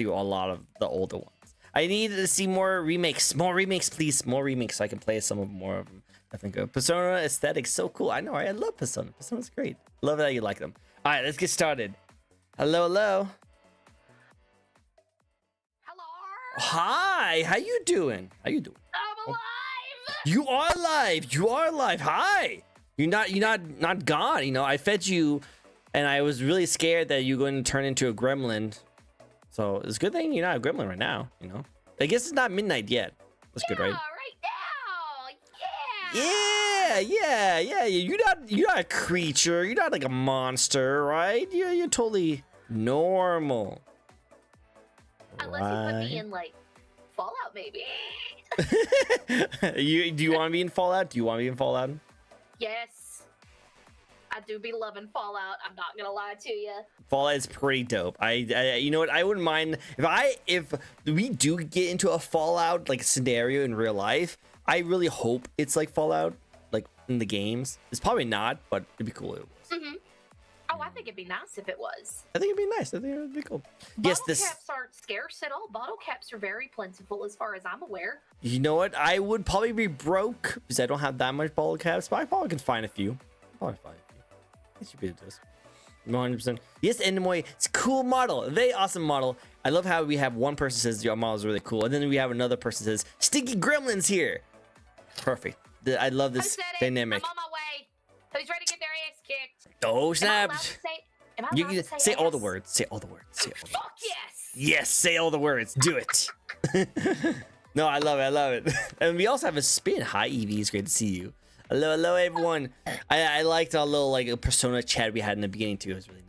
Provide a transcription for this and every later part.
through a lot of the older ones. I need to see more remakes, please, more remakes, so I can play some of more of them. I think Persona aesthetic so cool. I know, right? I love Persona. Persona's great. Love that you like them. All right, let's get started. Hello. Hello. Hi. How you doing? I'm alive. You are alive. You are alive. Hi. You're not gone. You know, I fed you, and I was really scared that you're going to turn into a gremlin. So it's a good thing you're not a gremlin right now. You know, I guess it's not midnight yet. That's good, right? Right Yeah. now. You're not a creature. You're not like a monster, right? You're totally normal. Unless you put me in like Fallout, maybe. Do you want to be in Fallout? Yes, I do be loving Fallout. I'm not gonna lie to you. Fallout is pretty dope. I you know what? I wouldn't mind if we do get into a Fallout like scenario in real life. I really hope it's like Fallout, like in the games. It's probably not, but it'd be cool if it was. Mm-hmm. Oh, I think it'd be nice if it was. I think it'd be nice. I think it'd be cool. Bottle caps aren't scarce at all. Bottle caps are very plentiful, as far as I'm aware. You know what? I would probably be broke because I don't have that much bottle caps, but I probably can find a few. I should be able to do this. 100%. Yes, Endemoy, it's a cool model. A very awesome model. I love how we have one person says your model is really cool, and then we have another person says Stinky Gremlin's here. Perfect. I love this dynamic. I'm on my way. Who's ready to get their ass kicked? Oh snap! Am I You allowed to can say say all ass? the words. Say all the words. Say all the Fuck words. yes. Yes, say all the words. Do it. No, I love it. And we also have a spin. Hi, Evie. It's great to see you. Hello, everyone. I liked our little like Persona chat we had in the beginning too. It was really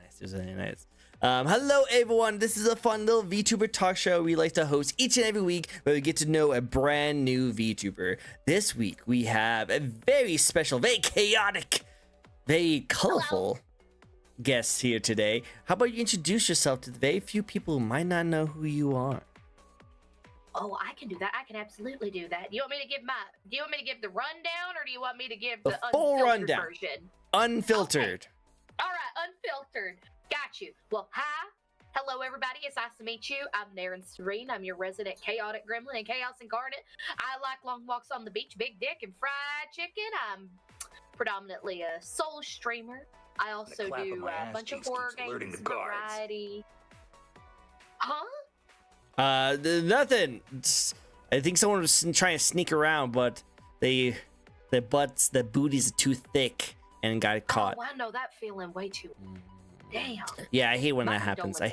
nice. Hello, everyone. This is a fun little VTuber talk show we like to host each and every week where we get to know a brand new VTuber. This week we have a very special, very chaotic, very colorful guest here today. How about you introduce yourself to the very few people who might not know who you are? Oh, I can do that. I can absolutely do that. Do you want me to give the rundown, or do you want me to give the full unfiltered rundown version? Unfiltered. Okay. All right, unfiltered. Got you. Well, hi. Hello, everybody. It's nice to meet you. I'm Naren Serene. I'm your resident chaotic gremlin and chaos incarnate. I like long walks on the beach, big dick, and fried chicken. I'm predominantly a soul streamer. I also do a bunch of horror games, variety. Huh? Nothing. I think someone was trying to sneak around, but their booties are too thick and got caught. Oh, I know that feeling way too. Damn. Yeah, I hate when that happens. But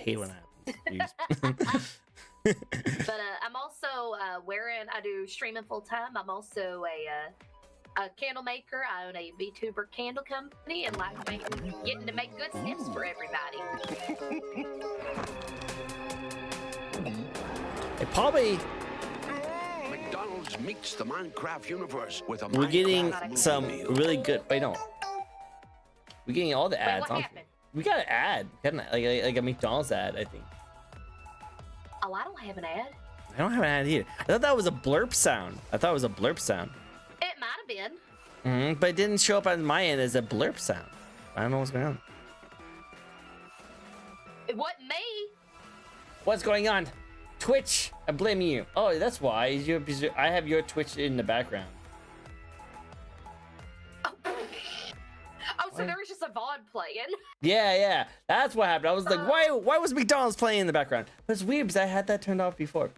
I'm also I do streaming full time. I'm also a candle maker. I own a Vtuber candle company and like getting to make good snips for everybody. It probably. McDonald's meets the Minecraft universe with a We're getting Minecraft some movie. really good. Wait, no. We're getting all the ads. What happened? We got an ad. Like a McDonald's ad, I think. Oh, I don't have an ad. I don't have an ad either. I thought that was a blurp sound. It might have been. But it didn't show up on my end as a blurp sound. I don't know what's going on. It wasn't me. What's going on? Twitch, I blame you. Oh, that's why. I have your Twitch in the background. Oh, so there was just a VOD playing. Yeah. That's what happened. I was like, why was McDonald's playing in the background? But it's weird because I had that turned off before.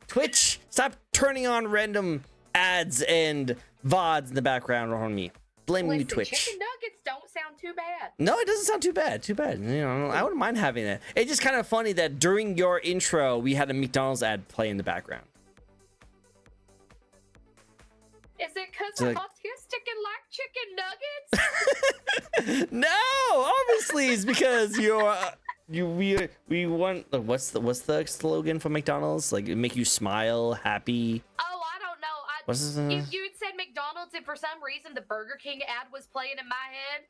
Twitch, stop turning on random ads and VODs in the background on me. Blame me, Twitch. Chicken nuggets don't sound too bad. No, it doesn't sound too bad. You know, I wouldn't mind having it. It's just kind of funny that during your intro, we had a McDonald's ad play in the background. Is it because So I'm autistic and like chicken nuggets? No, obviously it's because we want. What's the slogan for McDonald's? Like make you smile, happy. Oh, I don't know. You had said McDonald's, and for some reason the Burger King ad was playing in my head.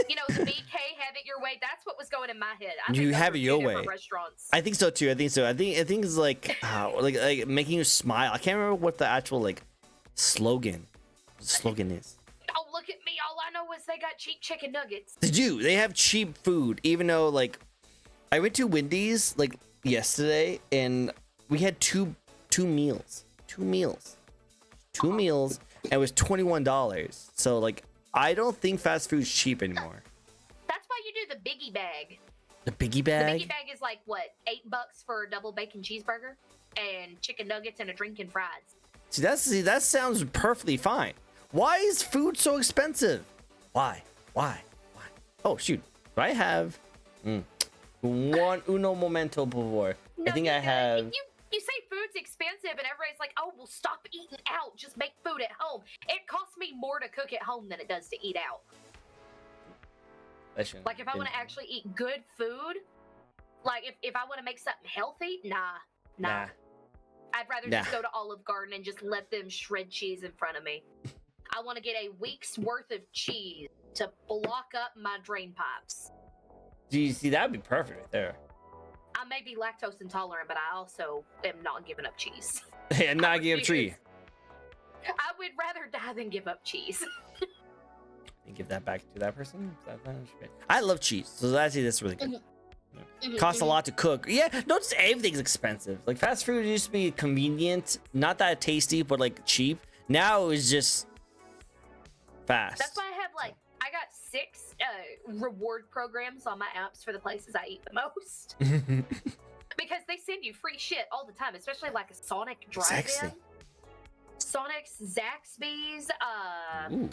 You know, the BK have it your way. That's what was going in my head. You have it your way. Restaurants. I think so too. I think it's like like making you smile. I can't remember what the actual like slogan is. Oh, look at me. All I know is they got cheap chicken nuggets. They do. They have cheap food, even though like I went to Wendy's like yesterday, and we had two meals, and it was $21. So like, I don't think fast food's cheap anymore. That's why you do the biggie bag. The biggie bag? The biggie bag is like what, $8 for a double bacon cheeseburger and chicken nuggets and a drink and fries. See, that sounds perfectly fine. Why is food so expensive? Why? Oh shoot! Do I have uno momento before? No, I think I have. You say food's expensive, and everybody's like, "Oh, well, stop eating out. Just make food at home." It costs me more to cook at home than it does to eat out. Like if I want to actually eat good food, like if I want to make something healthy, nah. I'd rather just go to Olive Garden and just let them shred cheese in front of me. I want to get a week's worth of cheese to block up my drain pipes. Do you see? That'd be perfect right there. I may be lactose intolerant, but I also am not giving up cheese. Hey, I'm not giving up tree. I would rather die than give up cheese. And give that back to that person. I love cheese, so that's really good. Costs a lot to cook. Yeah, no, just everything's expensive. Like fast food used to be convenient, not that tasty, but like cheap. Now it's just fast. That's why I got 6 reward programs on my apps for the places I eat the most. Because they send you free shit all the time, especially like a Sonic drive-in. Sonic's, Zaxby's,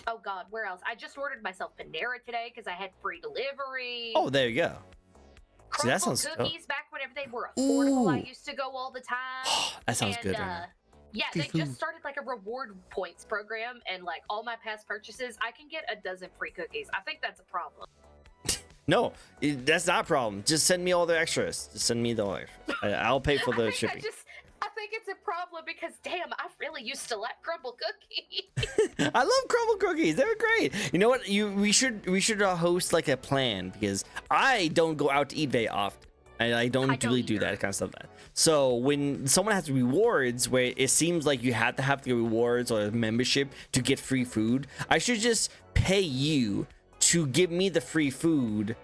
oh god, where else? I just ordered myself Panera today because I had free delivery. Oh, there you go. See, that Crumble sounds cookies back whenever they were affordable. I used to go all the time. That sounds good. Yeah, they just started like a reward points program, and like all my past purchases, I can get a dozen free cookies. I think that's a problem. No, that's not a problem. Just send me all the extras. Just send me the extras. I'll pay for the shipping. I think it's a problem because damn, I really used to like crumble cookies. I love crumble cookies. They're great. You know what? We should host like a plan because I don't go out to eat very often. I don't really do that kind of stuff. So when someone has rewards where it seems like you have to have the rewards or a membership to get free food, I should just pay you to give me the free food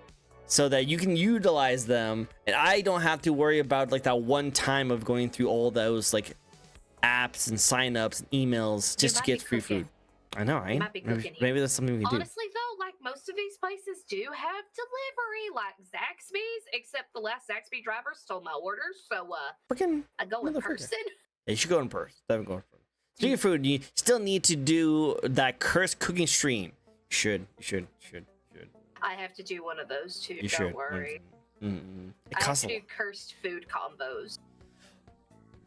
so that you can utilize them and I don't have to worry about like that one time of going through all those like apps and signups and emails just to get free food. I know, right? Maybe that's something we can do. Honestly, though, like most of these places do have delivery, like Zaxby's, except the last Zaxby driver stole my orders, so I go in person. Yeah, you should go in person. Definitely go in person. Speaking of food, you still need to do that cursed cooking stream. You should. I have to do one of those too. You don't should. worry. I have to do cursed food combos.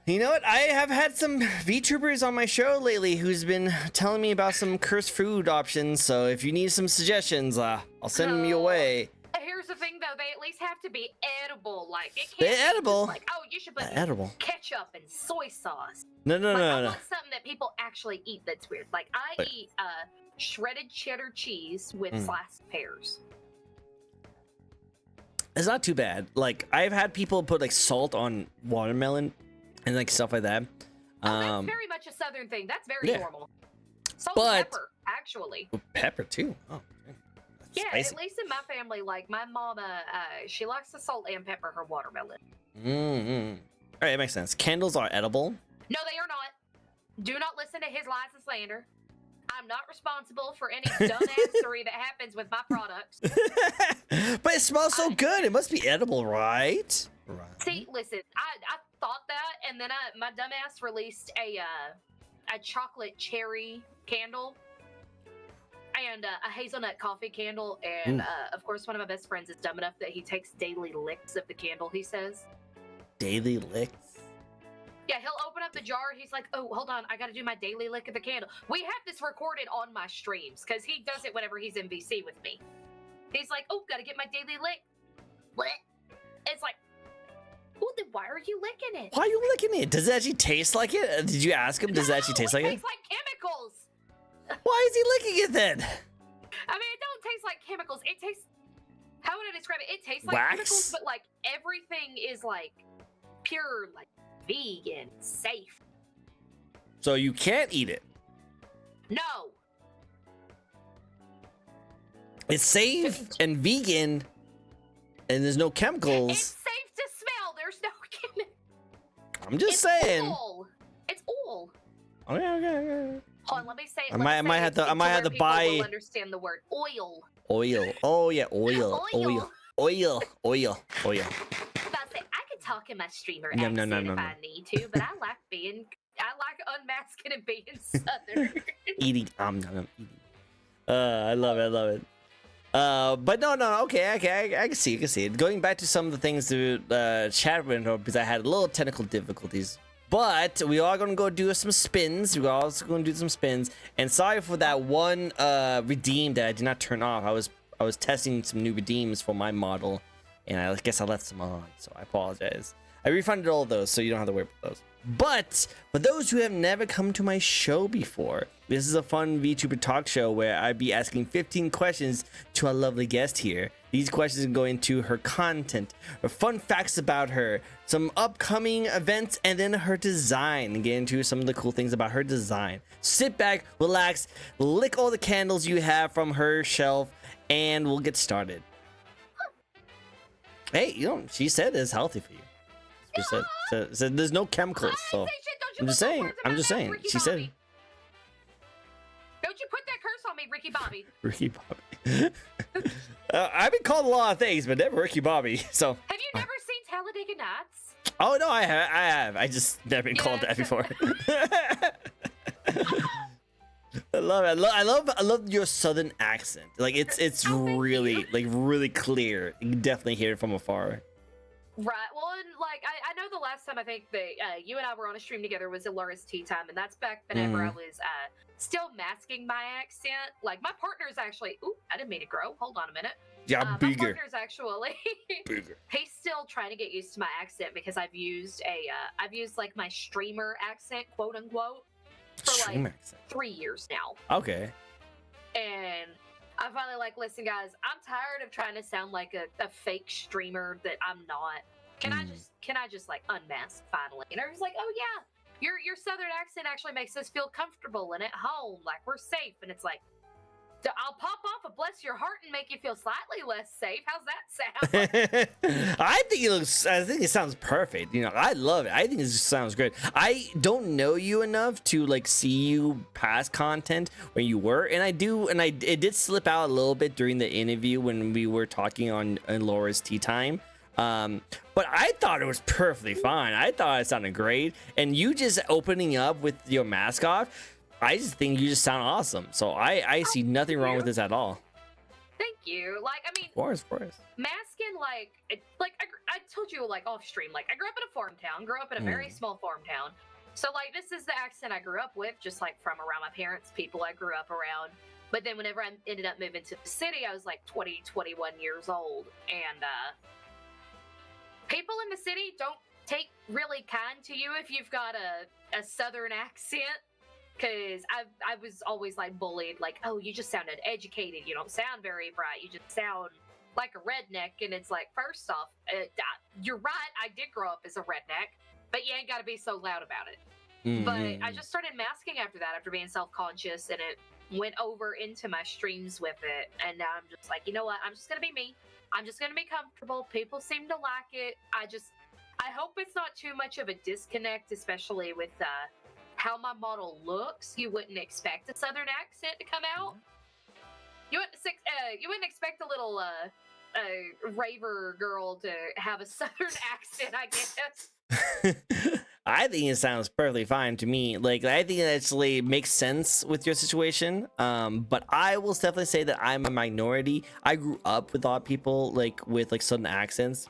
You know what? I have had some VTubers on my show lately who's been telling me about some cursed food options. So if you need some suggestions, I'll send them your way. Here's the thing, though. They at least have to be edible. Like, it can't They're edible. Like, oh, you should put ketchup and soy sauce. No. I want something that people actually eat that's weird. Like, I eat shredded cheddar cheese with sliced pears. It's not too bad. Like, I've had people put like salt on watermelon and like stuff like that. That's very much a southern thing. That's very normal. Salt and pepper, actually. Pepper too. Oh. Yeah, spicy. At least in my family, like my mama, she likes to salt and pepper her watermelon. All right, it makes sense. Candles are edible. No, they are not. Do not listen to his lies and slander. I'm not responsible for any dumbassery that happens with my products. But it smells so good. It must be edible, right? See, listen, I thought that, and then my dumbass released a chocolate cherry candle and a hazelnut coffee candle, and of course one of my best friends is dumb enough that he takes daily licks of the candle, he says. Daily licks? Yeah, he'll open up the jar, he's like, oh, hold on, I gotta do my daily lick of the candle. We have this recorded on my streams, because he does it whenever he's in VC with me. He's like, oh, gotta get my daily lick. What? It's like, well, then why are you licking it? Why are you licking it? Does it actually taste like it? Did you ask him? Does it actually taste like it? It tastes like chemicals. Why is he licking it then? I mean, it don't taste like chemicals. It tastes, how would I describe it? It tastes like chemicals, but like everything is like pure, like vegan, safe. So you can't eat it? No. It's safe and vegan, and there's no chemicals. It's safe to smell. There's no I'm just saying. All. It's all. Okay. Hold on, let me say. I might have to people buy. will understand the word oil. Oil. Oh yeah, oil. Oil. But I say I could talk in my streamer No, accent no, if I need to, but I like unmasking and being southern. Eating. I'm eating. I love it. But no. Okay. I can see it. Going back to some of the things to chat with, because I had a little technical difficulties. But we are gonna go do some spins. We're also gonna do some spins. And sorry for that one redeem that I did not turn off. I was testing some new redeems for my model, and I guess I left some on. So I apologize. I refunded all of those, so you don't have to worry about those. But for those who have never come to my show before, this is a fun VTuber talk show where I'd be asking 15 questions to our lovely guest here. These questions go into her content, her fun facts about her, some upcoming events, and then her design, and get into some of the cool things about her design. Sit back, relax, lick all the candles you have from her shelf, and we'll get started. Hey, she said it's healthy for you. She said there's no chemicals, so I'm just saying. She said. Don't you put that curse on me, Ricky Bobby. Ricky Bobby. I've been called a lot of things, but never Ricky Bobby. So. Have you never seen Talladega Nights? Oh no, I have. I just never been called that before. I love it. I love your southern accent. Like it's really really clear. You can definitely hear it from afar. Right. Well, and I know the last time I think that you and I were on a stream together was at Laura's Tea Time, and that's back whenever I was still masking my accent. Like my partner's actually. Ooh, I didn't mean to grow. Hold on a minute. Yeah, my bigger. partner's actually. Bigger. He's still trying to get used to my accent because I've used like my streamer accent, quote unquote, for like 3 years now. Okay. And I finally listen, guys, I'm tired of trying to sound like a fake streamer that I'm not. Can I just unmask finally? And everyone's like, oh yeah, your southern accent actually makes us feel comfortable and at home, like we're safe. And it's like, I'll pop off a bless your heart and make you feel slightly less safe. How's that sound? I think it sounds perfect. I love it. I think it just sounds great. I don't know you enough to see you past content where you were, and it did slip out a little bit during the interview when we were talking on Laura's Tea Time. But I thought it was perfectly fine. I thought it sounded great, and you just opening up with your mask off, I just think you just sound awesome. So I see nothing wrong with this at all. Thank you. Of course. Masking, I told you, off stream, I grew up in a farm town, grew up in a very small farm town. So, this is the accent I grew up with, just, from around my parents, people I grew up around. But then whenever I ended up moving to the city, I was, 20, 21 years old. And, people in the city don't take really kind to you if you've got a southern accent. Because I was always bullied, oh, you just sound uneducated, you don't sound very bright, you just sound like a redneck. And it's first off, you're right, I did grow up as a redneck, but you ain't got to be so loud about it. But I just started masking after that, after being self-conscious, and it went over into my streams with it. And now I'm just you know what, I'm just going to be me. I'm just going to be comfortable. People seem to like it. I hope it's not too much of a disconnect, especially with how my model looks. You wouldn't expect a southern accent to come out. You wouldn't expect a little raver girl to have a southern accent, I guess. I think it sounds perfectly fine to me. I think it actually makes sense with your situation. But I will definitely say that I'm a minority. I grew up with a lot of people with southern accents,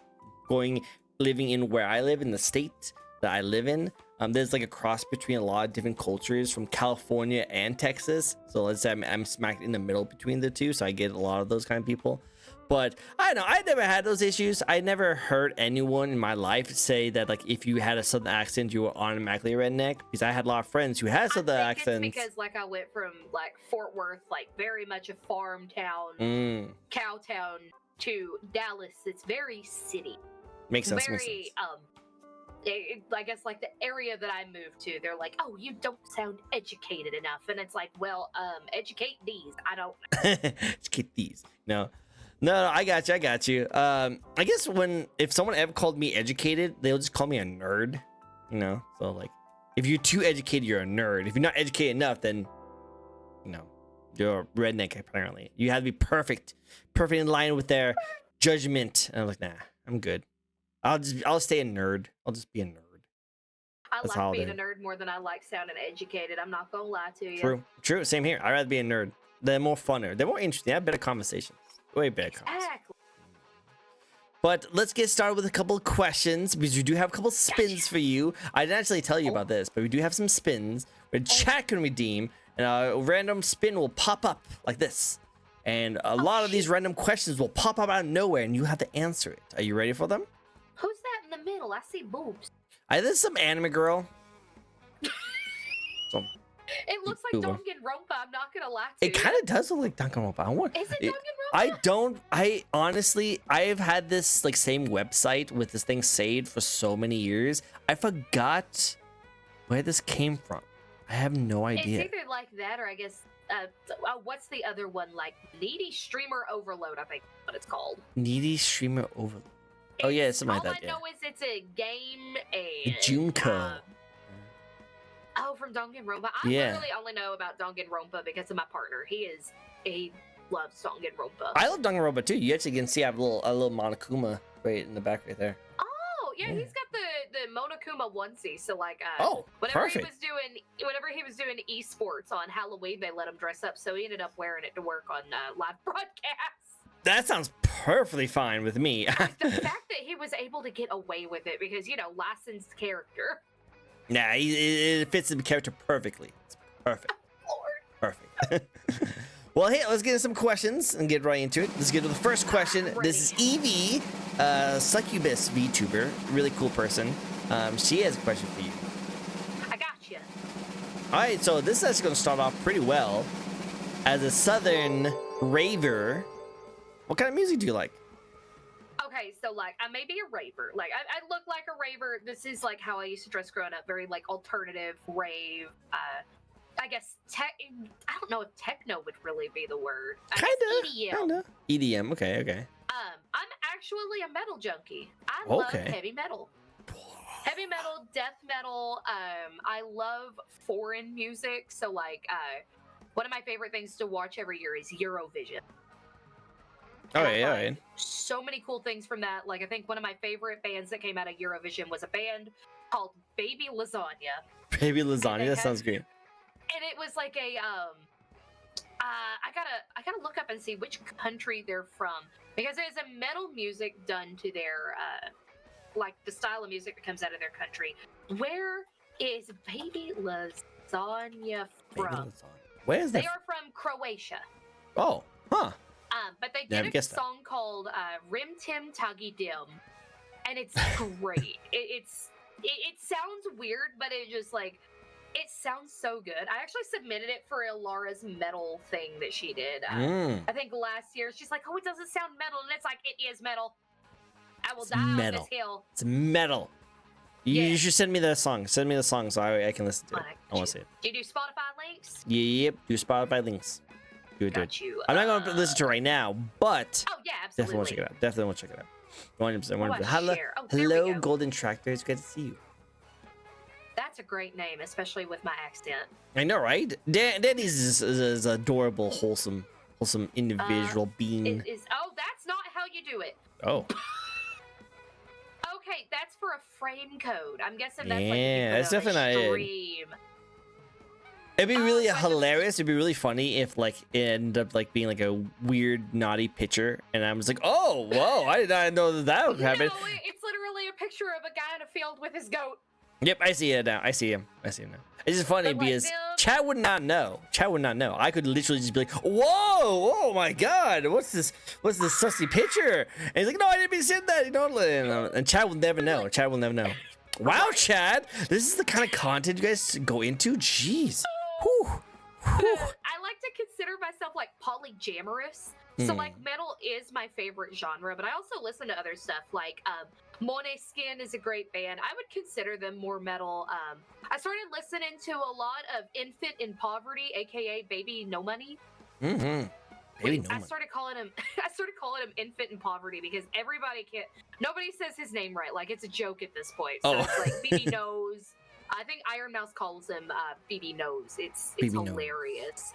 living in where I live in the state that I live in. There's a cross between a lot of different cultures from California and Texas. So let's say I'm smacked in the middle between the two, so I get a lot of those kind of people. But I don't know, I never had those issues. I never heard anyone in my life say that if you had a southern accent, you were automatically a redneck. Because I had a lot of friends who had southern accents. It's because I went from Fort Worth, very much a farm town, cow town, to Dallas. It's very city. Makes sense. I guess the area that I moved to, they're oh, you don't sound educated enough. And it's well, educate these. I don't know. Educate these. No, I got you. I guess if someone ever called me educated, they'll just call me a nerd. You know, so like, if you're too educated, you're a nerd. If you're not educated enough, then you know, you're a redneck. Apparently, you have to be perfect in line with their judgment. And I'm like, nah, I'm good. I'll stay a nerd. I'll just be a nerd. I That's like being a nerd more than I like sounding educated. I'm not gonna lie to you. True. Same here. I'd rather be a nerd. They're more funner. They're more interesting. They have better conversations. Way better conversations. Exactly. But let's get started with a couple of questions because we do have a couple of spins for you. I didn't actually tell you about this, but we do have some spins where chat can redeem, and a random spin will pop up like this. And a lot of these random questions will pop up out of nowhere, and you have to answer it. Are you ready for them? Who's that in the middle? I see boobs. This is some anime girl. It looks like Danganronpa. I'm not gonna lie to you. It kind of does look like Danganronpa. Is it Danganronpa? I honestly, I've had this like same website with this thing saved for so many years. I forgot where this came from. I have no idea. It's either like that or I guess, what's the other one? Like Needy Streamer Overload, I think is what it's called. Needy Streamer Overload. Oh yeah, it's something like that. All I know is it's a game and Junko. From Danganronpa. I literally only know about Danganronpa because of my partner. He loves Danganronpa. I love Danganronpa too. You actually can see I have a little Monokuma right in the back right there. Oh yeah, he's got the Monokuma onesie. So like, whenever he was doing esports on Halloween, they let him dress up. So he ended up wearing it to work on live broadcasts. That sounds perfectly fine with me. The fact that he was able to get away with it because, you know, licensed character. Nah, it fits the character perfectly. It's perfect. Lord. Perfect. Well, hey, let's get into some questions and get right into it. Let's get to the first question. This is Evie, Succubus VTuber, really cool person. She has a question for you. I got you. All right, so this is actually going to start off pretty well. As a Southern raver, what kind of music do you like? Okay, so like I may be a raver. Like I look like a raver. This is like how I used to dress growing up. Very like alternative rave. I guess I don't know if techno would really be the word. Kinda. EDM. Okay. I'm actually a metal junkie. I love heavy metal. Heavy metal, death metal. I love foreign music. So like, one of my favorite things to watch every year is Eurovision. All right. So many cool things from that. Like I think one of my favorite bands that came out of Eurovision was a band called Baby Lasagna. Baby Lasagna. That sounds great. And it was like a I gotta look up and see which country they're from because there's a metal music done to their like the style of music that comes out of their country. Where is Baby Lasagna from? Where is that? They are from Croatia. Oh, huh. But they did a song called Rim Tim Tuggy Dim, and it's great. It sounds weird, but it just like it sounds so good. I actually submitted it for Ilara's metal thing that she did. I think last year. She's like, "Oh, it doesn't sound metal," and it's like it is metal. I will die on this hill. It's metal. You should send me the song. Send me the song so I can listen to it. I want to see it. Do you do Spotify links? Yep, do Spotify links. Do it. I'm not going to listen to it right now, but oh yeah, absolutely. Definitely want to check it out. Definitely want to check it out. 100%. Hello, Golden Tractor. It's good to see you. That's a great name, especially with my accent. I know, right? Danny's is adorable, wholesome individual being. Oh, that's not how you do it. Oh. Okay, that's for a frame code. I'm guessing that's that's definitely not it. It'd be really hilarious. It'd be really funny if like it ended up like being like a weird naughty picture, and I was like, "Oh, whoa! I did not know that would happen." No, it's literally a picture of a guy in a field with his goat. Yep, I see it now. I see him now. It's just funny because Chad would not know. I could literally just be like, "Whoa! Oh my God! What's this sussy picture?" And he's like, "No, I didn't mean to say that." You know, and Chad will never know. Wow, Chad, this is the kind of content you guys go into. Jeez. I like to consider myself like polygamorous. So like metal is my favorite genre, but I also listen to other stuff like Måneskin is a great band. I would consider them more metal. I started listening to a lot of Infant in Poverty, aka Baby No Money. Baby Baby no I man. started calling him infant in poverty because nobody says his name right. Like it's a joke at this point. So it's like BB Nose. I think Iron Mouse calls him BB Nose. It's BB Nose. hilarious.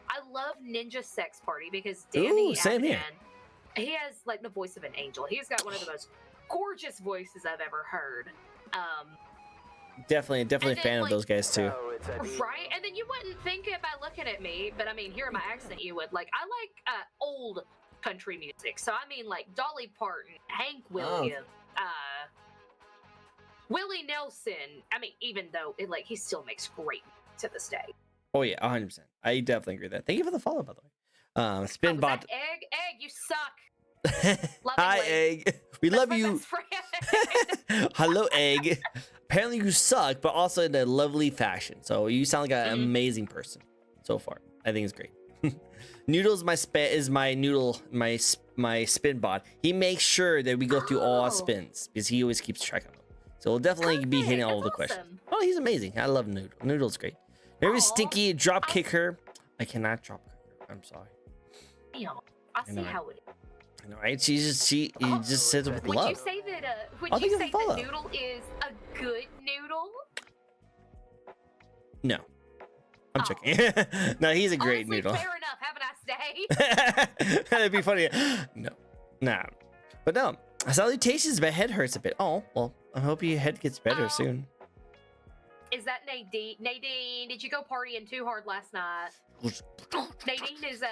I love Ninja Sex Party because Danny same here. Adnan, he has like the voice of an angel. He's got one of the most gorgeous voices I've ever heard. Definitely a fan like, of those guys too. Right? And then you wouldn't think it by looking at me, but I mean, hearing my accent, you would. Like, I like old country music. So I mean, like Dolly Parton, Hank Williams, Willie Nelson. I mean, even though he still makes great music to this day. Oh yeah, 100%. I definitely agree with that. Thank you for the follow, by the way. Spinbot. Egg, you suck. Hi, Egg. We love you. Hello, Egg. Apparently you suck, but also in a lovely fashion. So you sound like an amazing person so far. I think it's great. Noodles is my spin bot. He makes sure that we go through all our spins because he always keeps track of them. So we'll definitely be hitting all the questions. Oh, he's amazing. I love Noodle. Noodle's great. Very stinky. Drop kick her. I cannot drop kick her. I'm sorry. Damn. I see how it is. I know, right? He just says it with love. Would you say that Noodle is a good noodle? No. I'm joking. No, he's a great noodle. Fair enough. Have a nice day. That'd be funny. No. Nah. But no. Salutations, my head hurts a bit. Oh, well, I hope your head gets better soon. Is that Nadine? Nadine, did you go partying too hard last night? Nadine is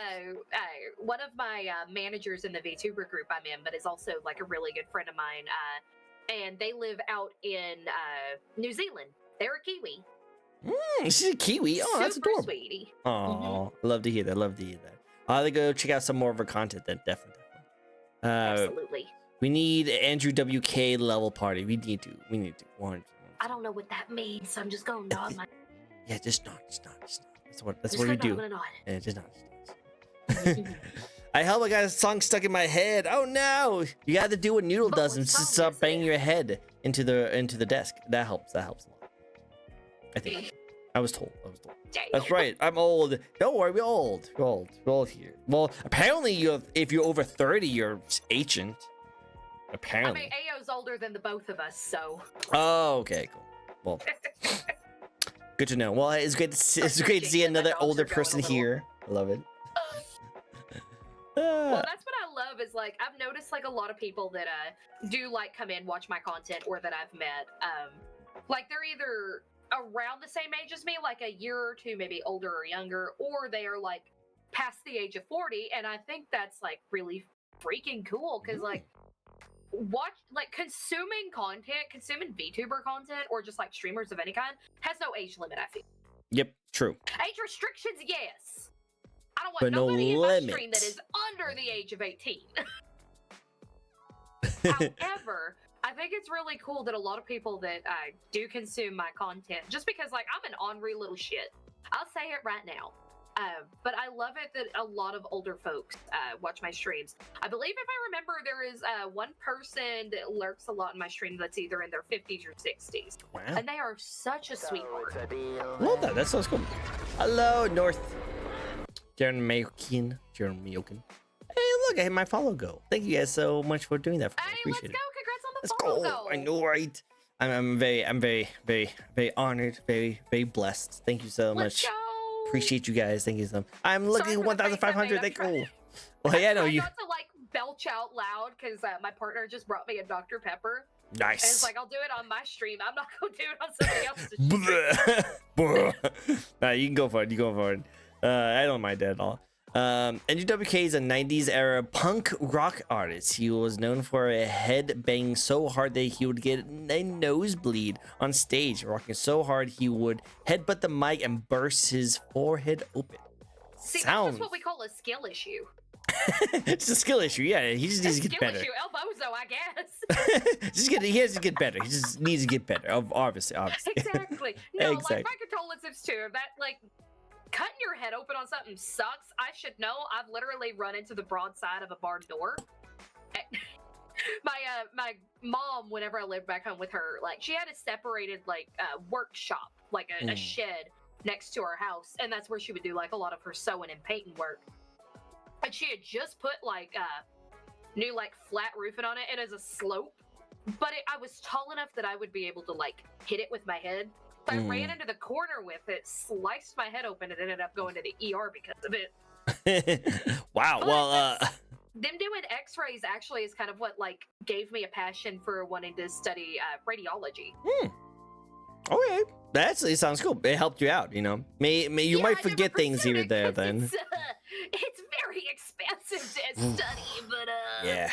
one of my managers in the Vtuber group I'm in, but is also like a really good friend of mine. And they live out in New Zealand. They're a Kiwi. She's a Kiwi. Oh, that's Super adorable. Sweetie. Oh, love to hear that. Love to hear that. I'll have to go check out some more of her content then. Definitely. Absolutely. We need Andrew WK level party. We need to. 100%. I don't know what that means, so I'm just going to nod my. Yeah, just nod. That's what we do. Yeah, just nod. I help. I got a song stuck in my head. Oh no! You got to do what Noodle does and just stop banging your head into the desk. That helps. That helps a lot. I think. I was told. That's right. I'm old. Don't worry, we're old. We're old here. Well, apparently if you're over 30, you're ancient. Apparently. I mean, Ayo's older than the both of us, so. Oh, okay, cool. Well, good to know. Well, it's great to see another older person here. I love it. Well, that's what I love is like I've noticed like a lot of people that do like come in, watch my content, or that I've met. Like they're either around the same age as me, like a year or two, maybe older or younger, or they are like past the age of 40, and I think that's like really freaking cool because like consuming VTuber content or just like streamers of any kind has no age limit. I feel. Yep, true. Age restrictions, yes. I don't want but nobody no in my limit. stream that is under the age of 18. However, I think it's really cool that a lot of people that do consume my content, just because like I'm an ornery little shit. I'll say it right now. But I love it that a lot of older folks watch my streams. I believe if I remember, there is one person that lurks a lot in my stream that's either in their 50s or 60s. Wow. And they are such a sweetheart. Love that. That sounds cool. Hello, North. Jaron Mayokin. Hey, look, I had my follow go. Thank you guys so much for doing that for me. Hey, Appreciate let's it. go. Congrats on the follow Let's go. go. I know, right? I'm very honored, very blessed. Thank you so Let's much. go. Appreciate you guys. Thank you so much. I'm looking 1,500. Thank you. Well, yeah, no, you. Not to like belch out loud because my partner just brought me a Dr. Pepper. Nice. And it's like I'll do it on my stream. I'm not gonna do it on somebody else's stream. Nah, you can go for it. I don't mind that at all. NGWK is a 90s era punk rock artist. He was known for a head bang so hard that he would get a nosebleed on stage, rocking so hard he would headbutt the mic and burst his forehead open. See, that's just what we call a skill issue. It's a skill issue, yeah. He just needs to get better. Skill issue, El Bozo, I guess. He has to get better. He just needs to get better. Obviously. Exactly. No, Exactly. like my condolences too. That like cutting your head open on something sucks. I should know. I've literally run into the broadside of a barn door. My mom, whenever I lived back home with her, like she had a separated like workshop, like a shed next to her house, and that's where she would do like a lot of her sewing and painting work. and she had just put like new like flat roofing on it. It is a slope, but I was tall enough that I would be able to like hit it with my head. So I ran into the corner with it, sliced my head open, and ended up going to the ER because of it. Wow. But Well, them doing X-rays actually is kind of what like gave me a passion for wanting to study radiology. Okay, that actually sounds cool. It helped you out, you know. You Yeah, might I forget never things here pursued or it there. 'cause Then it's very expensive to study, but yeah.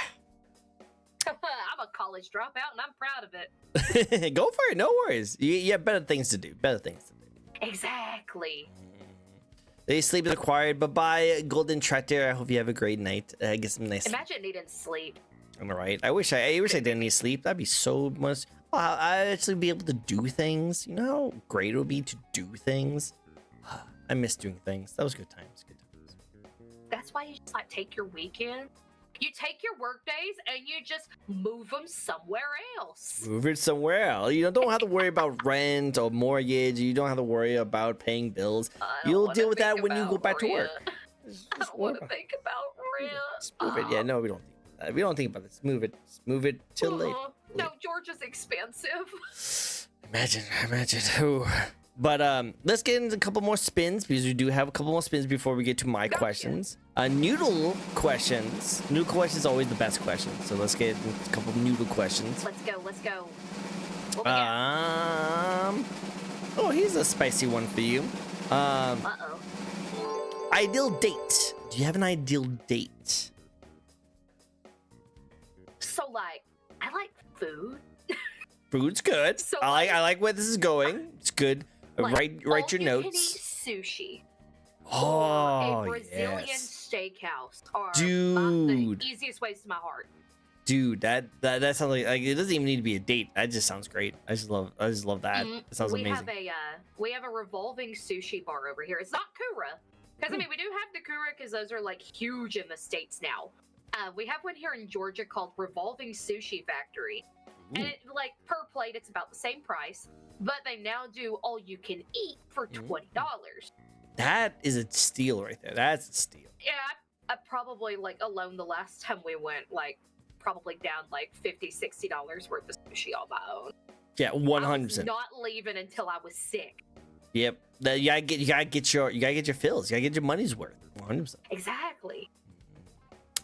I'm a college dropout and I'm proud of it. Go for it. No worries. You have better things to do. Better things to do. Exactly. They sleep is required. Bye-bye, Golden Tractor. I hope you have a great night. Get some nice sleep. Imagine needing sleep. Am I right? I wish I didn't need sleep. That'd be so much. Wow, I'd actually be able to do things. You know how great it would be to do things. I miss doing things. That was good times. Good times. That's why you just like take your weekend. You take your work days and you just move them somewhere else. Move it somewhere else. You don't have to worry about rent or mortgage. You don't have to worry about paying bills. You'll deal with that when you go back to work. I don't want to think about rent. Just move it. Yeah, no, we don't think about that. We don't think about this. Move it. Just move it till later. No, Georgia's expensive. Imagine. Ooh. But let's get into a couple more spins because we do have a couple more spins before we get to my questions. Noodle questions. Noodle questions are always the best questions. So let's get a couple of noodle questions. Let's go. What we got? Oh, here's a spicy one for you. Ideal date. Do you have an ideal date? So like, I like food. Food's good. So, I like where this is going. It's good. Like, Write your all-you-can-eat notes. Sushi. Oh, a Brazilian yes. steakhouse are Dude. the easiest ways to my heart. Dude, that sounds like it doesn't even need to be a date. That just sounds great. I just love that. It sounds amazing. We have a revolving sushi bar over here. It's not Kura, because I mean we do have the Kura because those are like huge in the States now. We have one here in Georgia called Revolving Sushi Factory, and it, like per plate it's about the same price, but they now do all you can eat for $20. That is a steal right there. That's a steal. Yeah, I probably like alone the last time we went like probably down like $50-$60 worth of sushi on my own. Yeah, 100%. I was not leaving until I was sick. Yep. You gotta get your fills. You gotta get your money's worth. 100%. Exactly.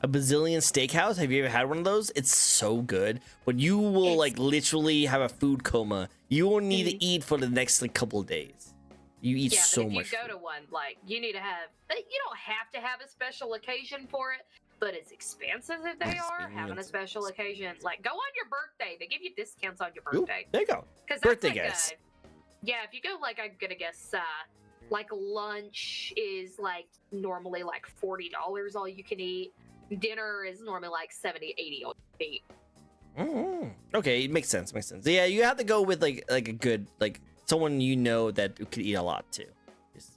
A Brazilian steakhouse. Have you ever had one of those? It's so good, but you will like literally have a food coma. You will need to eat for the next like couple of days. You eat so much. If you go to one, like you need to have. You don't have to have a special occasion for it, but as expensive as they are, having a special occasion, like go on your birthday. They give you discounts on your birthday. Ooh, there you go. Birthday guys. Yeah, if you go like I'm gonna guess, like lunch is like normally like $40 all you can eat. Dinner is normally like 70, 80 all you can eat. Okay, it makes sense. Yeah, you have to go with like a good like someone you know that could eat a lot too.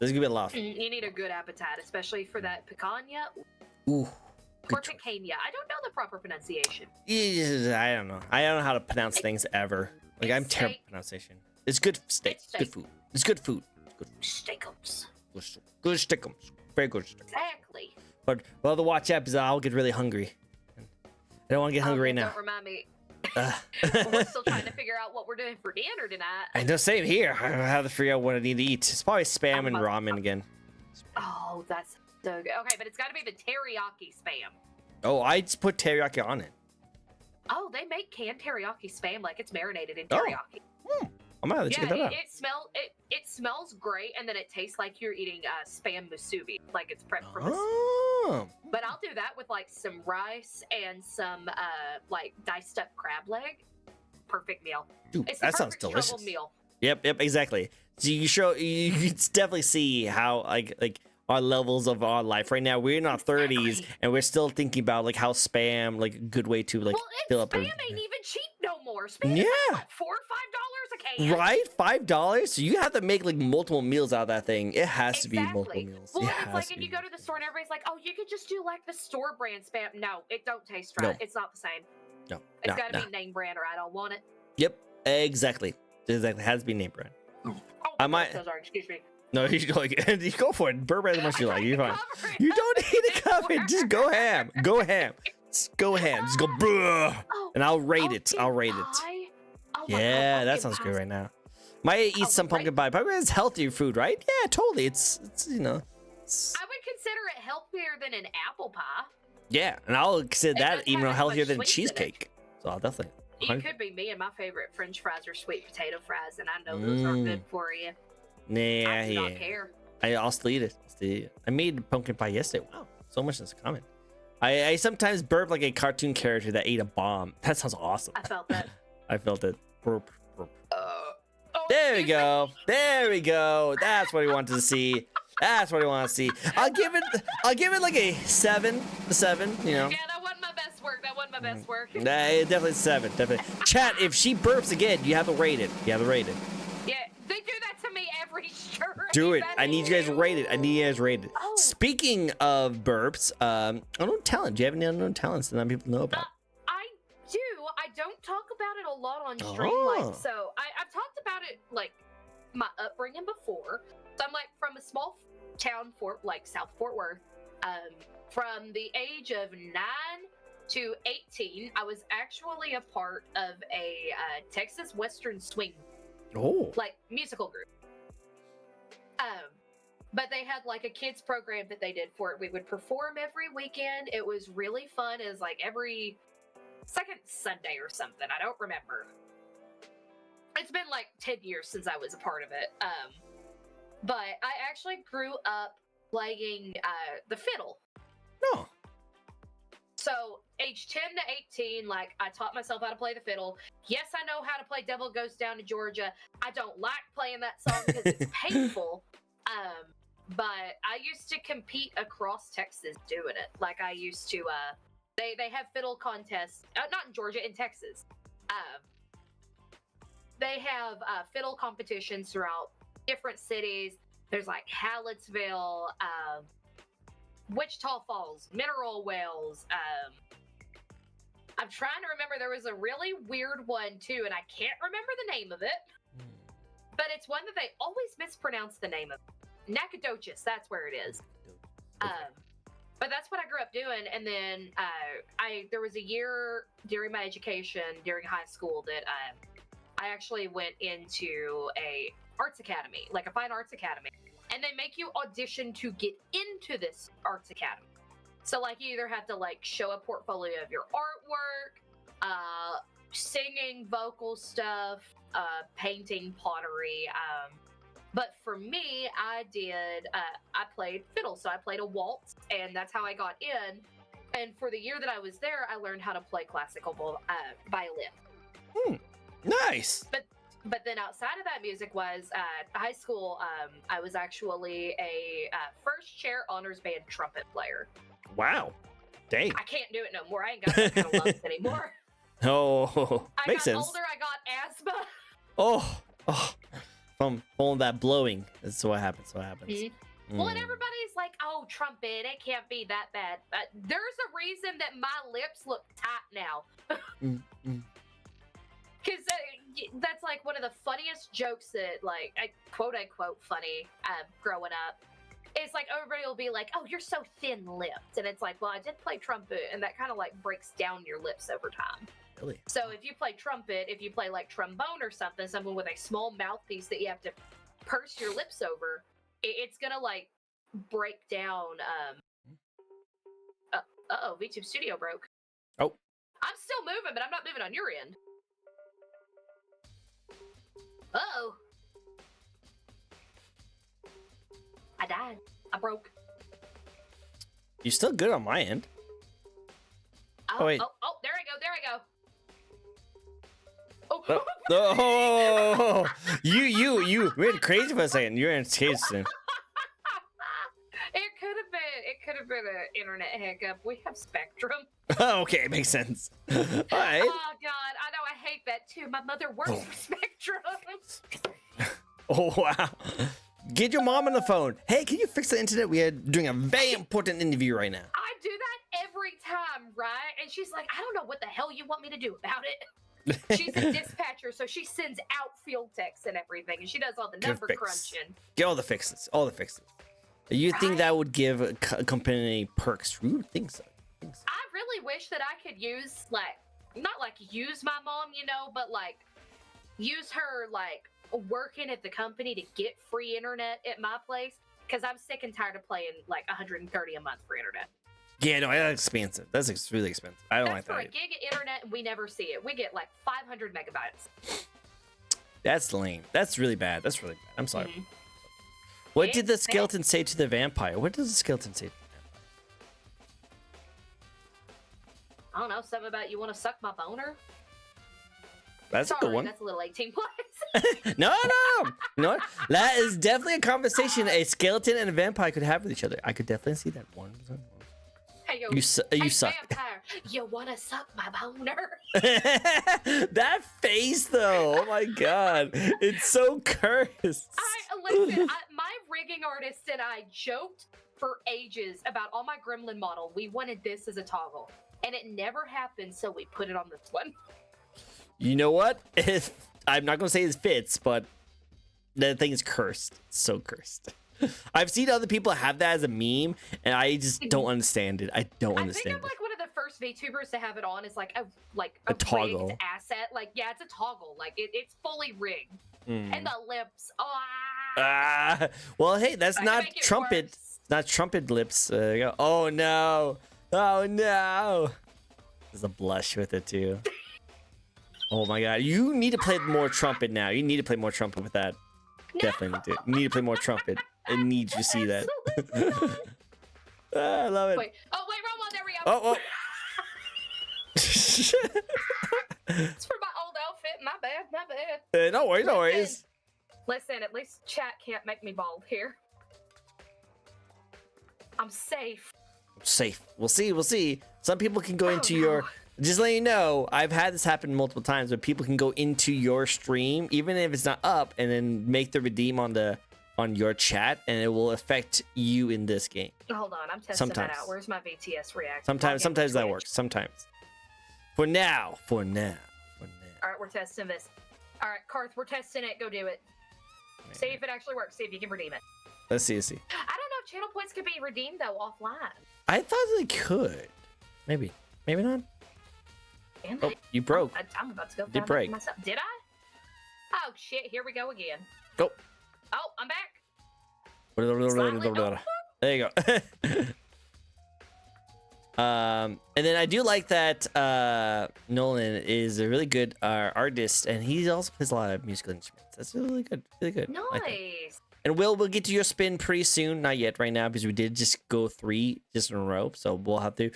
There's gonna be a lot. You need a good appetite, especially for that picanha. Ooh. Or picanha. I don't know the proper pronunciation. Yeah, I don't know. I don't know how to pronounce things ever. Like I'm terrible at pronunciation. It's good steak. It's good food. It's good food. Steakums. Good steakums. Very good steak. Exactly. But well, the watch app is I'll get really hungry. I don't want to get hungry right now. Don't remind me. We're still trying to figure out what we're doing for dinner tonight. I know, same here. I have to figure out what I need to eat. It's probably spam and ramen again. Oh, that's so good. Okay, but it's got to be the teriyaki spam. Oh, I just put teriyaki on it. Oh, they make canned teriyaki spam like it's marinated in teriyaki. I'm gonna have to check that out. It smells great, and then it tastes like you're eating spam musubi, like it's prepped from But I'll do that with like some rice and some like diced up crab leg. Perfect meal. Dude, it's that sounds delicious. Trouble meal. Yep, exactly. So you can definitely see how like our levels of our life right now. We're in our 30s and we're still thinking about like how spam like a good way to like fill up. Spam ain't even cheap no more. Spam is like, $4 or $5 a can. Right, $5. So you have to make like multiple meals out of that thing. It has to be multiple meals. Well, it's like, and you go to the store and everybody's like, "Oh, you could just do like the store brand spam." No, it don't taste right. No. It's not the same. No, it's got to be name brand, or I don't want it. Yep, exactly. It has to be name brand. Oh, I might. So sorry, excuse me. No, you like you go for it. Burp as much as you like. You're fine. You don't eat a cup. Just go ham. Go ham. Just go ham. Just go bruh. And I'll rate it. I'll rate it. Oh my Yeah, God, that sounds good right now. Might eat some pumpkin pie. Pumpkin pie is healthier food, right? Yeah, totally. It's you know. I would consider it healthier than an apple pie. Yeah, and I'll consider that doesn't even have as healthier much than sweets in it. cheesecake. So I'll definitely. It could be me, and my favorite French fries are sweet potato fries, and I know those aren't good for you. Nah, I do not care. I'll still eat it. I made pumpkin pie yesterday. Wow, so much is coming. I sometimes burp like a cartoon character that ate a bomb. That sounds awesome. I felt that. I felt it. Burp, burp. Oh, There we excuse me. go. There we go. That's what he wanted to see. That's what he wants to see. I'll give it like a 7. A 7, you know. Yeah, that wasn't my best work. That wasn't my best work. Nah, definitely 7. Definitely. Chat, if she burps again, you have to rate it. You have to rate it. Yeah, they do that to me every stream. Do it. That I need you guys is- rated. I need you guys rated. Oh. Speaking of burps, unknown talent. Do you have any unknown talents that not people know about? I do. I don't talk about it a lot on stream. Oh. Like, so I've talked about it like my upbringing before. So I'm like from a small town, South Fort Worth. From the age of 9 to 18, I was actually a part of a Texas Western swing Oh. musical group. But they had like a kids program that they did for it. We would perform every weekend. It was really fun. It was like every second Sunday or something. I don't remember. It's been like 10 years since I was a part of it. But I actually grew up playing the fiddle. No. So age 10 to 18, like I taught myself how to play the fiddle. Yes, I know how to play Devil Goes Down to Georgia. I don't like playing that song because it's painful. But I used to compete across Texas doing it. Like I used to, they have fiddle contests, not in Georgia, in Texas. They have fiddle competitions throughout different cities. There's like Hallettsville, Wichita Falls, Mineral Wells. I'm trying to remember. There was a really weird one too, and I can't remember the name of it. But it's one that they always mispronounce the name of. Nacogdoches, that's where it is. But that's what I grew up doing, and then there was a year during my education, during high school, that I actually went into a arts academy, like a fine arts academy, and they make you audition to get into this arts academy. So like you either have to like show a portfolio of your artwork, singing, vocal stuff, painting, pottery. But for me, I played fiddle. So I played a waltz, and that's how I got in. And for the year that I was there, I learned how to play classical violin. Nice. But then outside of that, music was high school. I was actually a first chair honors band trumpet player. Wow. Dang. I can't do it no more. I ain't got that kind of lungs anymore. Oh, I makes got sense. older. I got asthma. Oh. From all that blowing. That's what happens. Well, and everybody's like, "Oh, trumpet, it can't be that bad." There's a reason that my lips look tight now. Because that's like one of the funniest jokes that, like, quote unquote funny, growing up. It's like everybody will be like, "Oh, you're so thin-lipped," and it's like, "Well, I did play trumpet, and that kind of like breaks down your lips over time." Really? So if you play trumpet, if you play like trombone or something with a small mouthpiece that you have to purse your lips over, it's gonna like break down. VTube Studio broke. Oh. I'm still moving, but I'm not moving on your end. Uh-oh. I died. I broke. You're still good on my end. Oh, wait. Oh, there I go. Oh. Oh, you went crazy for a second. You're in case soon. It could have been an internet hiccup. We have Spectrum. Okay, makes sense. All right. Oh God, I know. I hate that too. My mother works for Spectrum. Oh wow. Get your mom on the phone. Hey, can you fix the internet? We are doing a very important interview right now. I do that every time, right? And she's like, I don't know what the hell you want me to do about it. She's a dispatcher, so she sends out field texts and everything, and she does all the number crunching. Get all the fixes. All the fixes. You think that would give a company perks? You would think so. I really wish that I could use not use my mom, but use her working at the company to get free internet at my place, because I'm sick and tired of paying like $130 a month for internet. Yeah, no, that's expensive. That's really expensive. I don't like that. That's for a gig of internet, and we never see it. We get like 500 megabytes. That's lame. That's really bad. That's really bad. I'm sorry. Mm-hmm. What did the skeleton say to the vampire? What does the skeleton say to the vampire? I don't know. Something about you want to suck my boner? That's a good one. That's a little 18 plus. No. That is definitely a conversation a skeleton and a vampire could have with each other. I could definitely see that one. Hey, you suck. Vampire, you want to suck my boner? That face, though. Oh my god. It's so cursed. Listen, my rigging artist and I joked for ages about on my gremlin model. We wanted this as a toggle, and it never happened, so we put it on this one. You know what? I'm not gonna say it fits, but that thing is cursed. It's so cursed. I've seen other people have that as a meme, and I just don't understand it. I don't understand. I think I'm like one of the first Vtubers to have it on. Is like a toggle rigged asset. Like, yeah, it's a toggle. Like it's fully rigged, and the lips. Well, hey, that's not trumpet. Worse. Not trumpet lips. There you go. Oh no! Oh no! There's a blush with it too. Oh my god, you need to play more trumpet now. You need to play more trumpet with that. No. Definitely need to. You need to play more trumpet. I need you to see that. I love it. Wait, wrong one. There we go. Oh. It's for my old outfit. My bad. No worries. Listen, at least chat can't make me bald here. I'm safe. We'll see. Some people can go into your... Just let you know, I've had this happen multiple times where people can go into your stream, even if it's not up, and then make the redeem on your chat, and it will affect you in this game. Hold on, I'm testing that out. Where's my VTS react? Sometimes that works. Sometimes. For now. All right, we're testing this. All right, Karth, we're testing it. Go do it. Man. See if it actually works. See if you can redeem it. Let's see. I don't know if channel points could be redeemed though offline. I thought they could. Maybe not. Oh, you broke. I'm about to go Did break. Myself. Did I? Oh shit! Here we go again. Go. Oh, I'm back. There you go. And then I do like that Nolan is a really good artist, and he also plays a lot of musical instruments. That's really good. Nice. And we'll get to your spin pretty soon. Not yet, right now, because we did just go 3 just in a row, so we'll have to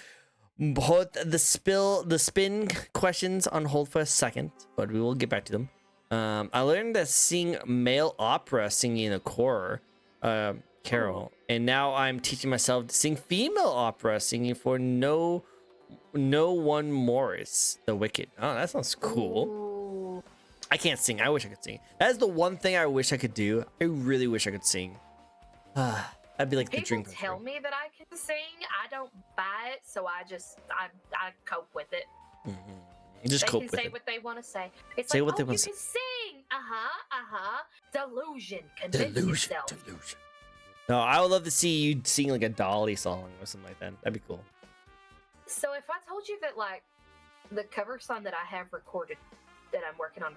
put the spin questions on hold for a second, but we will get back to them. I learned that sing male opera singing a choir carol, and now I'm teaching myself to sing female opera singing for no one Morris the Wicked. Oh, that sounds cool. Ooh. I can't sing. I wish I could sing. That is the one thing I wish I could do. I really wish I could sing. That'd be like the dream. People tell me that I can sing. I don't buy it, so I cope with it. Mm-hmm. Just cope with it. They can say what they want to say. It's say like, what they want you can sing. Delusion. Convince yourself. Delusion. No, I would love to see you sing like a Dolly song or something like that. That'd be cool. So if I told you that like the cover song that I have recorded that I'm working on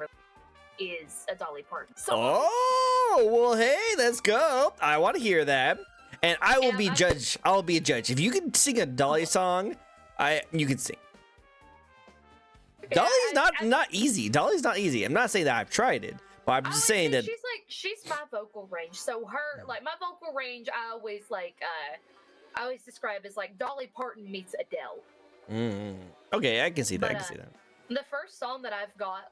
is a Dolly Parton song. Oh, well, hey, let's go. I want to hear that. And I will be judge. I'll be a judge. If you can sing a Dolly song, you can sing. Dolly's not easy. Dolly's not easy. I'm not saying that I've tried it, but I'm just saying that she's my vocal range. So her my vocal range, I always describe as like Dolly Parton meets Adele. Okay, I can see that. I can see that. The first song that I've got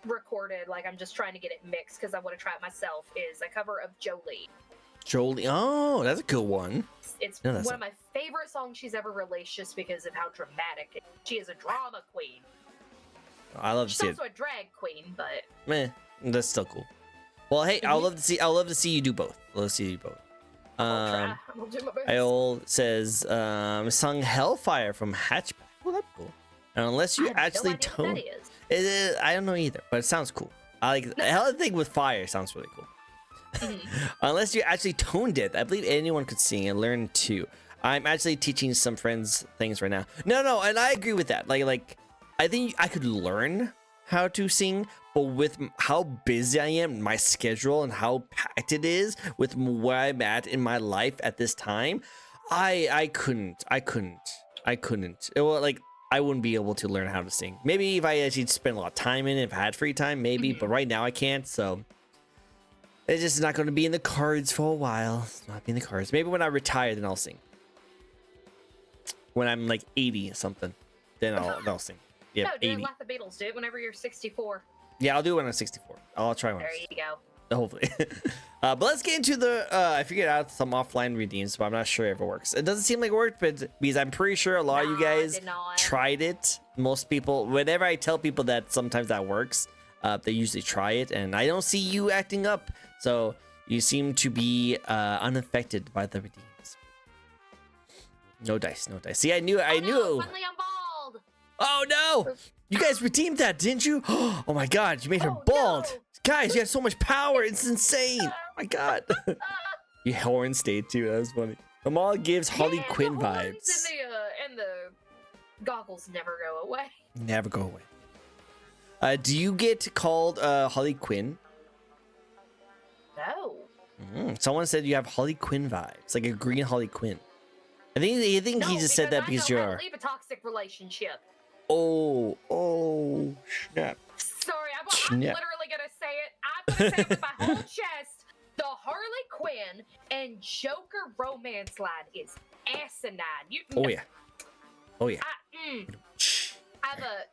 recorded, I'm just trying to get it mixed because I want to try it myself, is a cover of Jolie. Oh, that's a cool one. It's one of my favorite songs she's ever released, just because of how dramatic it is. She is a drama queen. I love to see it. She's also a drag queen, but that's still cool. Well, hey, I'll love to see you do both. Let's see you both. I'll do my best. Iol says sung Hellfire from Hatchback. Oh, that's cool. And unless you actually tone it, I don't know either, but it sounds cool. I like the thing with fire. Sounds really cool. Unless you're actually tone deaf. I believe anyone could sing and learn too. I'm actually teaching some friends things right now. No, and I agree with that. Like I think I could learn how to sing, but with how busy I am, my schedule, and how packed it is with where I'm at in my life at this time, I couldn't. It was like I wouldn't be able to learn how to sing. Maybe if I actually spent a lot of time in it, if I had free time, maybe. But right now I can't. So it's just not going to be in the cards for a while. It's not be in the cards. Maybe when I retire, then I'll sing. When I'm like 80 or something, then I'll sing. Yeah, no, do 80. it like the Beatles. Do it whenever you're 64. Yeah, I'll do it when I'm 64. I'll try one. There you go. Hopefully. But let's get into the I figured out some offline redeems, but I'm not sure if it works. It doesn't seem like it worked, but because I'm pretty sure a lot of you guys tried it. Most people, whenever I tell people that sometimes that works, they usually try it, and I don't see you acting up. So you seem to be unaffected by the redeems. No dice. See, I knew. Finally, I'm bald. Oh no! You guys redeemed that, didn't you? Oh my god, you made her bald. No. Guys, you have so much power. It's insane. Oh my god. You horn stayed too. That was funny. Amal gives Harley Quinn the horns vibes. And the goggles never go away. Never go away. Do you get called Harley Quinn? No. Someone said you have Harley Quinn vibes, like a green Harley Quinn. I think No, he just said that because I you know how are. to leave a toxic relationship. Oh, snap. Sorry, I'm Snap. literally gonna say it. I'm gonna say it with my whole chest. The Harley Quinn and Joker romance line is asinine. Oh yeah.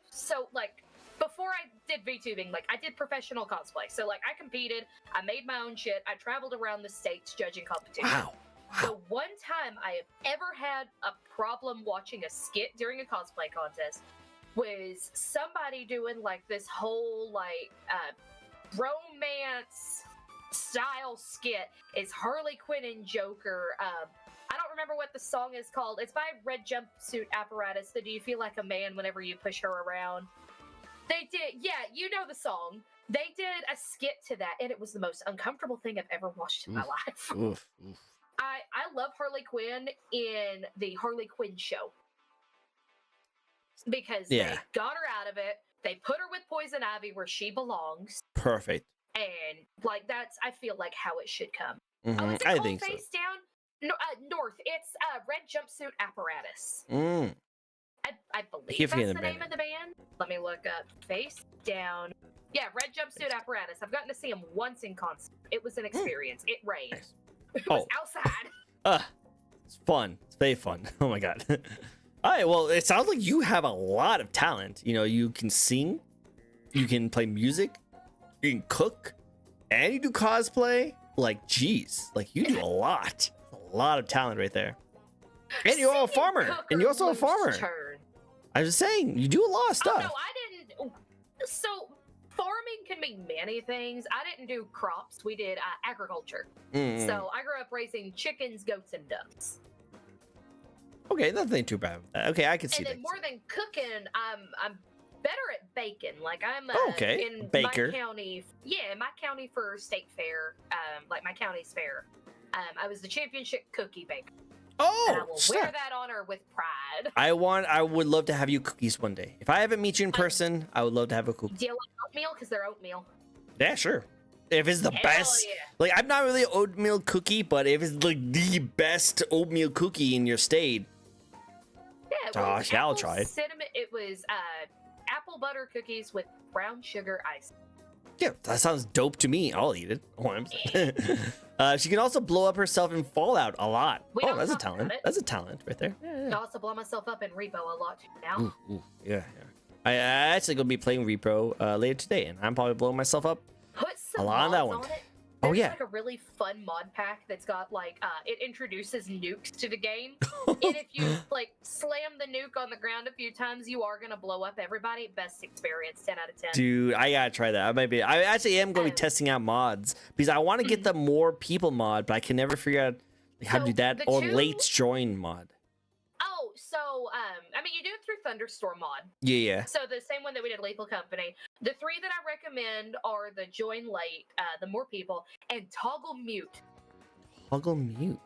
So like before I did VTubing, like I did professional cosplay. So like I competed, I made my own shit, I traveled around the states judging competitions. Wow. The one time I have ever had a problem watching a skit during a cosplay contest was somebody doing like this whole like romance style skit is Harley Quinn and Joker. I don't remember what the song is called. It's by Red Jumpsuit Apparatus. The Do You Feel Like a Man Whenever You Push Her Around? They did, yeah, you know the song. They did a skit to that, and it was the most uncomfortable thing I've ever watched in my life. Oof. I love Harley Quinn in the Harley Quinn show. Because they got her out of it. They put her with Poison Ivy where she belongs. Perfect. And like that's, I feel like how it should come. Mm-hmm. Oh, is it I called think Face so. Down? No, North. It's Red Jumpsuit Apparatus. I believe that's the name of the band. Let me look up. Face Down. Yeah, Red Jumpsuit Apparatus. I've gotten to see them once in concert. It was an experience. It rained. Nice. It was outside. It's fun. It's very fun. Oh my god. All right, well, it sounds like you have a lot of talent. You know, you can sing, you can play music, you can cook, and you do cosplay. Like, geez, like you do a lot. A lot of talent right there. And you're a farmer. And you're also a farmer. Turn. I was saying, you do a lot of stuff. Oh, no, I didn't. So, farming can mean many things. I didn't do crops. We did agriculture. So, I grew up raising chickens, goats, and ducks. Okay, nothing too bad with that. Okay, I can see that. And then more than cooking, I'm better at baking. Like I'm in Baker. my county. Yeah, in my county for state fair, like my county's fair. I was the championship cookie baker. Oh, and I will wear that honor with pride. I would love to have you cookies one day. If I ever meet you in person, I would love to have a cookie. Do you like oatmeal? Because they're oatmeal. Yeah, sure. If it's the best, yeah. like I'm not really an oatmeal cookie, but if it's like the best oatmeal cookie in your state, Yeah, I'll try it. Cinnamon. It was apple butter cookies with brown sugar ice. Yeah, that sounds dope to me. I'll eat it. Oh, I'm saying. She can also blow up herself in Fallout a lot. That's a talent. That's a talent right there. I also blow myself up in Repo a lot too now. Yeah. I actually gonna be playing Repo later today, and I'm probably blowing myself up Put some a lot on that one. mods on it. Oh There's yeah. like a really fun mod pack that's got like it introduces nukes to the game, and if you like slam the nuke on the ground a few times, you are gonna blow up everybody. Best experience, 10 out of 10. Dude, I gotta try that. I actually am gonna be testing out mods because I want to get the more people mod, but I can never figure out how to do that or late join mod. Oh, so I mean, you do it through Thunderstorm mod. Yeah. So the same one that we did Lethal Company. The 3 that I recommend are the Join Late, the More People, and Toggle Mute. Toggle mute.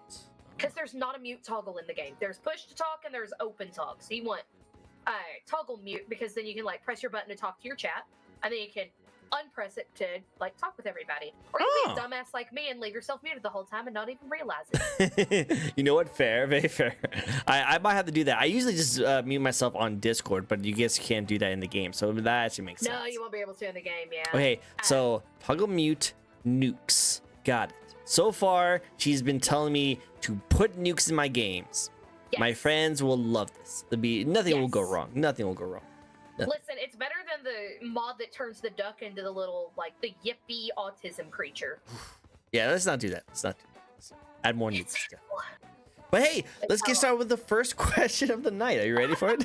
Because there's not a mute toggle in the game. There's push to talk and there's open talk. So you want toggle mute because then you can like press your button to talk to your chat, and then you can unpress it to like talk with everybody. Or you can be a dumbass like me and leave yourself muted the whole time and not even realize it. You know what? Fair, very fair. I might have to do that. I usually just mute myself on Discord, but you guys can't do that in the game, so that actually makes sense. No, you won't be able to in the game. Yeah. Okay, so toggle mute nukes. Got it. So far, she's been telling me to put nukes in my games. Yes. My friends will love this. Nothing will go wrong. Nothing will go wrong. Listen, it's better than the mod that turns the duck into the little, like, the yippee autism creature. Yeah, let's not do that. Let's not do that. Let's add more nukes. But hey, let's get started with the first question of the night. Are you ready for it?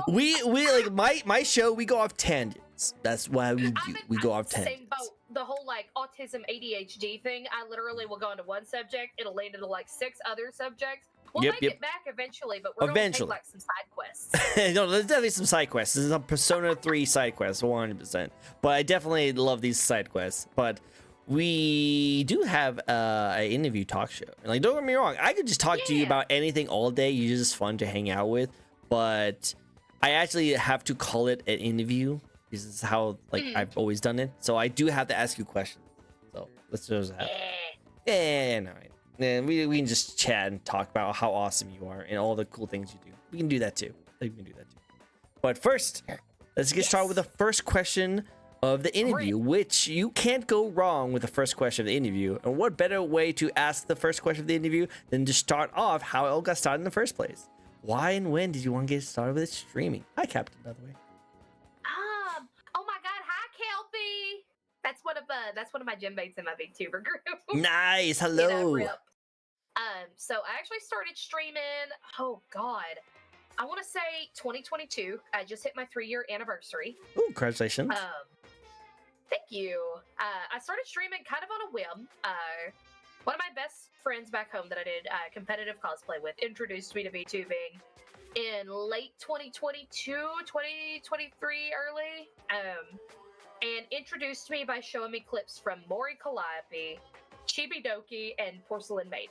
we like my show, we go off tangents. That's why we do. We go off tangents. Same boat. The whole like autism ADHD thing, I literally will go into one subject, it'll lead into like 6 other subjects. We'll make it back eventually, but we're going to take like some side quests. No, there's definitely some side quests. This is a Persona 3 side quest, 100%. But I definitely love these side quests. But we do have an interview talk show. And like, don't get me wrong, I could just talk to you about anything all day. You're just fun to hang out with. But I actually have to call it an interview. This is how like I've always done it. So I do have to ask you questions. So let's just have. Yeah, no. And we can just chat and talk about how awesome you are and all the cool things you do. We can do that too. But first, let's get started with the first question of the interview, which you can't go wrong with the first question of the interview. And what better way to ask the first question of the interview than to start off how it all got started in the first place? Why and when did you want to get started with streaming? Hi, Captain, by the way. Oh my God! Hi, Kelpie. That's one of my gym mates in my Vtuber group. Nice. Hello. So I actually started streaming. Oh God, I want to say 2022. I just hit my 3-year anniversary. Oh, congratulations. Thank you. I started streaming kind of on a whim. One of my best friends back home that I did competitive cosplay with introduced me to VTubing in late 2022, 2023 early, and introduced me by showing me clips from Mori Calliope, Chibi Doki, and Porcelain Maid.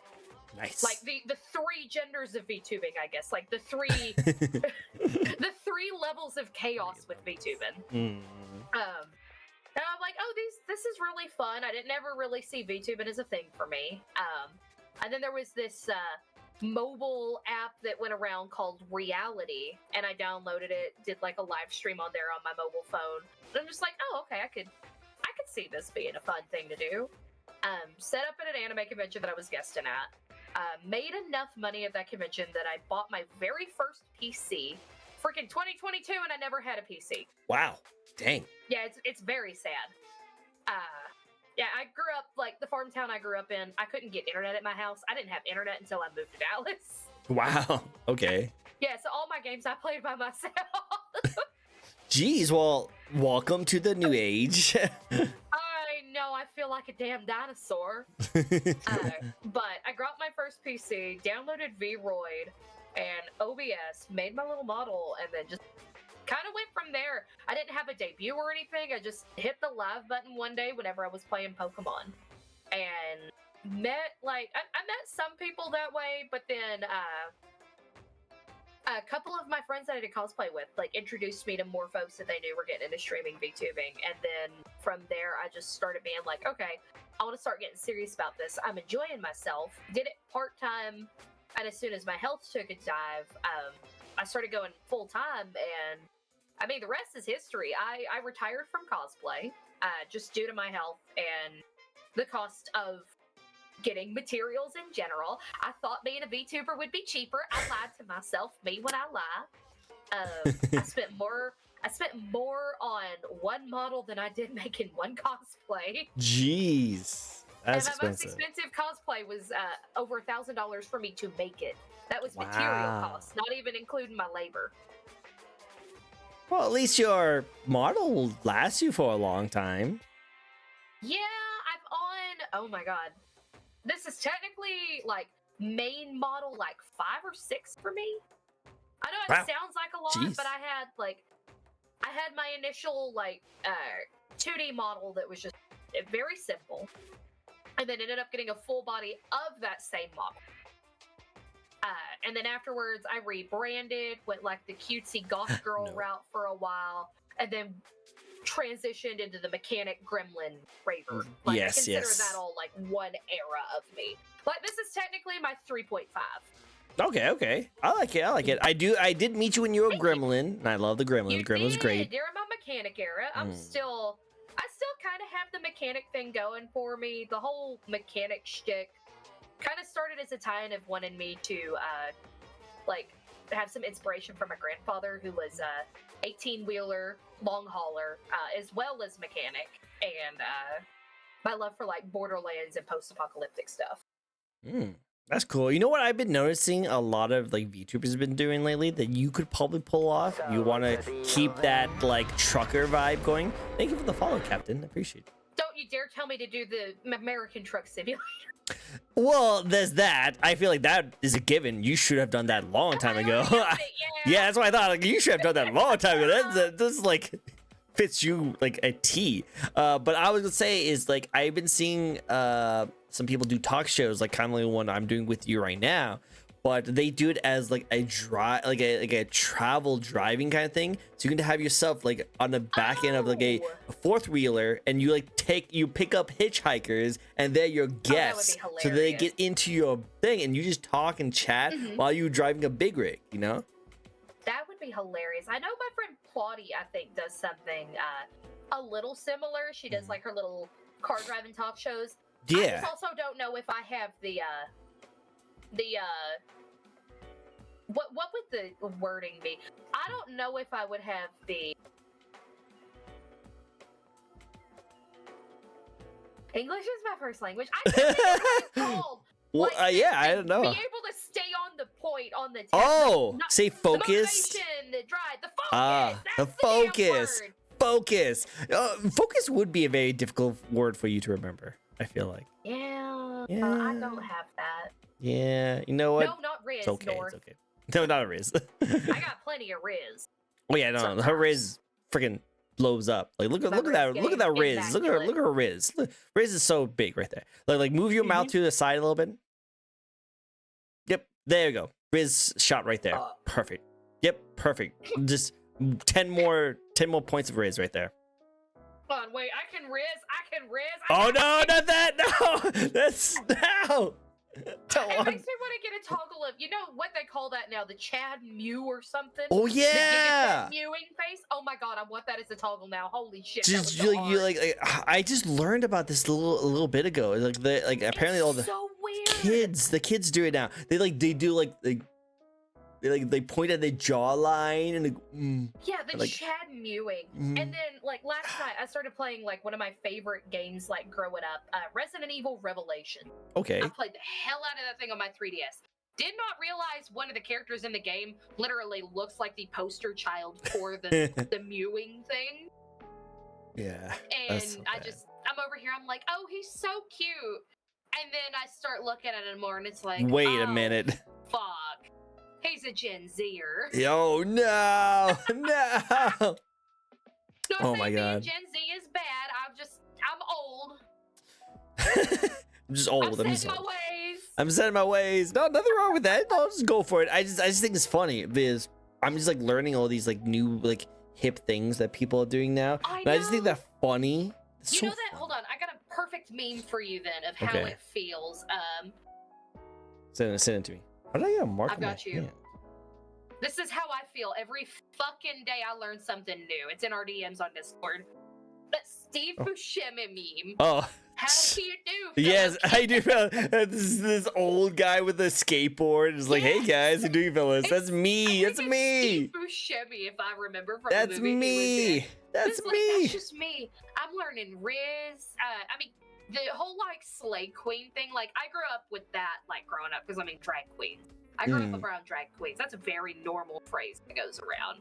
Nice. Like the 3 genders of VTubing, I guess. Like the 3 the 3 levels of chaos with VTubing. And I'm like, oh, this is really fun. I didn't ever really see VTubing as a thing for me. And then there was this mobile app that went around called Reality, and I downloaded it, did like a live stream on there on my mobile phone. And I'm just like, oh, okay, I could see this being a fun thing to do. Set up at an anime convention that I was guesting at. Made enough money at that convention that I bought my very first PC. Freaking 2022, and I never had a PC. Wow. Dang. Yeah, it's very sad. Yeah, I grew up, like, the farm town I grew up in, I couldn't get internet at my house. I didn't have internet until I moved to Dallas. Wow. Okay. Yeah, so all my games I played by myself. Jeez, well, welcome to the new age. I know, I feel like a damn dinosaur. But I got my first PC, downloaded Vroid, and OBS, made my little model, and then just kind of went from there. I didn't have a debut or anything. I just hit the live button one day whenever I was playing Pokemon, and met I met some people that way. But then a couple of my friends that I did cosplay with introduced me to more folks that they knew were getting into streaming VTubing, and then from there I just started being like, okay, I want to start getting serious about this. I'm enjoying myself. Did it part-time, and as soon as my health took a dive, I started going full-time, and I mean, the rest is history. I retired from cosplay just due to my health and the cost of getting materials in general. I thought being a VTuber would be cheaper. I lied to myself. Me when I lie. I spent more on one model than I did making one cosplay. Jeez, that's and my expensive. most expensive cosplay was over $1,000 for me to make it. That was material costs, not even including my labor. Well, at least your model will last you for a long time. Yeah, oh my god. This is technically main model 5 or 6 for me. I know it Wow. sounds like a lot, Jeez. but I had my initial 2D model that was just very simple, and then ended up getting a full body of that same model. And then afterwards, I rebranded, went like the cutesy goth girl No. route for a while, and then transitioned into the mechanic gremlin raver. Like, Yes, I consider yes. that all like one era of me. Like, this is technically my 3.5. Okay, okay. I like it. I like it. I did meet you when you were a gremlin, and I love the gremlin. You The gremlin's did. great. During my mechanic era, I still kind of have the mechanic thing going for me. The whole mechanic shtick kind of started as a tie-in of wanting me to have some inspiration from my grandfather, who was 18-wheeler long hauler, as well as mechanic, and my love for like Borderlands and post-apocalyptic stuff. That's cool. You know what I've been noticing a lot of like VTubers have been doing lately that you could probably pull off. You want to keep that like trucker vibe going. Thank you for the follow, Captain. I appreciate it. Don't you dare tell me to do the American Truck Simulator. Well, there's that. I feel like that is a given. You should have done that a long time ago. Yeah, that's what I thought. Like, you should have done that a long time ago. That's like fits you like a T. But I was gonna say is like I've been seeing some people do talk shows like kind of like the one I'm doing with you right now, but they do it as like a travel driving kind of thing. So you can have yourself like on the back end of like a fourth wheeler, and you like pick up hitchhikers, and they're your guests. So they get into your thing, and you just talk and chat while you're driving a big rig. You know. That would be hilarious. I know my friend Claudie, I think, does something a little similar. She does like her little car driving talk shows. Yeah. I just also don't know if I have the what would the wording be? I don't know if I would have the English is my first language. I don't know what it's called. Well, Like, yeah, I don't know. Be able to stay on the point on the test. Oh, Not- say the focused. motivation, the drive, the focus. Ah, the That's damn focus. word. Focus. Focus would be a very difficult word for you to remember. I feel like. Yeah, Yeah. I don't have that. Yeah, you know what? No, not Riz. It's okay. North. It's okay. No, not a Riz. I got plenty of Riz. Oh yeah, no, her Riz freaking blows up. Like look at that Riz. Look at her Riz. Look, Riz is so big right there. Like move your mouth to the side a little bit. Yep, there you go. Riz shot right there. Perfect. Yep, perfect. Just 10 more points of Riz right there. Hold on, wait, I can Riz. Oh no, not that. No, that's no. Don't It want. makes me want to get a toggle of, you know what they call that now, the Chad Mew or something. Oh The yeah. Giga mewing face. Oh my god, I want that as a toggle now. Holy shit! Just that was so you hard. like I just learned about this a little bit ago. Like apparently all the so weird. the kids do it now. They do they point at their jawline and Yeah, the like- Chad mewing. And then like last night I started playing like one of my favorite games like growing up, Resident Evil Revelation. okay. I played the hell out of that thing on my 3DS. Did not realize one of the characters in the game literally looks like the poster child for the mewing thing. Yeah. And That's so I'm bad. over here, I'm like, oh, he's so cute. And then I start looking at it more and it's like, Wait oh, a minute. Fuck. He's a Gen Zer. Yo, no. No. Not Oh saying my being God. Gen Z is bad. I'm old. I'm just old. I'm just set in my old. ways. I'm setting my ways. No, nothing wrong with that. No, just go for it. I just think it's funny because I'm just like learning all these like new like hip things that people are doing now. I And I just think know. they're funny. It's You so know that? fun. Hold on. I got a perfect meme for you then of how Okay. it feels. Send it to me. How did I get a mark I've on my got you. hand? This is how I feel every fucking day I learn something new. It's in our DMs on Discord. But Steve Buscemi meme. Oh. How do you do? Yes, fellow I do. This old guy with a skateboard is like, "Hey guys, how you doing, fellas?" That's I me. think That's it's me. Steve Buscemi, if I remember from That's the movie. He was in. me. That's It's like, me. that's just me. I'm learning Riz. I mean, the whole like Slay Queen thing. Like, I grew up with that, like growing up, because I mean, drag queens. I grew up around drag queens. That's a very normal phrase that goes around.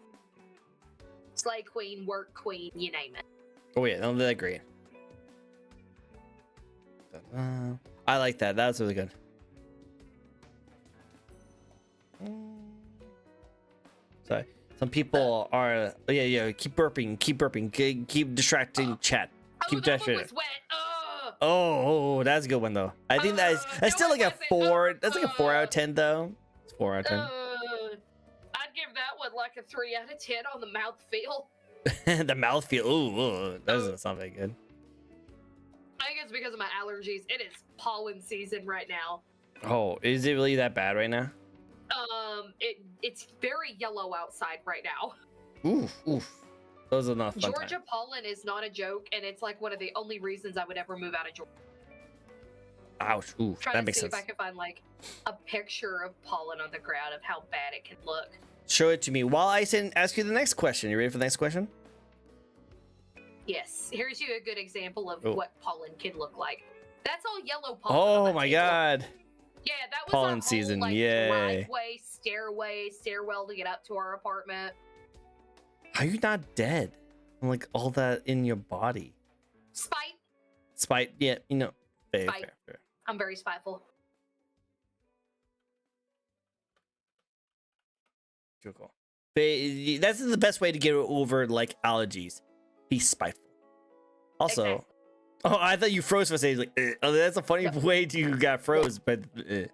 Slay queen, work queen, you name it. Oh yeah, no, they're great. I like that. That's really good. Some people are yeah. Keep burping, keep distracting chat. Keep that one distracting. was wet. Oh, that's a good one though. I think that's no, still it like a wasn't. 4. That's like a 4 out of 10 though. It's 4 out of 10. I'd give that one like a 3 out of 10 on the mouth feel. The mouth feel. Ooh, that doesn't sound very good. I think it's because of my allergies. It is pollen season right now. Oh, is it really that bad right now? It's very yellow outside right now. Oof. Those are not fun Georgia times. pollen is not a joke, and it's like one of the only reasons I would ever move out of Georgia. Ouch. Oof. Trying That to makes see sense. if I can find like a picture of pollen on the ground of how bad it can look. Show it to me while I ask you the next question. You ready for the next question? Yes, here's you a good example of Oh. what pollen can look like. That's all yellow pollen. on Oh that my table. god. Yeah, that was Pollen our whole, season, like, yay. driveway, stairwell to get up to our apartment. How are you not dead? Like all that in your body. Spite. Yeah, you know. Fair. I'm very spiteful. Cool. That's the best way to get over like allergies. Be spiteful. Also, Exactly. oh, I thought you froze for a second. Like, oh, that's a funny way you got froze, but. I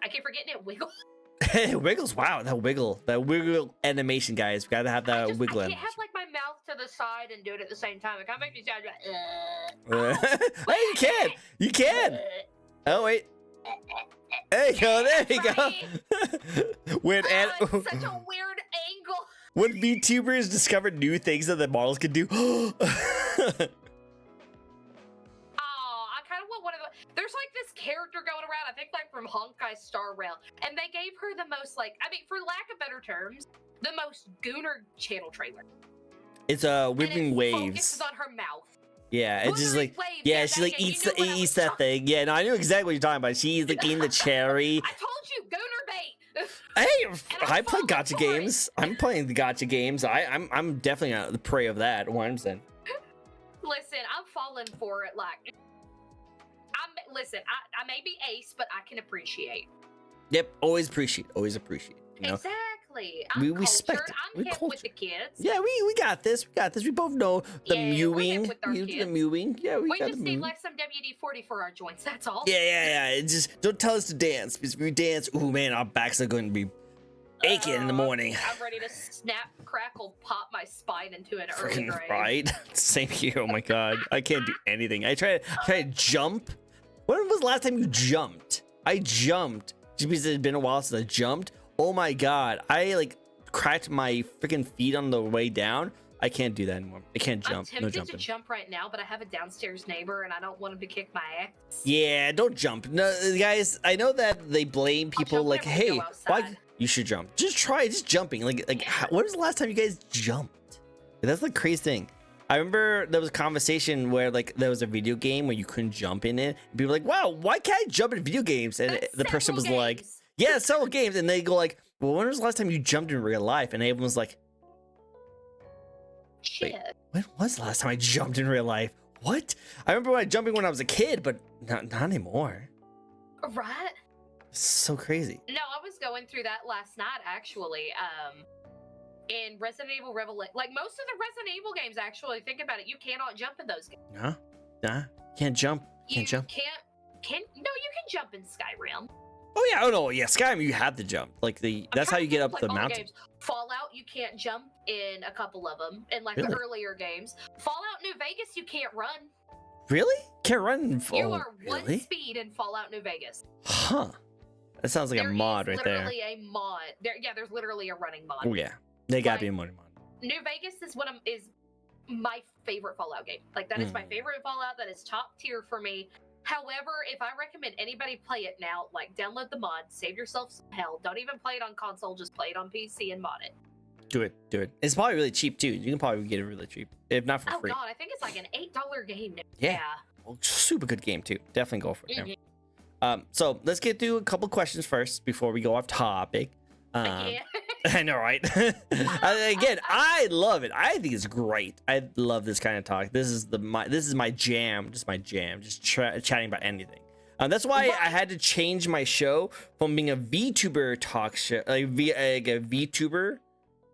keep forgetting it wiggles. Wiggles, wow, that wiggle animation, guys. We gotta have that wiggle I can't animation. have like my mouth to the side and do it at the same time. It kind of makes me sound like. Hey, you can. Oh wait. There you go. There you go. When It's such a weird angle. when VTubers discovered new things that the models could do. Oh, I kind of want one of the. There's like this character going around, I think like from Honkai Star Rail, and they gave her the most like, I mean, for lack of better terms, the most Gooner channel trailer. It's whipping and it waves. Focuses on her mouth. Yeah, it's just Whipping like waves, yeah, she dang like it, you eats knew what I was eats that talking- thing. Yeah, no, I knew exactly what you're talking about. She's like eating the cherry. I told you, Gooner bait. Hey, I play falling gotcha for games. I'm playing the gotcha games. I'm definitely not the prey of that. 100%. Listen, I'm falling for it. Like, listen. I may be ace, but I can appreciate. Yep, always appreciate. You know? Exactly. We I'm respect cultured. it. I'm We hip with the kids. Yeah, we got this. We got this. We both know the Yeah, we're hip mewing. with our You do the kids. mewing. Yeah, we We got just the need mewing. like some WD-40 for our joints. That's all. Yeah. It's just don't tell us to dance because if we dance, oh man, our backs are going to be aching in the morning. I'm ready to snap, crackle, pop my spine into an early Freaking grave. right. Same here. Oh my god, I can't do anything. I try to jump. When was the last time you jumped? I jumped just because it had been a while since I jumped. Oh my god, I like cracked my freaking feet on the way down. I can't do that anymore. I can't jump. I'm No tempted jumping. to jump right now, but I have a downstairs neighbor and I don't want him to kick my ass. Yeah, don't jump. No, guys, I know that they blame I'll people jump like, whenever we hey, go why? outside. You should jump. Just try, just jumping. When was the last time you guys jumped? That's the crazy thing. I remember there was a conversation where like there was a video game where you couldn't jump in it. And people were like, wow, why can't I jump in video games? And That's the person was several like, games. yeah, several games. And they go like, well, when was the last time you jumped in real life? And everyone was like, Shit. when was the last time I jumped in real life? What? I remember jumping when I was a kid, but not anymore. Right? So crazy. No, I was going through that last night actually. In Resident Evil Revelation, like most of the Resident Evil games, actually, think about it, you cannot jump in those games. Nah, can't jump. You Can't jump. No, you can jump in Skyrim. Oh yeah, oh no, yeah, Skyrim you have to jump. Like that's how you get up Like the all mountain. games. Fallout, you can't jump in a couple of them, in like Really? the earlier games. Fallout New Vegas, you can't run. Really? Can't run. You are one really? speed in Fallout New Vegas. Huh. That sounds like There a mod is right there. literally a mod. There's literally a running mod. Oh yeah, they gotta Like, be a mod. New Vegas is my favorite Fallout game. Like that is my favorite Fallout. That is top tier for me. However, if I recommend anybody play it now, like download the mod, save yourself some hell. Don't even play it on console, just play it on PC and mod it. Do it. It's probably really cheap too. You can probably get it really cheap, if not for Oh free. god, I think it's like an $8 game now. Yeah. Well, super good game too. Definitely go for it. Mhm. Yeah. So let's get through a couple questions first before we go off topic. Yeah. I know, right? Again, I love it. I think it's great. I love this kind of talk. This is my jam. Just my jam. Just chatting about anything. That's why Right. I had to change my show from being a VTuber talk show, like a VTuber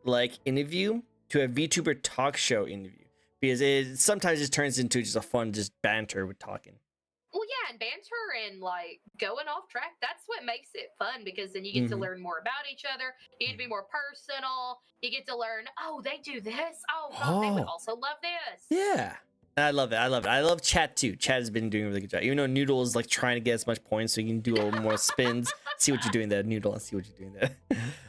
like interview, to a VTuber talk show interview, because it sometimes just turns into just a fun just banter with talking. Well, yeah, and banter and like going off track, that's what makes it fun, because then you get to learn more about each other. You get to be more personal. You get to learn, oh, they do this. Oh, God, they would also love this. Yeah. I love it. I love it. I love chat too. Chat has been doing a really good job. Even though Noodle is like trying to get as much points so you can do a little more spins. See what you're doing there, Noodle. I see what you're doing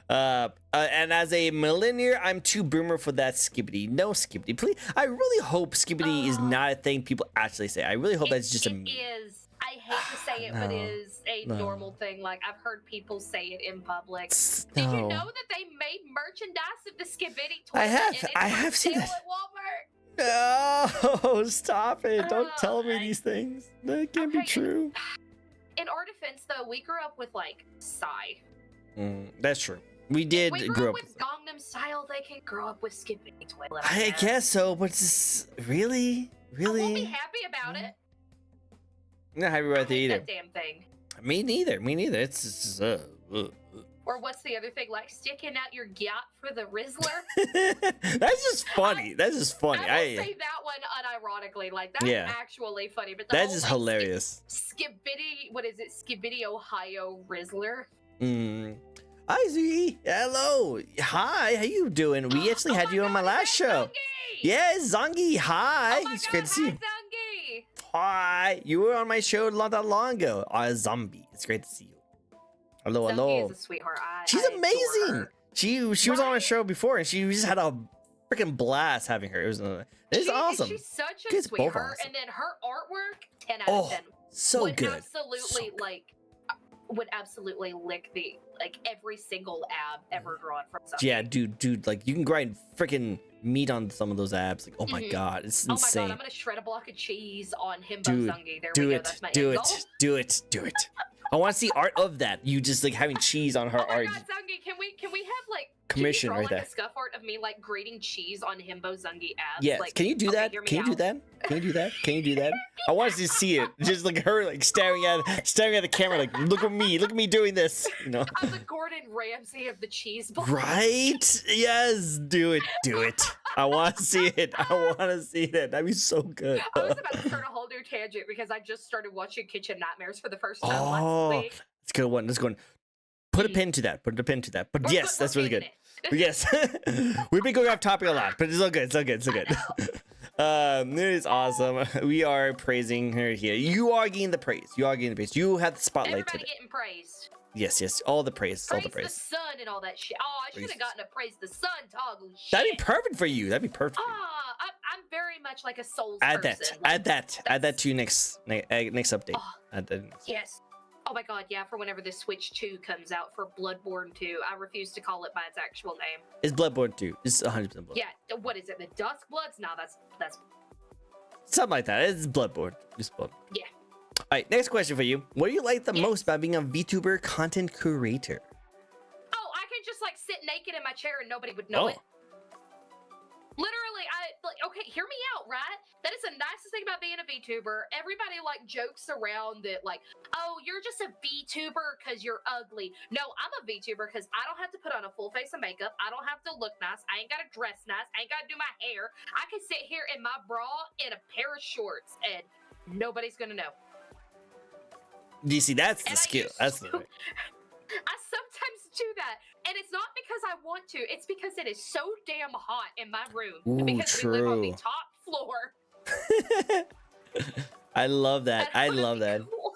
there. And as a millennial, I'm too boomer for that skibbity. No skibbity. Please. I really hope skibbity is not a thing people actually say. I really hope that's just a meme. It is. I hate to say it, but it is a normal thing. Like, I've heard people say it in public. Did you know that they made merchandise of the skibbity toilet? I have seen that. At Walmart? No, stop it. Don't tell me these things. That can't be true. In our defense, though, we grew up with, like, Psy. That's true. We did we grow up with Gangnam Style. They can grow up with skibbity toilet. I guess so, but just, really? I won't be happy about it. I'm not happy about it either. That damn thing. Me neither. It's just, Or what's the other thing? Like sticking out your gyat for the Rizzler? That's just funny. That's just funny. I will say that one unironically. Like, that's actually funny. But that's just hilarious. Skibbity, what is it? Skibbity Ohio Rizzler. Hi, Z. Hello. Hi, how you doing? We actually had you on my last show. Zongi! Yes, Zongi. Hi. Oh my It's God, great to see you. Zongi! Hi. You were on my show not that long ago. Zombie. It's great to see you. Hello, hello. Zongi is a sweetheart. She's amazing. She was on our show before, and she just had a freaking blast having her. It's awesome. She's such a sweetheart, awesome. And then her artwork, 10 out of 10. So would good. Absolutely, so good. Would absolutely lick every single ab ever drawn from something. Yeah, dude, like you can grind freaking meat on some of those abs. Like, oh my God, it's insane. Oh my God, I'm gonna shred a block of cheese on Himbo Zongi. There we go. That's my do end it. I want to see art of that. You just like having cheese on her art. Oh my God, Zongi, can we have like commission draw, right like, there? A scuff art of me like grating cheese on Himbo Zongi abs. Yes. Like, can you do that? Can you do that? Can you do that? I want to see it. Just like her like staring at the camera, like look at me doing this. You know. I'm the Gordon Ramsay of the cheese ball. Right? Yes. Do it. I want to see it. That'd be so good. I was about to start a whole new tangent because I just started watching Kitchen Nightmares for the first time last week. That's a good one. Let's go. Put a pin to that. But yes, that's really good. Yes. We've been going off topic a lot, but it's all good. It is awesome. We are praising her here. You are getting the praise. You have the spotlight Everybody today. getting praised. Yes. All the praise. Praise the sun and all that shit. Oh, I should have gotten to praise the sun, toggle shit. That'd be perfect for you. I'm very much like a Souls Add person. Add that to your next update. Yes. Oh my God, yeah, for whenever this Switch 2 comes out for Bloodborne 2. I refuse to call it by its actual name. It's Bloodborne 2. It's 100% Bloodborne. Yeah, what is it? The Dusk Bloods? No, that's something like that. It's Bloodborne. Yeah. All right, next question for you. What do you like the most about being a VTuber content creator? Oh, I can just like sit naked in my chair and nobody would know it. Literally, okay, hear me out, right? That is the nicest thing about being a VTuber. Everybody like jokes around that like, oh, you're just a VTuber because you're ugly. No, I'm a VTuber because I don't have to put on a full face of makeup. I don't have to look nice. I ain't got to dress nice. I ain't got to do my hair. I can sit here in my bra in a pair of shorts and nobody's going to know. Do you see? That's the skill. That's the way. I sometimes do that, and it's not because I want to. It's because it is so damn hot in my room. Ooh, because we live on the top floor. I love that. Cool.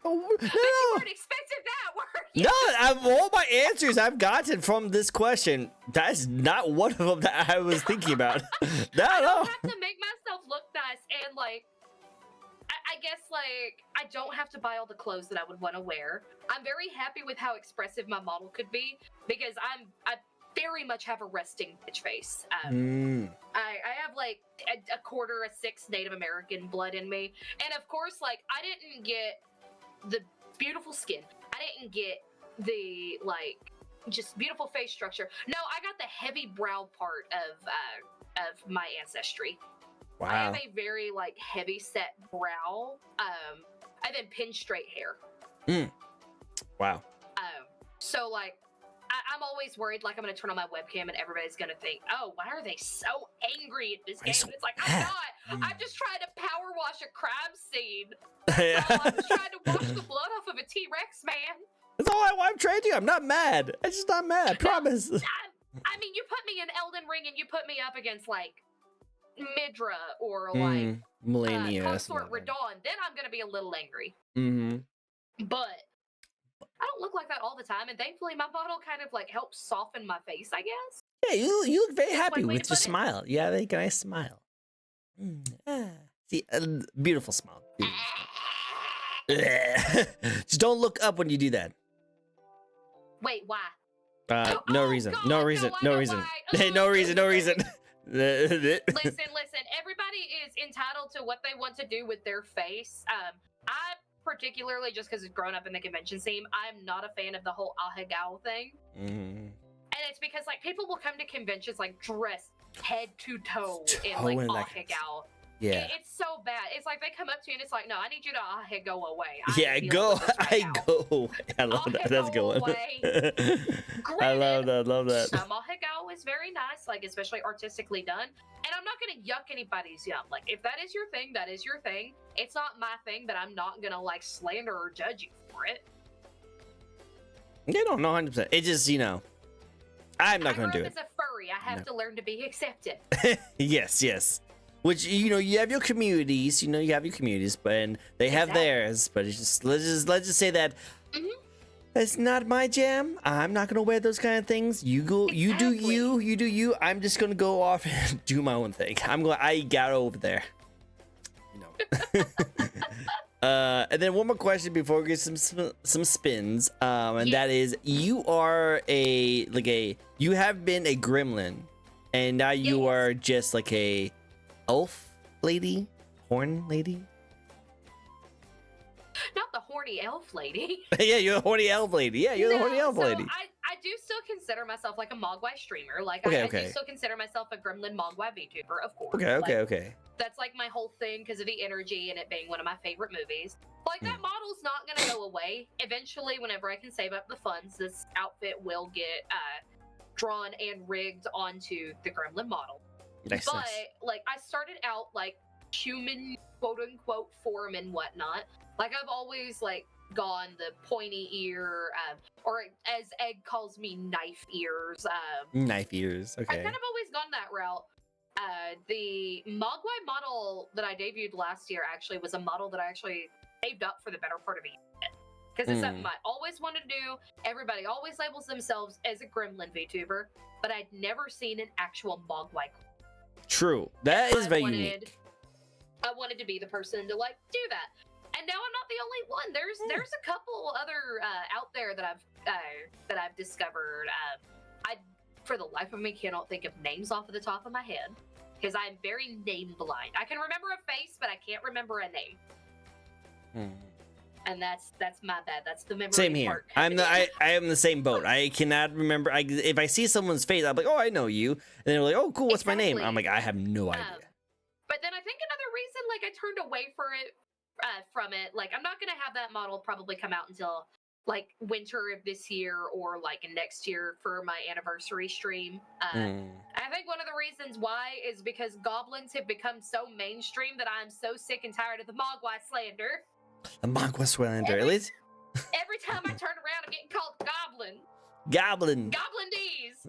Oh, But you weren't expecting that, were you? No, all my answers I've gotten from this question, that's not one of them that I was thinking about. I don't have to make myself look nice, and like, I guess like I don't have to buy all the clothes that I would want to wear. I'm very happy with how expressive my model could be because I very much have a resting bitch face. I have like a quarter, a sixth Native American blood in me, and of course, like I didn't get the beautiful skin. I didn't get the like just beautiful face structure. No, I got the heavy brow part of my ancestry. Wow. I have a very like heavy set brow. and then pin straight hair. Wow. So like, I'm always worried like I'm gonna turn on my webcam and everybody's gonna think, oh, why are they so angry at this game? So And it's like, I'm not. I'm just trying to power wash a crime scene. That's all. I'm just trying to wash the blood off of a T-Rex, man. That's all I'm trying to do. I'm not mad. I'm just not mad. I promise. I mean, you put me in Elden Ring and you put me up against like Midra or like Millennia. Consort Radon, then I'm gonna be a little angry. But I don't look like that all the time, and thankfully my model kind of like helps soften my face, I guess. Yeah, you look very That's happy one way with to your put it. smile. Yeah, like a nice smile. See, beautiful smile. Just don't look up when you do that. Wait, why? No Oh, reason. God, No no, reason. I No know reason. why. Hey, no reason. No reason. Listen. Everybody is entitled to what they want to do with their face. I particularly, just because it's grown up in the convention scene, I'm not a fan of the whole ahegao thing. And it's because like people will come to conventions like dressed head to toe in like ahegao. Yeah. It's so bad. It's like they come up to you and it's like, no, I need you to ahegao away. Yeah, go. Go. I love that. That's a good one. I love that. Love that. Some ahegao is very nice, like especially artistically done. And I'm not gonna yuck anybody's yum. Like if that is your thing, that is your thing. It's not my thing, but I'm not gonna like slander or judge you for it. Yeah, no, 100%. It just, I'm not gonna do it. As a furry, I have to learn to be accepted. Yes. Which you have your communities, you have your communities, but they have theirs. But it's just let's just say that it's not my jam. I'm not gonna wear those kind of things. You go, you do you. I'm just gonna go off and do my own thing. I got over there. And then one more question before we get some spins. And that is, you are you have been a gremlin, and now you are just like a elf lady, horn lady. Not the horny elf lady. Yeah, you're a horny elf lady. Yeah, you're the horny elf lady. I do still consider myself like a Mogwai streamer. Like Okay, I do still consider myself a gremlin Mogwai VTuber, of course. Okay. That's like my whole thing because of the energy and it being one of my favorite movies. Like that model's not gonna go away. Eventually, whenever I can save up the funds, this outfit will get drawn and rigged onto the gremlin model. Nice, but nice. like I started out like human quote unquote form and whatnot. Like I've always like gone the pointy ear, or as Egg calls me, knife ears. Knife ears. Okay. I've kind of always gone that route. The Mogwai model that I debuted last year actually was a model that I actually saved up for the better part of a year. Because it's something I always wanted to do. Everybody always labels themselves as a gremlin VTuber, but I'd never seen an actual Mogwai. True. That is very unique. I wanted to be the person to like do that. And now I'm not the only one. There's a couple other out there that I've discovered. I, for the life of me, cannot think of names off of the top of my head because I'm very name blind. I can remember a face, but I can't remember a name. And that's my bad. That's the memory Same here. part. I am the same boat. I cannot remember. If I see someone's face, I'm like, oh, I know you. And they're like, oh, cool. What's my name? I'm like, I have no idea. But then I think another reason, like, I turned away from it. Like, I'm not gonna have that model probably come out until like winter of this year or like next year for my anniversary stream. I think one of the reasons why is because goblins have become so mainstream that I'm so sick and tired of the Mogwai slander. The Mogwai slander, at least. Every time I turn around, I'm getting called goblin. Goblin. Goblin D's.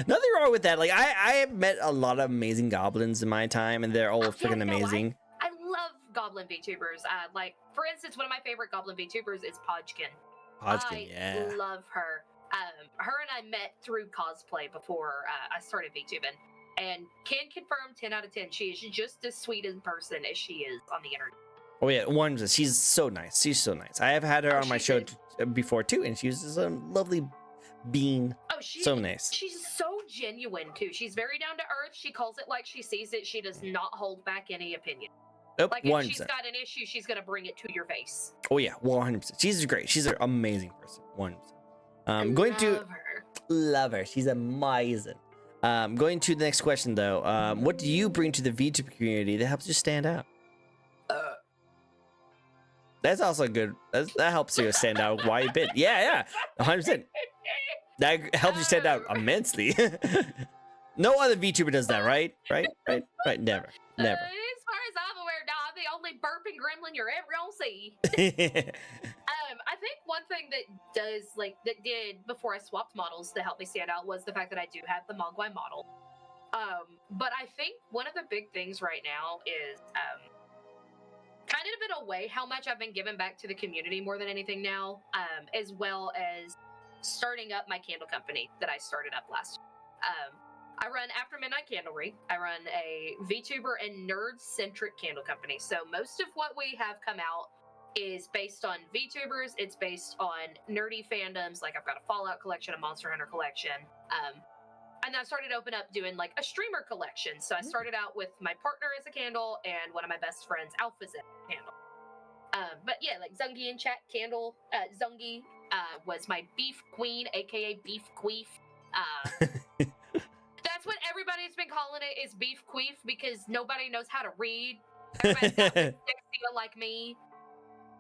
Nothing wrong with that. Like I have met a lot of amazing goblins in my time, and they're all freaking amazing. I love goblin VTubers. Like for instance, one of my favorite goblin VTubers is Podgkin. I love her. Her and I met through cosplay before I started VTubing, and can confirm 10 out of 10. She is just as sweet in person as she is on the internet. Oh yeah, she's so nice. She's so nice. I have had her on my show before too, and she was just a lovely bean. Oh, she's so nice. She's so genuine too. She's very down to earth. She calls it like she sees it. She does not hold back any opinion. Nope, like 100%. If she's got an issue, she's gonna bring it to your face. Oh yeah, 100%. She's great. She's an amazing person. 100%. Love her. She's amazing. Going to the next question though. What do you bring to the VTuber community that helps you stand out? That's also good. That helps you stand out quite a bit. Yeah, 100%. That helps you stand out immensely. No other VTuber does that, right? Right. Never. As far as I'm aware, no, I'm the only burping gremlin you're ever gonna see. I think one thing that did before I swapped models to help me stand out was the fact that I do have the Mogwai model. But I think one of the big things right now is kind of in a way how much I've been giving back to the community more than anything now, as well as starting up my candle company that I started up last year. I run After Midnight Candlery. I run a VTuber and nerd-centric candle company. So most of what we have come out is based on VTubers. It's based on nerdy fandoms. Like I've got a Fallout collection, a Monster Hunter collection. And I started open up doing like a streamer collection. So I started out with my partner as a candle and one of my best friends, Alpha's as a candle. But yeah, like Zungi in chat candle. Zungi was my beef queen, aka beef queef. That's what everybody's been calling it, is beef queef, because nobody knows how to read. Everybody's got dyslexia like me.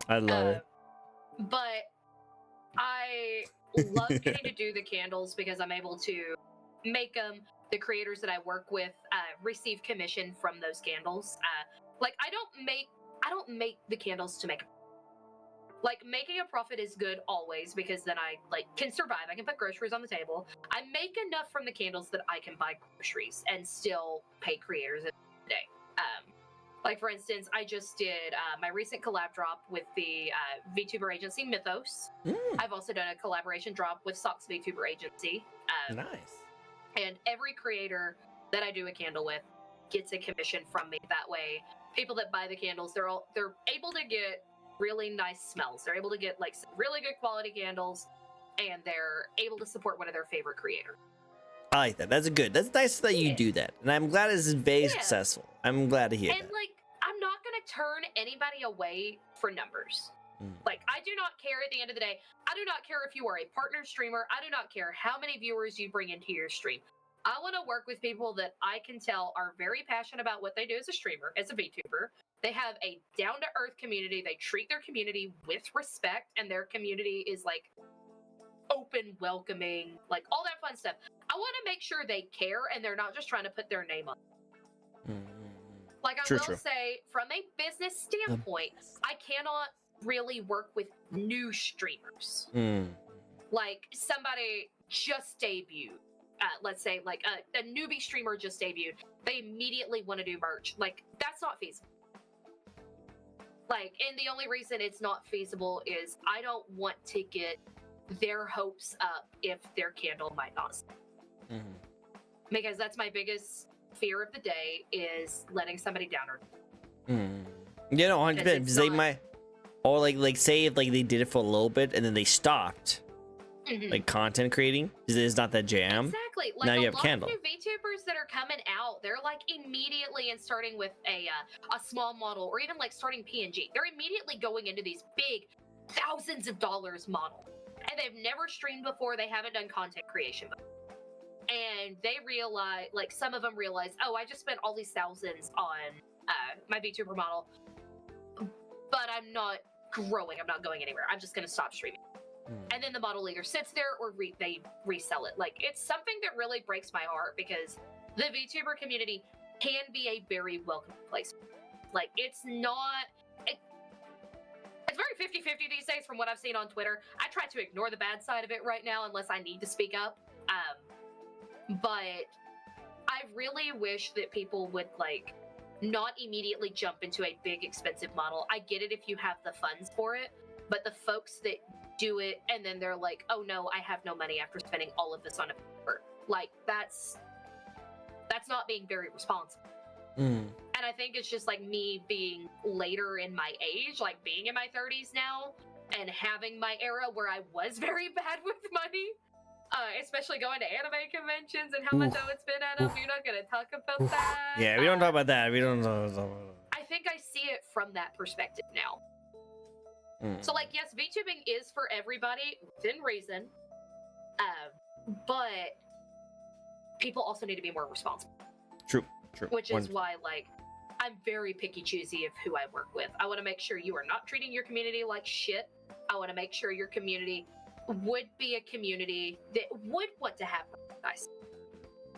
I love it. But I love getting to do the candles because I'm able to make them. The creators that I work with receive commission from those candles. Like I don't make the candles to make. Like making a profit is good always because then I can survive. I can put groceries on the table. I make enough from the candles that I can buy groceries and still pay creators a day. Like for instance, I just did my recent collab drop with the VTuber agency Mythos. I've also done a collaboration drop with Sock's VTuber agency. Nice. And every creator that I do a candle with gets a commission from me. That way, people that buy the candles, they're able to get really nice smells. They're able to get like some really good quality candles, and they're able to support one of their favorite creators. I like that. That's nice that you do that, and I'm glad it's very successful. I'm glad to hear that. And like, I'm not gonna turn anybody away for numbers. Like, I do not care at the end of the day. I do not care if you are a partner streamer. I do not care how many viewers you bring into your stream. I want to work with people that I can tell are very passionate about what they do as a streamer, as a VTuber. They have a down-to-earth community. They treat their community with respect, and their community is like open, welcoming, like all that fun stuff. I want to make sure they care and they're not just trying to put their name on. Like I will say, from a business standpoint, I cannot really work with new streamers. Like somebody just debuted. Let's say like a newbie streamer just debuted. They immediately want to do merch. Like that's not feasible. Like, and the only reason it's not feasible is I don't want to get their hopes up if their candle might not sell. Because that's my biggest fear of the day, is letting somebody down. You know, 100%. Because they might, or like say if like they did it for a little bit and then they stopped like content creating, because it's not that jam. Exactly. Like now you a have lot candle. of new VTubers that are coming out, they're like immediately and starting with a small model, or even like starting PNG. They're immediately going into these big thousands of dollars models, and they've never streamed before. They haven't done content creation before. And they realize, like some of them realize, oh, I just spent all these thousands on my VTuber model, but I'm not growing. I'm not going anywhere. I'm just going to stop streaming. And then the model either sits there or they resell it. Like, it's something that really breaks my heart, because the VTuber community can be a very welcoming place. Like, it's not... It's very 50-50 these days from what I've seen on Twitter. I try to ignore the bad side of it right now unless I need to speak up. But I really wish that people would, like, not immediately jump into a big, expensive model. I get it if you have the funds for it, but the folks that do it and then they're like, oh no, I have no money after spending all of this on a paper. Like, that's not being very responsible. And I think it's just like me being later in my age, like being in my 30s now and having my era where I was very bad with money, especially going to anime conventions and how much I would spend at them. You're not going to talk about that. Yeah, we don't talk about that. We don't talk about that. I think I see it from that perspective now. So, like, yes, VTubing is for everybody within reason, but people also need to be more responsible. True. Which is why, like, I'm very picky choosy of who I work with. I want to make sure you are not treating your community like shit. I want to make sure your community would be a community that would want to have merchandise.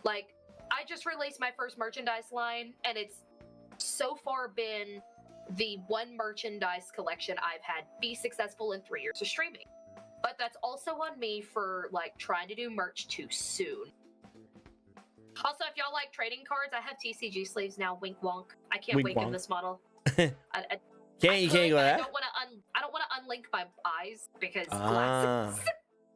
Like, I just released my first merchandise line, and it's so far been the one merchandise collection I've had be successful in 3 years of streaming. But that's also on me for, like, trying to do merch too soon. Also, if y'all like trading cards, I have TCG sleeves now. Wink wonk. I can't Wink wink in wonk. this model. You can't go that? I don't want to unlink my eyes because Ah. glasses.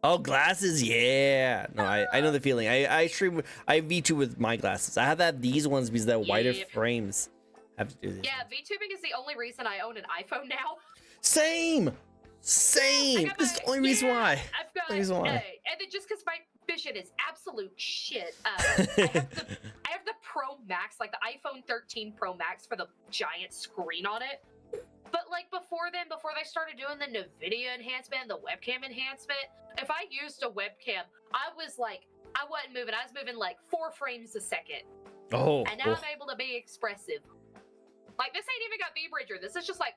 Oh, glasses, yeah. No, I know the feeling. I stream. I VTube with my glasses. I have to have these ones because they're wider Yep. frames. I have to do this. Yeah, VTubing is the only reason I own an iPhone now. Same. This is the only reason why. I've got Only reason why. and then just because my vision is absolute shit. I have the Pro Max, like the iPhone 13 Pro Max for the giant screen on it. But like before then, before they started doing the NVIDIA enhancement and the webcam enhancement, if I used a webcam, I wasn't moving. I was moving like 4 frames a second. Oh. And now I'm able to be expressive. Like, this ain't even got V-Bridger. This is just like,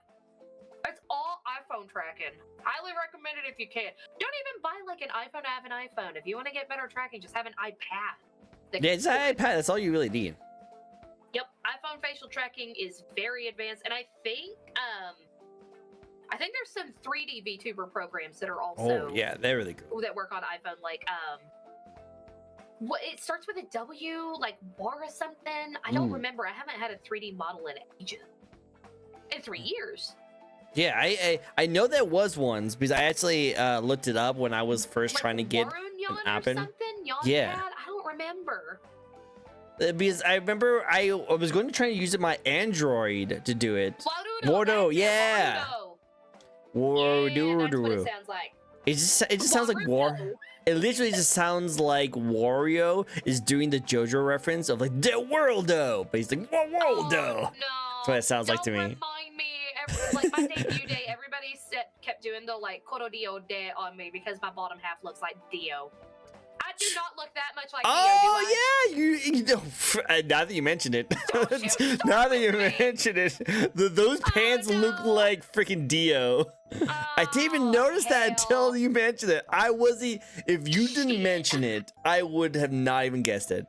it's all iPhone tracking. Highly recommend it if you can. Don't even buy like an iPhone to have an iPhone. If you want to get better tracking, just have an iPad. Yeah, it's an iPad. That's all you really need. Yep, iPhone facial tracking is very advanced, and I think there's some 3D VTuber programs that are also Oh, yeah, they're really cool. that work on iPhone, like what it starts with a W, like War or something. I don't remember. I haven't had a 3D model in ages. In 3 years. Yeah, I know there was ones because I actually looked it up when I was first Like trying to get Warun an app in. something? Yeah. I don't remember. Because I remember I was going to try to use it my Android to do it. Warudo, Wardo, yeah. Warudo. Yeah, that's what it Warudo. sounds like. It just sounds like War. Warudo. It literally just sounds like Wario is doing the JoJo reference of like the Worldo, but he's like Worldo. Oh, no. That's what it sounds like to me. Don't remind me. Like my debut day, everybody kept doing the like Korodio de on me because my bottom half looks like Dio. I do not look that much like Dio, Oh yeah, you know. Now that you mentioned it, now that you mentioned it, those pants look no. like freaking Dio. I didn't even notice that until you mentioned it. If you didn't mention it, I would have not even guessed it.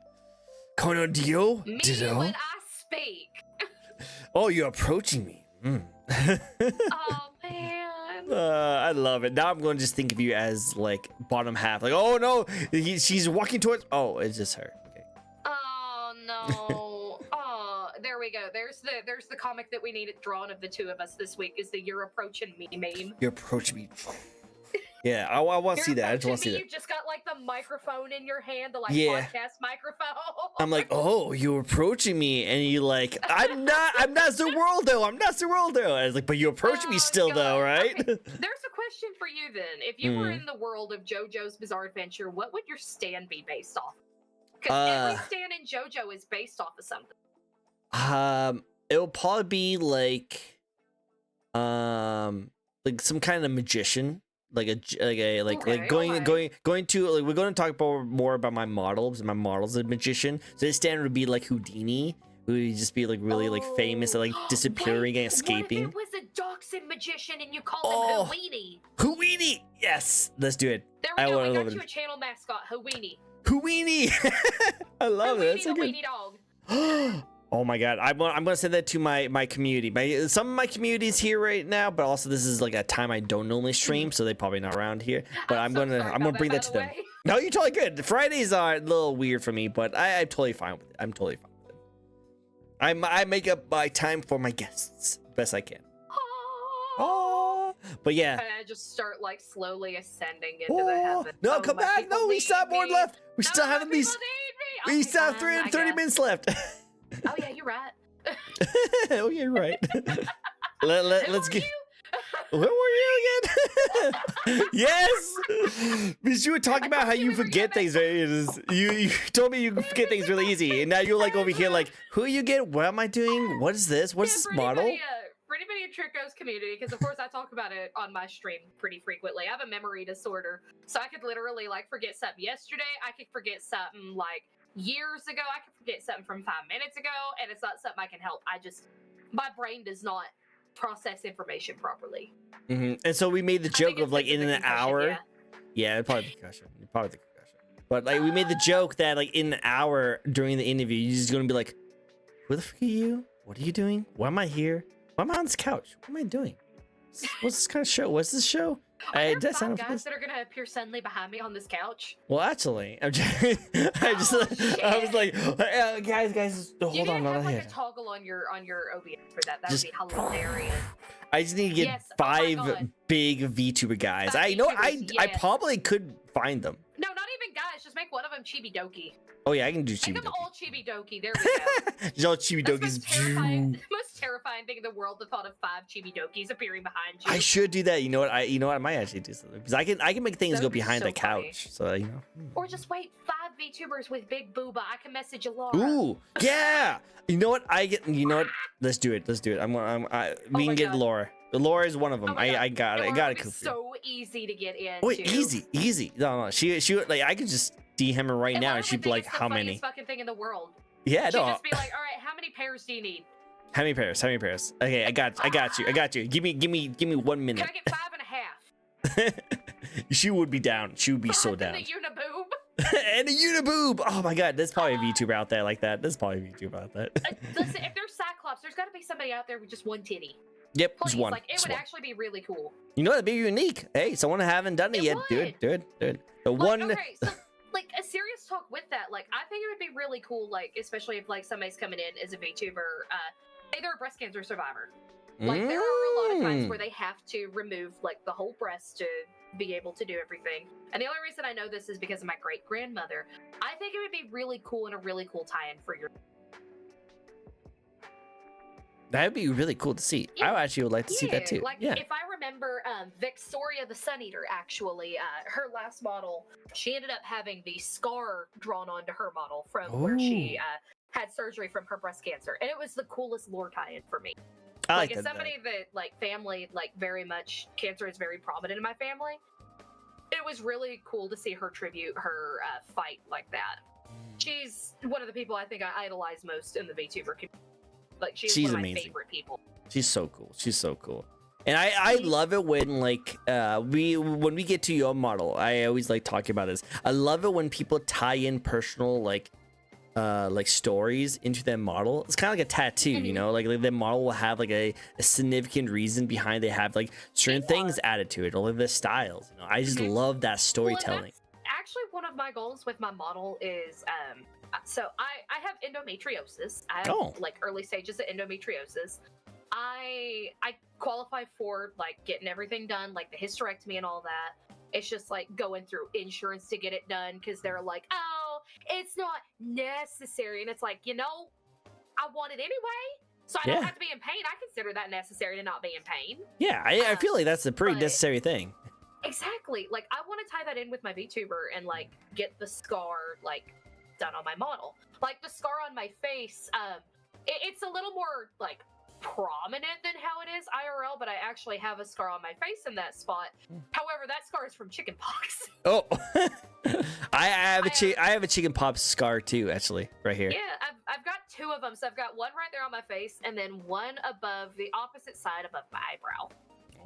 Kono Dio? Me Ditto? when I speak. Oh, you're approaching me. Oh man. I love it. Now I'm going to just think of you as like bottom half. Like, oh no, she's walking towards. Oh, it's just her. Okay. Oh no. Oh, there we go. There's the comic that we needed drawn of the two of us this week. Is the "You're approaching me" meme. You're approaching me. Yeah, I want to see that. I just want to see that. You just got like the microphone in your hand, the like Yeah. podcast microphone. I'm like, oh, you're approaching me, and you like, I'm not Zerwaldo. I'm not Zerwaldo. I was like, but you're approaching me still, God. though, right? Okay, there's a question for you then. If you were in the world of JoJo's Bizarre Adventure, what would your stand be based off? Because every stand in JoJo is based off of something. It will probably be like some kind of magician. Going to we're going to talk more about my models. My model's a magician, so his stand would be like Houdini, who would just be like really like famous and like disappearing and escaping. What if it was a Dachshund magician and you called him Houdini? Houdini, yes, let's do it. There we go. We got you a channel mascot, Houdini. Houdini, I love it. That's so good. Houdini dog. Oh my god, I'm gonna send that to my community. Some of my community is here right now, but also this is like a time I don't normally stream, so they're probably not around here. But I'm gonna bring that to them. No, you're totally good. Fridays are a little weird for me, but I'm totally fine with it. I'm totally fine with it. I make up my time for my guests best I can. Oh, but yeah. And I just start like slowly ascending into the heavens. No, come back. No, we still have more left. We still have at least. We still have 330 minutes left. Oh yeah, you're right. Oh yeah, you're right. Let's get. Where were you again? Yes, because you were talking about how you forget things. Right? You told me you forget things really easy, and now you're like over here, like, who you get? What am I doing? What is this? What's this model? For anybody in Tricko's community, because of course I talk about it on my stream pretty frequently. I have a memory disorder, so I could literally like forget something yesterday. I could forget something like years ago. I can forget something from 5 minutes ago, and it's not something I can help. My brain does not process information properly. And so we made the joke of like in an hour. Yeah, probably the concussion. Probably the concussion. But like we made the joke that like in an hour during the interview, you're just gonna be like, "Who the fuck are you? What are you doing? Why am I here? Why am I on this couch? What am I doing? What's this kind of show? What's this show?" Are there 5 guys that are gonna appear suddenly behind me on this couch? Well, actually, I was like, guys, hold on, you not have like here. a toggle on your OBS for that. That would be hilarious. I just need to get 5 big VTuber guys. I probably could find them. No, not even guys. Just make one of them Chibi Doki. Oh yeah, I can do Chibi Make them Doki. all Chibi Doki. There we go. Just all Chibi That's Dokis. the most terrifying thing in the world. The thought of 5 Chibi Dokis appearing behind you. I should do that. You know what? I might actually do something because I can make things go behind the couch. So you know. Or just wait, 5 VTubers with big booba. I can message Laura. Ooh, yeah. You know what? You know what? Let's do it. We can get Laura. Laura is one of them. I got it. So easy to get in. Wait, easy. No. She like I could just DM her right now, and she'd be like, "How many?" Fucking thing in the world. Yeah, She'd just be like, "All right, how many pairs do you need?" How many pairs? Okay, I got you. Give me 1 minute. Can I get 5.5? She would be down. She would be so down. And a uniboob. And a uniboob. Oh my god, there's probably a VTuber out there like that. Listen, if there's Cyclops, there's got to be somebody out there with just one titty. Yep, Please, just one. Like it would actually be really cool. You know, that'd be unique. Hey, someone haven't done it yet. Do it. The one. Okay, so like a serious talk with that. Like I think it would be really cool. Like especially if like somebody's coming in as a VTuber. Say they're a breast cancer survivor. Like there are a lot of times where they have to remove like the whole breast to be able to do everything. And the only reason I know this is because of my great grandmother. I think it would be really cool and a really cool tie-in for your. That'd be really cool to see. Yeah. I actually would like to see that too. Like if I remember, Victoria the Sun Eater actually, her last model, she ended up having the scar drawn onto her model from where she had surgery from her breast cancer, and it was the coolest lore tie-in for me. I like as somebody that like family like very much cancer is very prominent in my family. It was really cool to see her tribute her fight like that. She's one of the people I think I idolize most in the VTuber community. Like she's one of my amazing. favorite people. She's so cool. And I love it when like when we get to your model, I always like talking about this. I love it when people tie in personal like stories into their model. It's kind of like a tattoo, you know, like their model will have like a significant reason behind they have like certain things added to it, or like their styles. You know, I just love that storytelling. Well, actually, one of my goals with my model is so I have endometriosis. I have like early stages of endometriosis. I qualify for like getting everything done, like the hysterectomy and all that. It's just like going through insurance to get it done because they're like, oh, it's not necessary. And it's like, you know, I want it anyway, so I don't have to be in pain. I consider that necessary to not be in pain. Yeah, I feel like that's a pretty necessary thing. Exactly. Like I want to tie that in with my VTuber and like get the scar like done on my model. Like the scar on my face, it's a little more like prominent than how it is IRL, but I actually have a scar on my face in that spot. However, that scar is from chickenpox. Oh, I have a chickenpox scar too, actually, right here. Yeah, I've got 2 of them. So I've got one right there on my face, and then one above the opposite side above my eyebrow.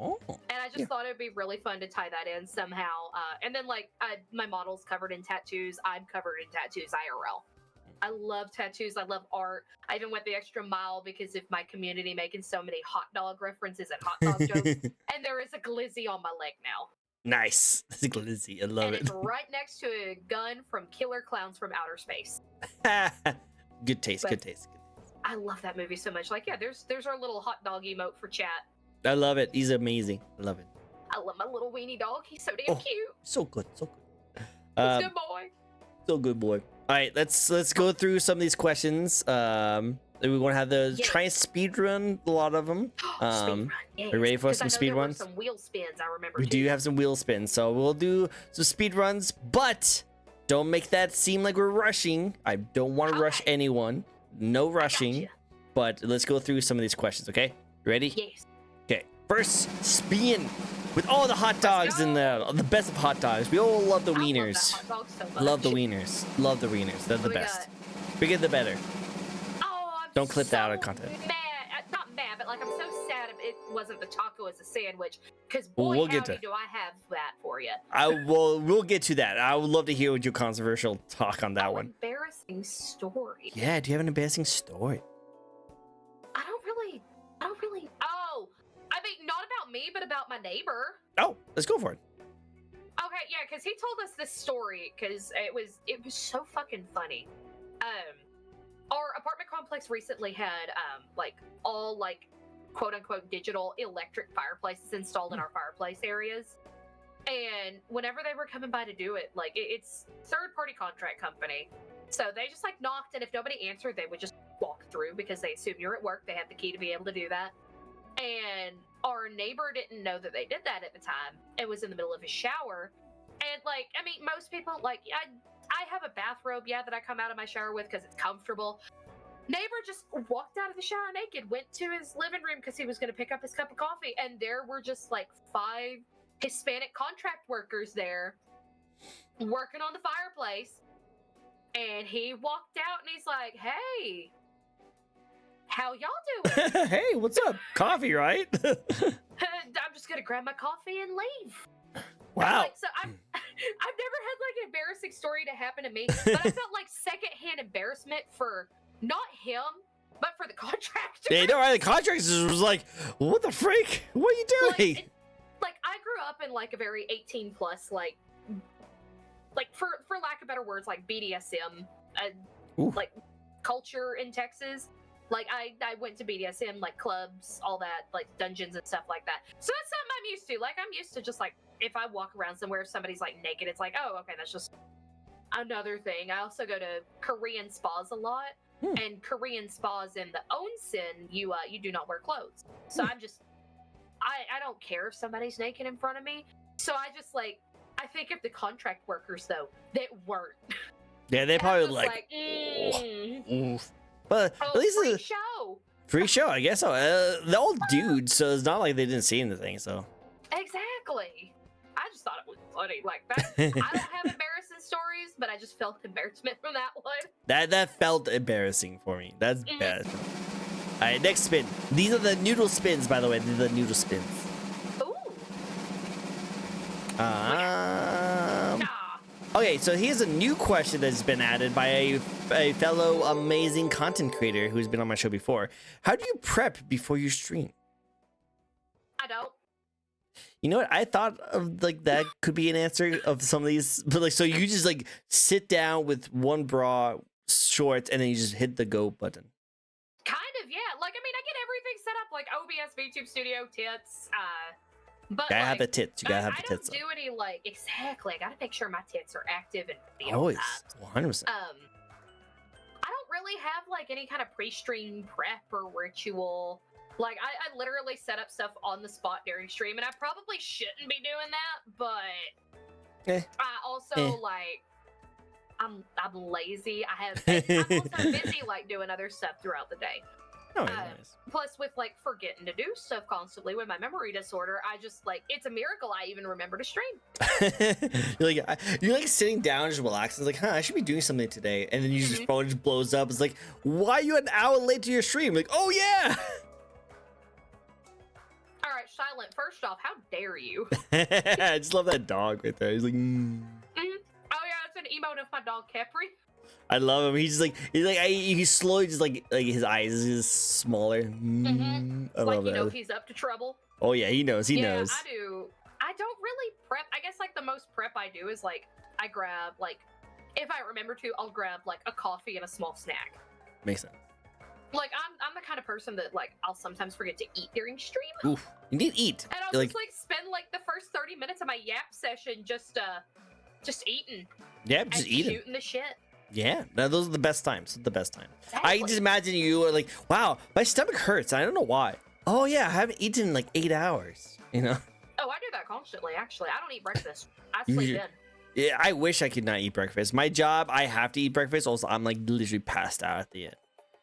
Oh. And I just thought it'd be really fun to tie that in somehow. And then like my model's covered in tattoos. I'm covered in tattoos IRL. I love tattoos. I love art. I even went the extra mile because of my community making so many hot dog references and hot dog jokes. And there is a glizzy on my leg now. Nice. That's a glizzy. I love it. And it's right next to a gun from Killer Clowns from Outer Space. Good taste. Good taste. I love that movie so much. Like, yeah, there's our little hot dog emote for chat. I love it. He's amazing. I love it. I love my little weenie dog. He's so damn cute. So good. So good. He's a good boy. So good boy. All right, let's go through some of these questions. We want to have the try and speed run a lot of them. Speed run, yes. Are you ready for some speed runs? Some wheel spins, I remember. We do have some wheel spins, so we'll do some speed runs, but don't make that seem like we're rushing. I don't want to rush anyone. No rushing. But let's go through some of these questions, okay? You ready? Yes. Okay. First spin. with all the hot dogs in there, the best of hot dogs. We all love the I love that wieners. hot dog so much. Love the wieners. Love the wieners. They're the We best. got- Bigger the better. Oh, I'm Don't clip that out of so content. Mad. Not mad, but like I'm so sad it wasn't the taco as a sandwich. Because boy, We'll get howdy, to- do I have that for you. We'll get to that. I would love to hear your controversial talk on that one. Embarrassing story. Yeah, do you have an embarrassing story? I don't really. Oh, I mean, not about me, but about my neighbor. Oh, let's go for it. Okay, yeah, because he told us this story because it was so fucking funny. Our apartment complex recently had like all like quote unquote digital electric fireplaces installed in our fireplace areas. And whenever they were coming by to do it, like it's third party contract company. So they just like knocked, and if nobody answered, they would just walk through because they assume you're at work. They have the key to be able to do that. And our neighbor didn't know that they did that at the time. It was in the middle of his shower. And like, I mean, most people like I have a bathrobe, yeah, that I come out of my shower with because it's comfortable. Neighbor just walked out of the shower naked, went to his living room because he was going to pick up his cup of coffee, and there were just like 5 Hispanic contract workers there working on the fireplace. And he walked out and he's like, "Hey, how y'all doing?" Hey, what's up? Coffee, right? I'm just gonna grab my coffee and leave. Wow. Like, so I've never had like an embarrassing story to happen to me, but I felt like secondhand embarrassment for not him, but for the contractor. Yeah, no, right? The contractor was like, "What the freak? What are you doing?" Like I grew up in like a very 18 plus like for lack of better words, like BDSM like culture in Texas. Like I went to BDSM like clubs, all that, like dungeons and stuff like that. So that's something I'm used to. Like I'm used to just like if I walk around somewhere, if somebody's like naked, it's like, oh, okay, that's just another thing. I also go to Korean spas a lot, and Korean spas in the onsen, you do not wear clothes. So I'm just I don't care if somebody's naked in front of me. So I just like I think if the contract workers though that weren't. Yeah, they probably like oof. But at least free it's a show. free show, I guess so. They're all dudes, so it's not like they didn't see anything. So Exactly. I just thought it was funny. Like that. I don't have embarrassing stories, but I just felt embarrassment from that one. that felt embarrassing for me. That's bad. All right, next spin. These are the noodle spins, by the way. These are the noodle spins. Ooh. Um. Nah. Okay, so here's a new question that's been added by a fellow amazing content creator who's been on my show before. How do you prep before you stream? I don't. You know what? I thought of like that could be an answer of some of these, but like, so you just like sit down with one bra, shorts, and then you just hit the go button. Kind of, yeah. Like I mean, I get everything set up like OBS, VTube Studio, tits. But Gotta like, have the tits. You gotta have I the don't tits. do any like exactly. I gotta make sure my tits are active and ready all Always, the 100%. time. I don't really have like any kind of pre-stream prep or ritual. Like I literally set up stuff on the spot during stream, and I probably shouldn't be doing that, but I also like I'm lazy. I'm also busy like doing other stuff throughout the day. Oh, nice. Plus with like forgetting to do stuff constantly with my memory disorder, I just like it's a miracle I even remember to stream. you're like sitting down, just relaxing. It's like, I should be doing something today, and then you just phone just blows up. It's like, why are you an hour late to your stream? Like, oh yeah. All right, Silent. First off, how dare you? I just love that dog right there. He's like, Oh yeah, it's an emote of my dog Capri. I love him. He's he's slowly just like his eyes is smaller. I Like love you know that. he's up to trouble. Oh yeah, he knows. He knows. I do. I don't really prep. I guess like the most prep I do is like I grab like if I remember to, I'll grab like a coffee and a small snack. Makes sense. Like I'm the kind of person that like I'll sometimes forget to eat during stream. Oof. You need to eat. And I'll You're just like spend like the first 30 minutes of my yap session just eating. Yeah, just and eating. shooting the shit. Yeah, no, those are the best times. The best time. I Exactly. can just imagine you are like, wow, my stomach hurts. I don't know why. Oh yeah, I haven't eaten in like 8 hours. You know. Oh, I do that constantly. Actually, I don't eat breakfast. I sleep in. Yeah, I wish I could not eat breakfast. My job, I have to eat breakfast. Also, I'm like literally passed out at the end.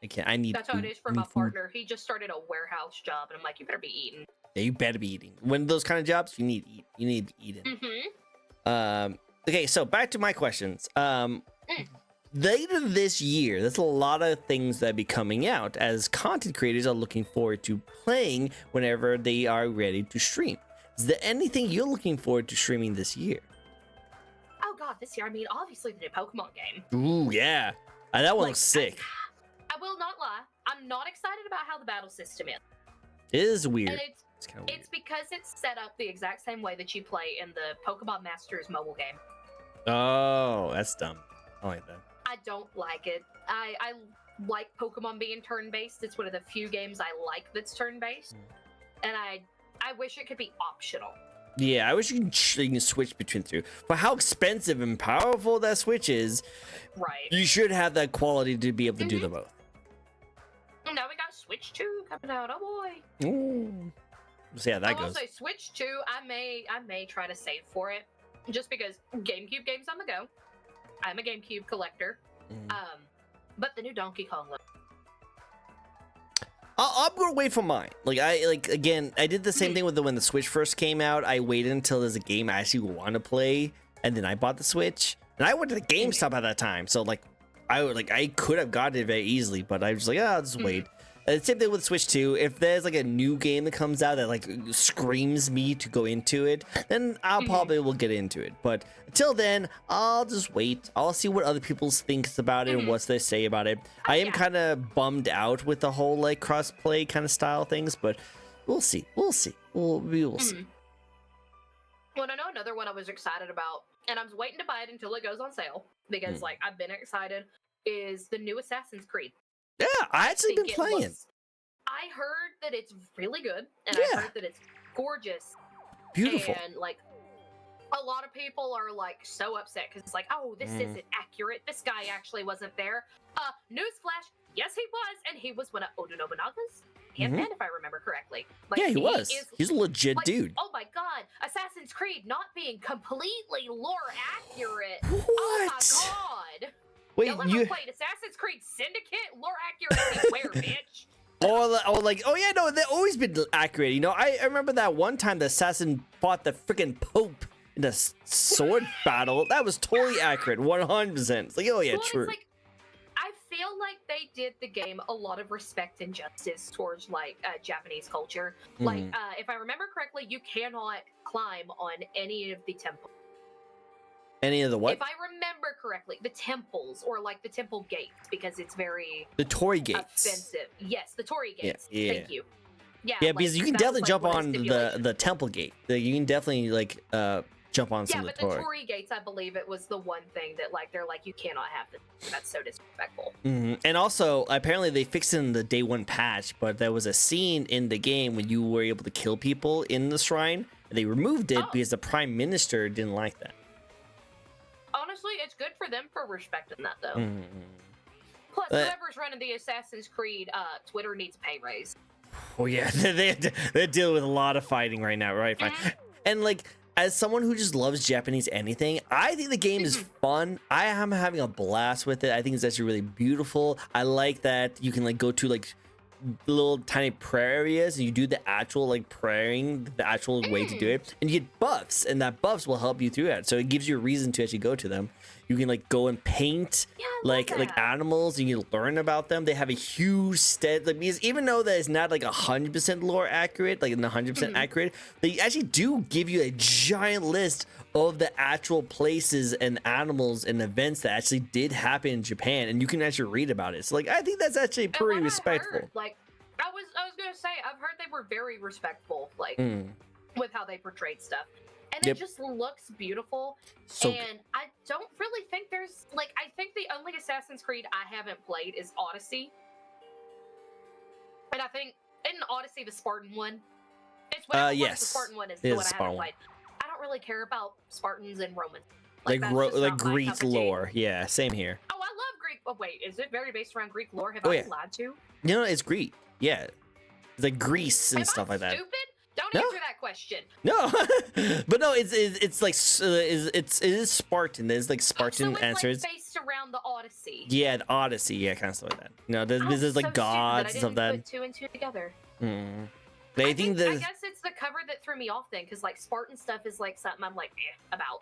I can't. I need. That's how it is for my partner. He just started a warehouse job, and I'm like, you better be eating. Yeah, you better be eating. When those kind of jobs, you need to eat. You need to be eating. Okay, so back to my questions. Later this year, there's a lot of things that be coming out as content creators are looking forward to playing whenever they are ready to stream. Is there anything you're looking forward to streaming this year? Oh god, this year, I mean, obviously the new Pokemon game. Ooh, yeah. That one looks sick. I will not lie, I'm not excited about how the battle system is. It is weird. And It's kind of weird. it's because it's set up the exact same way that you play in the Pokemon Masters mobile game. Oh, that's dumb. I like that. I don't like it. I like Pokemon being turn-based. It's one of the few games I like that's turn-based. And I wish it could be optional. Yeah, I wish you can switch between the two. For how expensive and powerful that Switch is, Right. you should have that quality to be able to do them both. Now we got Switch 2 coming out. Oh boy. Ooh. We'll see how that I will goes. say Switch 2, I may try to save for it. Just because GameCube games on the go. I'm a GameCube collector. But the new Donkey Kong looks I'm gonna wait for mine. Again, I did the same thing with when the Switch first came out. I waited until there's a game I actually want to play, and then I bought the Switch. And I went to the GameStop at that time, so I could have gotten it very easily, but I was like, I'll just wait. And same thing with Switch 2. If there's like a new game that comes out that like screams me to go into it, then I'll probably will get into it. But until then, I'll just wait. I'll see what other people thinks about it and what they say about it. I am kind of bummed out with the whole like crossplay kind of style things, but we'll see. We'll see. We will see. Well, I know another one I was excited about, and I'm waiting to buy it until it goes on sale because like I've been excited, is the new Assassin's Creed. Yeah, I actually been playing. I heard that it's really good, and I heard that it's gorgeous. Beautiful. And like a lot of people are like so upset because it's like, oh, this isn't accurate. This guy actually wasn't there. Newsflash, yes he was, and he was one of Oda Nobunaga's handmen, if I remember correctly. Like, yeah, he was. He's a legit dude. Oh my god, Assassin's Creed not being completely lore accurate. What? Oh my god. Wait, you played Assassin's Creed Syndicate? Lore accuracy where, bitch? Oh yeah, no, they've always been accurate. You know, I remember that one time the assassin fought the freaking Pope in a sword battle. That was totally accurate, 100%. It's like, oh yeah, true. It's like, I feel like they did the game a lot of respect and justice towards like Japanese culture. Like, if I remember correctly, you cannot climb on any of the temples. Any of the what? If I remember correctly, the temples or like the temple gates, because it's very the Torii gates. Offensive. Yes, the Torii gates. Yeah. Thank you. Yeah, yeah, like, because you can definitely jump on the the temple gate. You can definitely like jump on some of the Torii. Yeah, but the Torii gates, I believe it was the one thing that like they're like, you cannot have this. That's so disrespectful. And also, apparently they fixed it in the day one patch, but there was a scene in the game when you were able to kill people in the shrine. And they removed it because the Prime Minister didn't like that. Honestly, it's good for them for respecting that, though. Plus, whoever's running the Assassin's Creed Twitter needs a pay raise. Oh yeah, they're dealing with a lot of fighting right now, right? And like, as someone who just loves Japanese anything, I think the game is fun. I am having a blast with it. I think it's actually really beautiful. I like that you can like go to like little tiny prayer areas and you do the actual like praying, the actual way to do it, and you get buffs, and that buffs will help you through that. So it gives you a reason to actually go to them. You can like go and paint like animals, and you learn about them. They have a huge stead, like, because even though that is not like 100% lore accurate, like 100% accurate, they actually do give you a giant list of the actual places and animals and events that actually did happen in Japan, and you can actually read about it. So like, I think that's actually pretty respectful. I was gonna say, I've heard they were very respectful, like with how they portrayed stuff. And it just looks beautiful. And I don't really think there's like, I think the only Assassin's Creed I haven't played is Odyssey. And I think in Odyssey, the Spartan one. It's whatever the Spartan one is the one I haven't played. I don't really care about Spartans and Romans. Like Greek lore. Yeah, same here. Oh, I love Greek. Oh wait, is it very based around Greek lore? Have I lied to? No, it's Greek. Yeah. It's like Greece and stuff like that. Stupid? Don't answer that question. No, but no, it's like it is Spartan. There's like Spartan answers. Like based around the Odyssey. Yeah, the Odyssey. Yeah, kind of stuff like that. No, this is like gods and stuff like that. Put two and two together. I guess it's the threw me off then, because like Spartan stuff is like something I'm like about.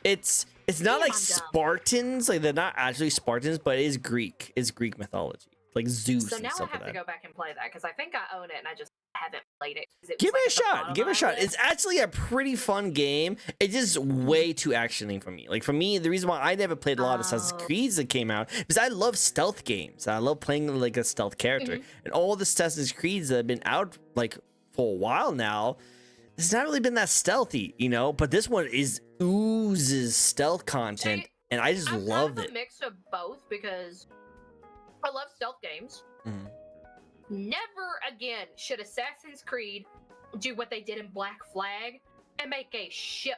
It's not Damn, like I'm dumb. Spartans, like they're not actually Spartans, but it is Greek. It's Greek mythology, like Zeus So and now I stuff have like to that. go back and play that because I think I own it and I just haven't played it. 'Cause Give was, it a like, at the shot. bottom Give it a of shot. my It's actually a pretty fun game. It's just way too actioning for me. Like for me, the reason why I never played a lot of Assassin's Creed that came out because I love stealth games. I love playing like a stealth character, and all the Assassin's Creeds that have been out like for a while now, it's not really been that stealthy, you know. But this one oozes stealth content, See, and I just I'm love kind of it. a mix of both because I love stealth games. Never again should Assassin's Creed do what they did in Black Flag and make a ship.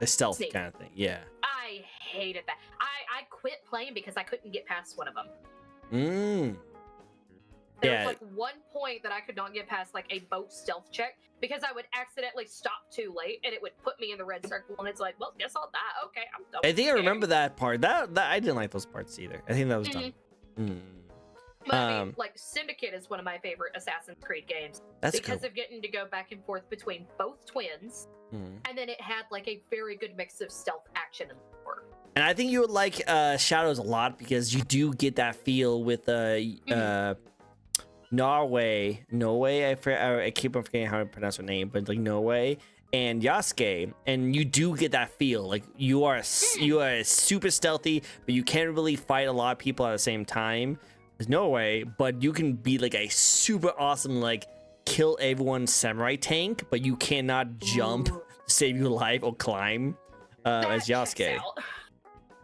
A stealth sneak. kind of thing, yeah. I hated that. I quit playing because I couldn't get past one of them. There Yeah. was like one point that I could not get past like a boat stealth check because I would accidentally stop too late and it would put me in the red circle and it's like, well, guess I'll die. Okay, I'm done. I think I with remember it. that part. That I didn't like those parts either. I think that was dumb. But I mean, like Syndicate is one of my favorite Assassin's Creed games That's because cool. of getting to go back and forth between both twins, and then it had like a very good mix of stealth action and lore. And I think you would like Shadows a lot because you do get that feel with Norway. I keep on forgetting how to pronounce her name, but like Norway and Yasuke, and you do get that feel. Like you are super stealthy, but you can't really fight a lot of people at the same time. There's no way, but you can be like a super awesome like kill everyone samurai tank, but you cannot jump to save your life or climb as checks Yasuke. out.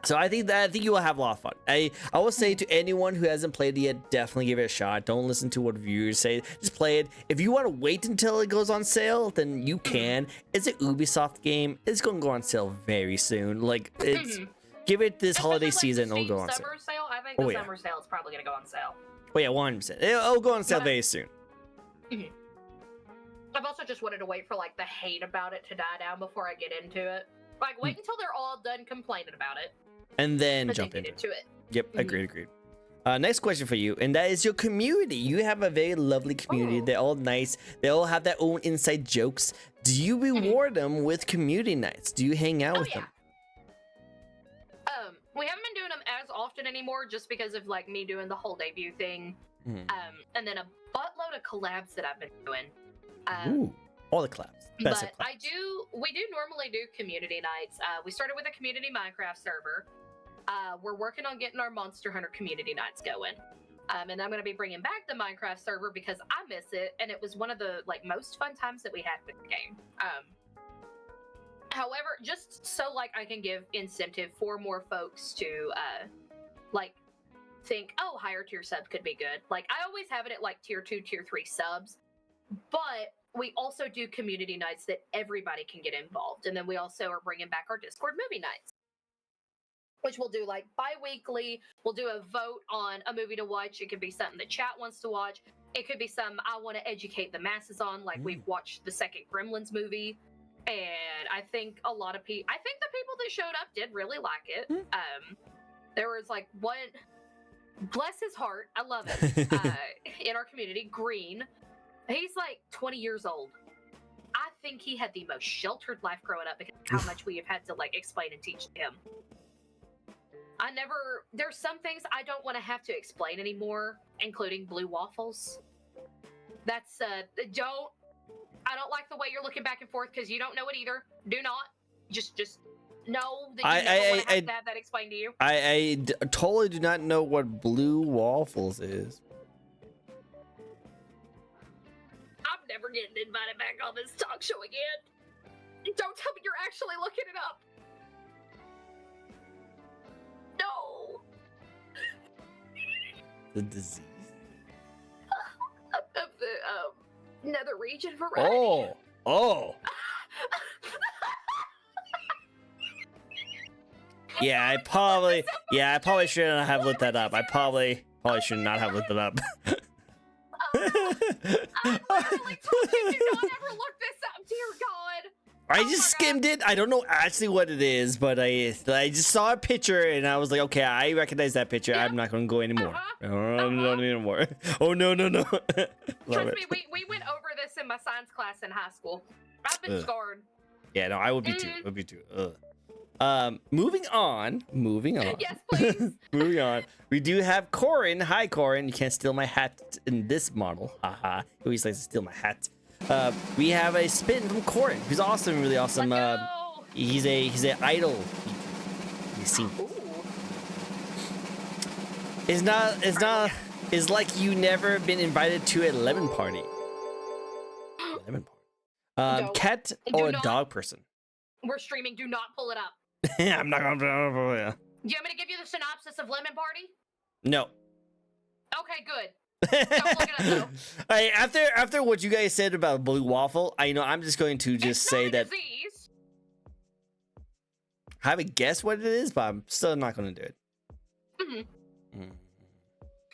So I think you will have a lot of fun. I will say to anyone who hasn't played it yet, definitely give it a shot. Don't listen to what viewers say. Just play it. If you want to wait until it goes on sale, then you can. It's an Ubisoft game. It's going to go on sale very soon. Like it's give it this holiday Especially, like, season. It'll Steam go on sale. summer sale. I think Oh, the yeah. summer sale is probably going to go on sale. Oh yeah, 100%. It'll go on sale But- very soon. I've also just wanted to wait for like the hate about it to die down before I get into it. Like wait until they're all done complaining about it, And then but jump then get into it. into it. Yep, agreed. Next question for you, and that is your community. You have a very lovely community. Ooh. They're all nice. They all have their own inside jokes. Do you reward them with community nights? Do you hang out with them? We haven't been doing them as often anymore just because of like me doing the whole debut thing. And then a buttload of collabs that I've been doing. Ooh, all the claps. Best of But claps. we do normally do community nights. We started with a community Minecraft server. We're working on getting our Monster Hunter community nights going. And I'm going to be bringing back the Minecraft server because I miss it, and it was one of the like most fun times that we had with the game. However, just so like I can give incentive for more folks to like think, oh, higher tier subs could be good. Like I always have it at like tier 2, tier 3 subs, but we also do community nights that everybody can get involved, and then we also are bringing back our Discord movie nights, which we'll do like bi-weekly. We'll do a vote on a movie to watch. It could be something that chat wants to watch. It could be something I want to educate the masses on. Like we've watched the second Gremlins movie, and I think the people that showed up did really like it. There was like one, bless his heart, I love it, in our community, Green. He's like 20 years old. I think he had the most sheltered life growing up because of how much we have had to like explain and teach him. There's some things I don't want to have to explain anymore, including blue waffles. That's, I don't like the way you're looking back and forth because you don't know it either. Do not. Just know that you never want to have that explained to you. I totally do not know what blue waffles is. I'm never getting invited back on this talk show again. Don't tell me you're actually looking it up. No. The disease. Of the nether region variety. Oh. Yeah, I probably should not have looked that up. I probably should not have looked it up. I literally told you do not ever look this up, dear God. I Oh just my skimmed it. I don't know actually what it is, but I just saw a picture and I was like, okay, I recognize that picture. Yeah. I'm not going to go anymore. I'm Uh-huh. not anymore. Oh no. Love Trust it. me, we went over this in my science class in high school. I've been Ugh. scarred. Yeah, no, I would be too. I would be too. Ugh. Moving on. Yes, please. Moving on. We do have Corin. Hi, Corin. You can't steal my hat in this model. Haha. He always likes to steal my hat. We have a spin from Corin, who's awesome, really awesome. Let's go. He's a idol. You see, Ooh. it's like you never been invited to a lemon party. Lemon party. No. Cat Do or a not. dog person? We're streaming. Do not pull it up. I'm not gonna. Do you want me to give you the synopsis of Lemon Party? No. Okay, good. Don't look it up, Hey, after what you guys said about blue waffle, I'm just going to just It's say not a that disease. I haven't guessed what it is, but I'm still not going to do it. Mm-hmm.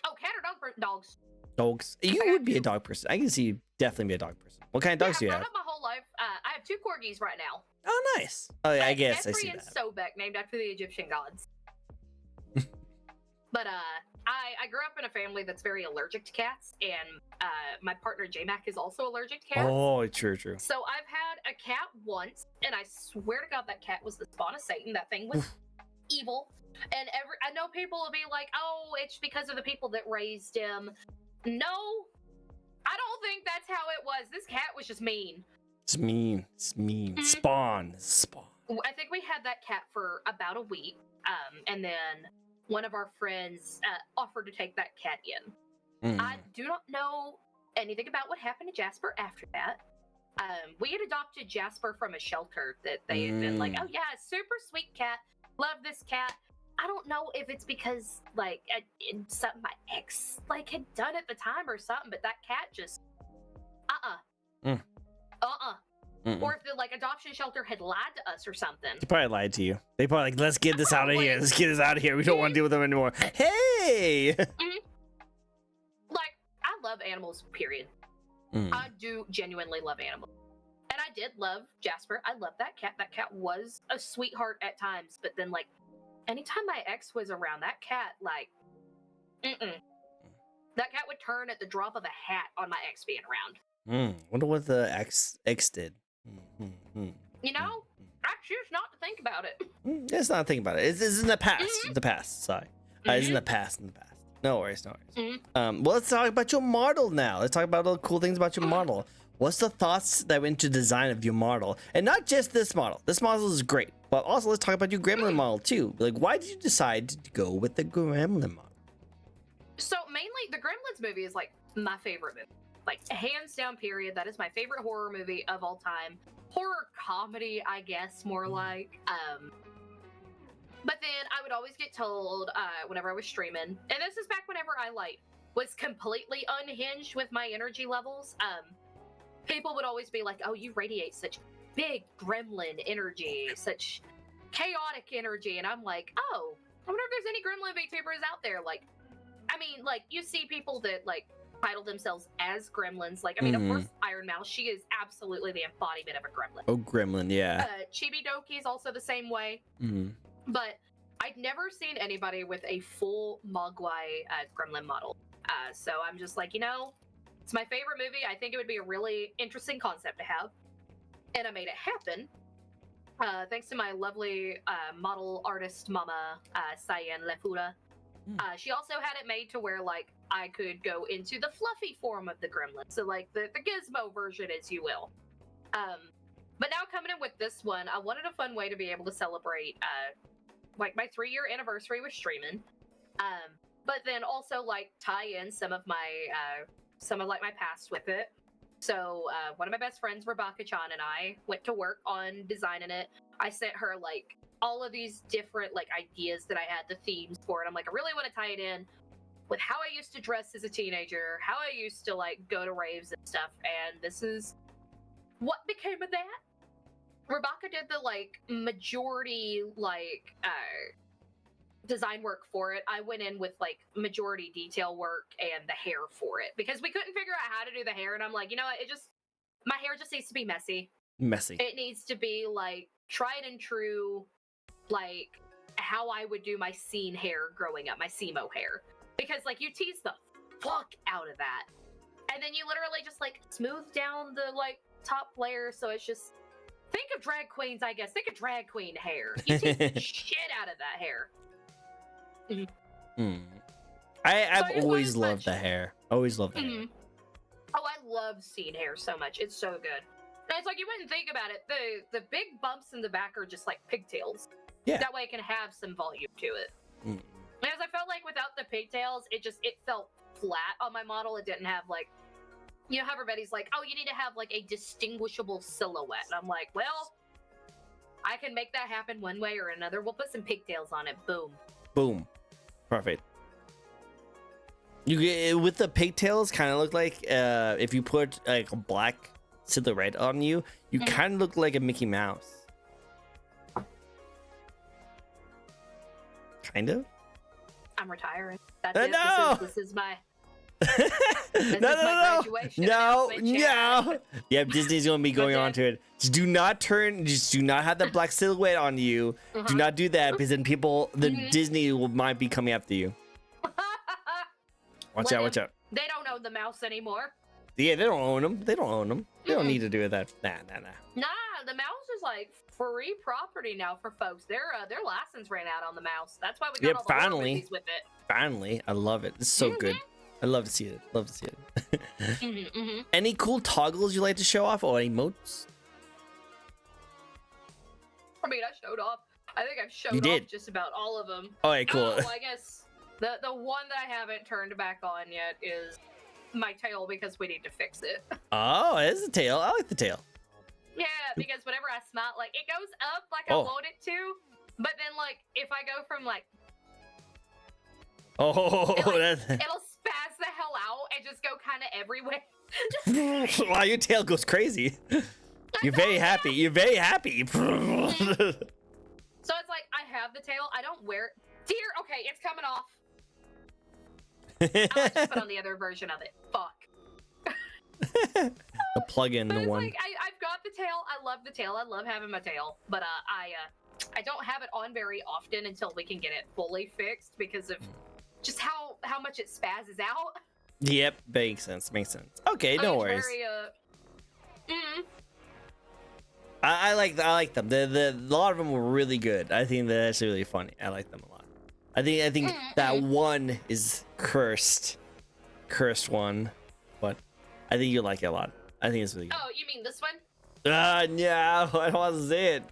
Oh, cat or dog? Dogs. Dogs. You I would got be a you. dog person. I can see you definitely be a dog person. What kind of dogs do you I've have? grown up my whole life. I have 2 corgis right now. Oh, nice. Oh, yeah, I guess I Jeffrey see and that. Sobek, named after the Egyptian gods. But I grew up in a family that's very allergic to cats, and my partner J-Mac is also allergic to cats. Oh, true. So I've had a cat once, and I swear to God that cat was the spawn of Satan. That thing was evil. And I know people will be like, "Oh, it's because of the people that raised him." No, I don't think that's how it was. This cat was just mean. It's mean. It's mean. Mhm. Spawn. I think we had that cat for about a week, and then one of our friends offered to take that cat in. I do not know anything about what happened to Jasper after that. We had adopted Jasper from a shelter that they had been like, "Oh yeah, super sweet cat, love this cat." I don't know if it's because like something my ex like had done at the time or something, but that cat just or if the like adoption shelter had lied to us or something. They probably lied to you. They probably like, let's get this out of here. Let's get this out of here. We don't want to deal with them anymore. Hey! Like, I love animals, period. I do genuinely love animals. And I did love Jasper. I love that cat. That cat was a sweetheart at times, but then like anytime my ex was around, that cat like that cat would turn at the drop of a hat on my ex being around. Wonder what the ex did. You know, I choose not to think about it. Let's not think about it. It's in the past. It's the past. Sorry. It's in the past. No worries. Well, let's talk about your model now. Let's talk about all the cool things about your model. What's the thoughts that went into design of your model? And not just this model. This model is great. But also, let's talk about your gremlin model, too. Like, why did you decide to go with the gremlin model? So, mainly, the Gremlins movie is, like, my favorite movie. Like, hands down, period. That is my favorite horror movie of all time. Horror comedy, I guess, more like. But then I would always get told whenever I was streaming, and this is back whenever I, like, was completely unhinged with my energy levels. People would always be like, "Oh, you radiate such big gremlin energy, such chaotic energy," and I'm like, "Oh, I wonder if there's any gremlin VTubers out there." Like, I mean, like you see people that like title themselves as gremlins. Like, I mean, of course, Iron Mouse, she is absolutely the embodiment of a gremlin. Oh, gremlin, yeah. Chibi Doki is also the same way. But I'd never seen anybody with a full Mogwai gremlin model. So I'm just like, you know, it's my favorite movie. I think it would be a really interesting concept to have. And I made it happen. Thanks to my lovely model artist mama, Cyan Lefura. She also had it made to where, like, I could go into the fluffy form of the gremlin. So, like, the gizmo version, as you will. But now coming in with this one, I wanted a fun way to be able to celebrate, like, my 3-year anniversary with streaming. But then also, like, tie in some of my past with it. So one of my best friends, Rebecca-chan, and I went to work on designing it. I sent her like all of these different like ideas that I had, the themes for it. I'm like, I really want to tie it in with how I used to dress as a teenager, how I used to like go to raves and stuff. And this is what became of that. Rebecca did the like majority like design work for it. I went in with like majority detail work and the hair for it because we couldn't figure out how to do the hair, and I'm like, you know what, my hair just needs to be messy. Messy. It needs to be like tried and true, like how I would do my scene hair growing up, my SEMO hair. Because like you tease the fuck out of that. And then you literally just like smooth down the like top layer, so it's just think of drag queens, I guess. Think of drag queen hair. You tease the shit out of that hair. I've always loved the hair. Always loved the hair. Oh, I love scene hair so much. It's so good. And it's like you wouldn't think about it. The big bumps in the back are just like pigtails. Yeah. That way it can have some volume to it. Because I felt like without the pigtails, it felt flat on my model. It didn't have like, you know how everybody's like, oh, you need to have like a distinguishable silhouette. And I'm like, well, I can make that happen one way or another. We'll put some pigtails on it. Boom. Boom. Perfect. You get with the pigtails, kind of look like if you put like a black silhouette on you, you kind of look like a Mickey Mouse. Kind of. I'm retiring. That's it. No. This is my. No. graduation. Yeah, Disney's gonna be going on to it. Just do not have the black silhouette on you. Do not do that, because then Disney might be coming after you. Watch out. They don't own the mouse anymore. Yeah, they don't own them. They don't need to do that. Nah. Nah, the mouse is like free property now for folks. Their license ran out on the mouse. That's why we got all the horror movies with it. Finally, I love it. It's so good. I love to see it. Any cool toggles you like to show off or emotes? I mean, I showed off. I think I've showed off just about all of them. All right, cool. Oh, I guess the one that I haven't turned back on yet is my tail, because we need to fix it. Oh, it is a tail. I like the tail. Yeah, because whenever I smile, like it goes up like I want it to, but then like if I go from like it'll spaz the hell out and just go kind of everywhere. Wow, your tail goes crazy. You're very happy. So it's like I have the tail, I don't wear it. Dear, okay, it's coming off. I'll just put on the other version of it. Fuck. The plug-in one. Like, I've got the tail. I love the tail. I love having my tail, but I don't have it on very often until we can get it fully fixed because of just how much it spazzes out. Yep, makes sense. Okay, no worries. I like them. A lot of them were really good. I think they're actually really funny. I like them a lot. I think that one is cursed one, but I think you like it a lot. I think it's really good. Oh, you mean this one? No, I don't want to say it.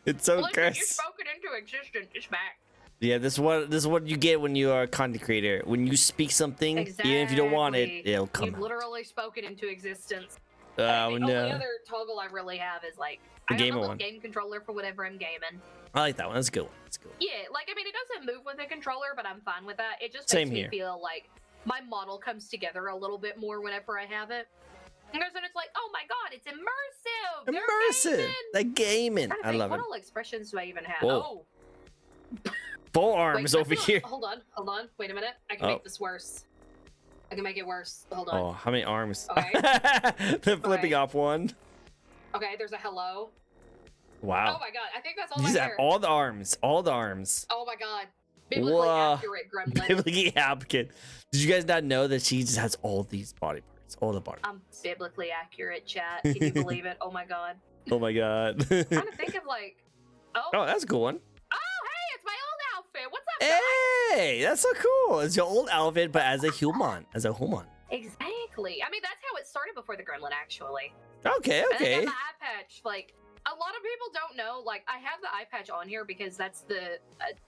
It's so cursed. You spoke it into existence. It's back. Yeah, this is what you get when you are a content creator. When you speak something, even if you don't want it, it'll come You've out. literally spoken into existence. Oh the no. only other toggle I really have is like The I have a gamer little one. game controller for whatever I'm gaming. I like that one. That's a good one. Yeah, like I mean, it doesn't move with a controller, but I'm fine with that. It just Same makes here. me feel like my model comes together a little bit more whenever I have it. Because then it's like, oh my god, it's immersive. Immersive. The gaming. I love it. What all expressions do I even have? Whoa. Oh, Full arms wait, over here. Hold on. Wait a minute. I can make this worse. I can make it worse. Hold on. Oh, how many arms? Okay. The flipping off one. Okay, there's a hello. Wow. Oh my god, I think that's all These my have hair. all the arms. All the arms. Oh my god. Biblically Whoa. accurate gremlin. Biblically accurate. Did you guys not know that she just has all these body parts? All the body parts. I'm biblically accurate, chat. Can you believe it? Oh my god. Oh my god. I'm trying to think of like. Oh, that's a cool one. Oh, hey, it's my old outfit. What's up, guys? Hey, that's so cool. It's your old outfit, but as a human. Exactly. I mean, that's how it started before the gremlin, actually. Okay. And then the eye patch, like, a lot of people don't know, like, I have the eye patch on here because that's the,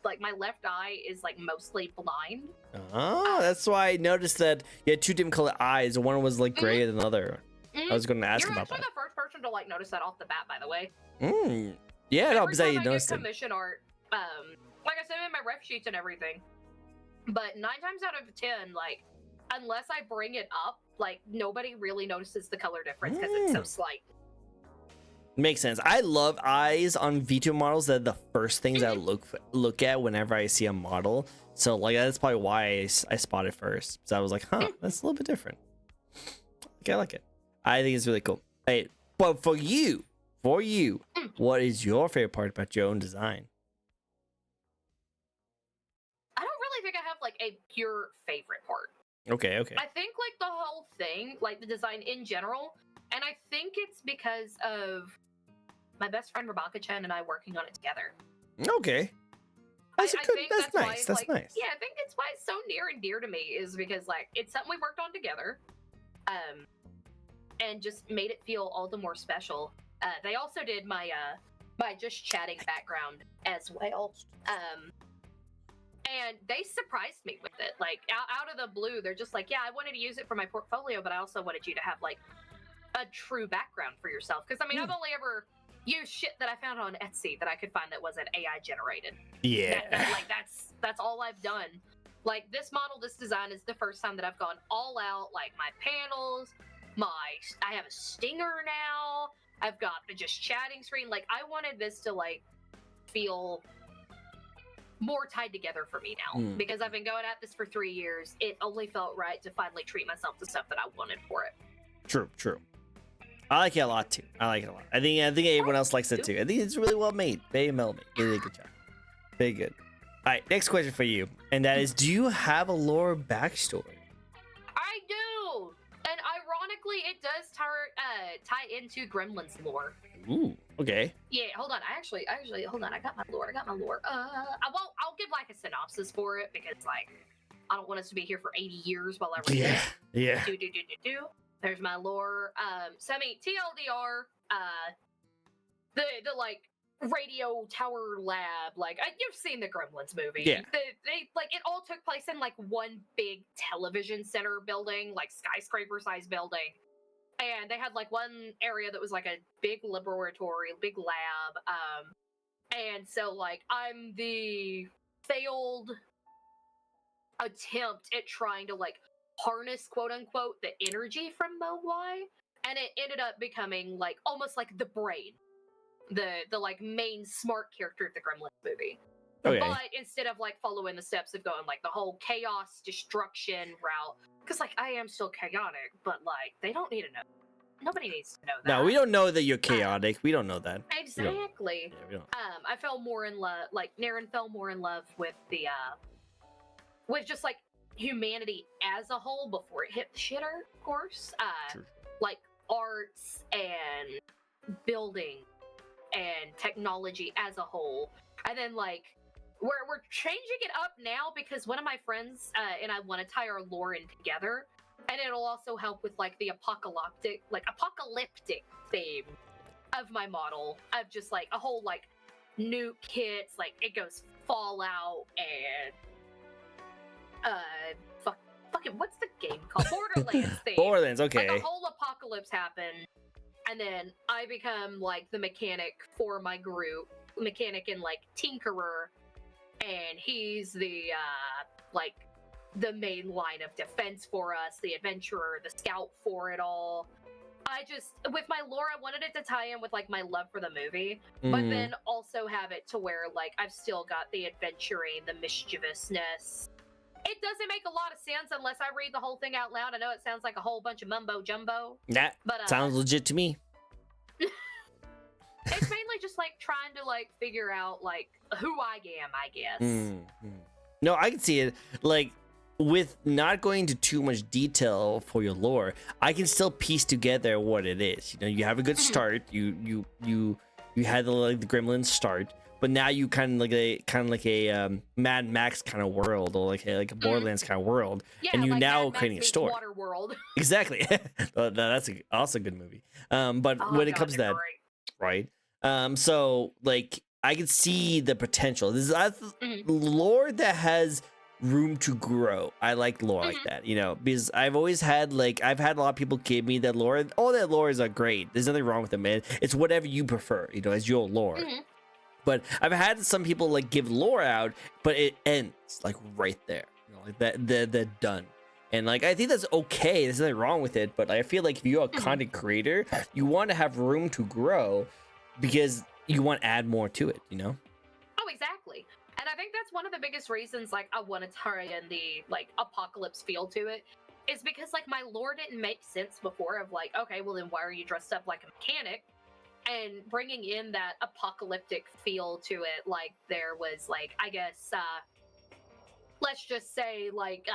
like, my left eye is, like, mostly blind. Oh, that's why I noticed that you had two different colored eyes. One was, like, gray than the other. I was going to ask about that. You're actually the first person to, like, notice that off the bat, by the way. Yeah, no, because I Every time noticed I it. get commission art, like I said in my ref sheets and everything, but 9 times out of 10, like, unless I bring it up, like, nobody really notices the color difference because it's so slight. Makes sense. I love eyes on Vtuber models. They're the first things I look at whenever I see a model. So like that's probably why I spot it first. So I was like, huh, that's a little bit different. Okay, I like it. I think it's really cool. Hey, but for you, for you, what is your favorite part about your own design? I don't really think I have like a pure favorite part. Okay. I think like the whole thing, like the design in general, and I think it's because of my best friend Rebecca-chan and I working on it together. Okay. That's That's nice. That's like, nice. Yeah, I think it's why it's so near and dear to me is because like it's something we worked on together, and just made it feel all the more special. They also did my just chatting background as well, and they surprised me with it. Like out of the blue, they're just like, yeah, I wanted to use it for my portfolio, but I also wanted you to have like a true background for yourself. Because I mean, I've only ever used shit that I found on Etsy that I could find that wasn't AI generated. Yeah. That's all I've done. Like this model, this design is the first time that I've gone all out. Like my panels, I have a stinger now. I've got the just chatting screen. Like I wanted this to like feel more tied together for me now because I've been going at this for 3 years. It only felt right to finally treat myself to stuff that I wanted for it. True. I like it a lot too. I think everyone else likes it too. I think it's really well made. Very well made. Really good job. Very good. All right, next question for you, and that is: do you have a lore backstory? I do, and ironically, it does tie into Gremlins lore. Ooh, okay. Yeah, hold on. I actually hold on. I got my lore. I'll give like a synopsis for it because like I don't want us to be here for 80 years while I read it. Yeah. Do. There's my lore. So I mean, TLDR, the like radio tower lab, like you've seen the Gremlins movie. Yeah. They like it all took place in like one big television center building, like skyscraper size building. And they had like one area that was like a big laboratory, big lab. And so like I'm the failed attempt at trying to like harness quote unquote the energy from Mogwai, and it ended up becoming like almost like the brain, the like main smart character of the Gremlins movie. Okay. But instead of like following the steps of going like the whole chaos destruction route, because like I am still chaotic, but like they don't need to know. Nobody needs to know that. No, we don't know that you're chaotic. We don't know that. Exactly. We don't. I fell more in love. Like Naren fell more in love with the with just like humanity as a whole before it hit the shitter. Of course, True. like arts and building and technology as a whole, and then like we're changing it up now because one of my friends and I want to tie our lore in together, and it'll also help with like the apocalyptic theme of my model of just like a whole like nuke hits, like it goes Fallout and fucking what's the game called? Borderlands theme. Borderlands, okay. Like a whole apocalypse happened, and then I become like the mechanic for my group, mechanic and like tinkerer, and he's the like the main line of defense for us, the adventurer, the scout for it all. I just, with my lore, I wanted it to tie in with like my love for the movie, but then also have it to where like I've still got the adventuring, the mischievousness. It doesn't make a lot of sense unless I read the whole thing out loud. I know it sounds like a whole bunch of mumbo jumbo. That sounds legit to me. It's mainly just like trying to like figure out like who I am, I guess. No, I can see it. Like, with not going into too much detail for your lore, I can still piece together what it is. You know, you have a good start. You had the Gremlins start, but now you kind of like a Mad Max kind of world, or like a Borderlands kind of world, Yeah, and you like now Mad Max creating a meets story. Waterworld. Exactly. Well, that's also a good movie. But when it comes to that, right? So like I can see the potential. This is lore that has room to grow. I like lore like that, you know, because I've always had I've had a lot of people give me that lore. All that lore is great. There's nothing wrong with it, man. It's whatever you prefer, you know, as your lore. But I've had some people like give lore out, but it ends like right there, you know, like that they're done. And like I think that's okay. There's nothing wrong with it. But I feel like if you're a content creator, you want to have room to grow because you want to add more to it, you know? Oh, exactly. And I think that's one of the biggest reasons like I want to tie in the like apocalypse feel to it, is because like my lore didn't make sense before of like, okay, well then why are you dressed up like a mechanic? and bringing in that apocalyptic feel to it. Like there was like, I guess, let's just say like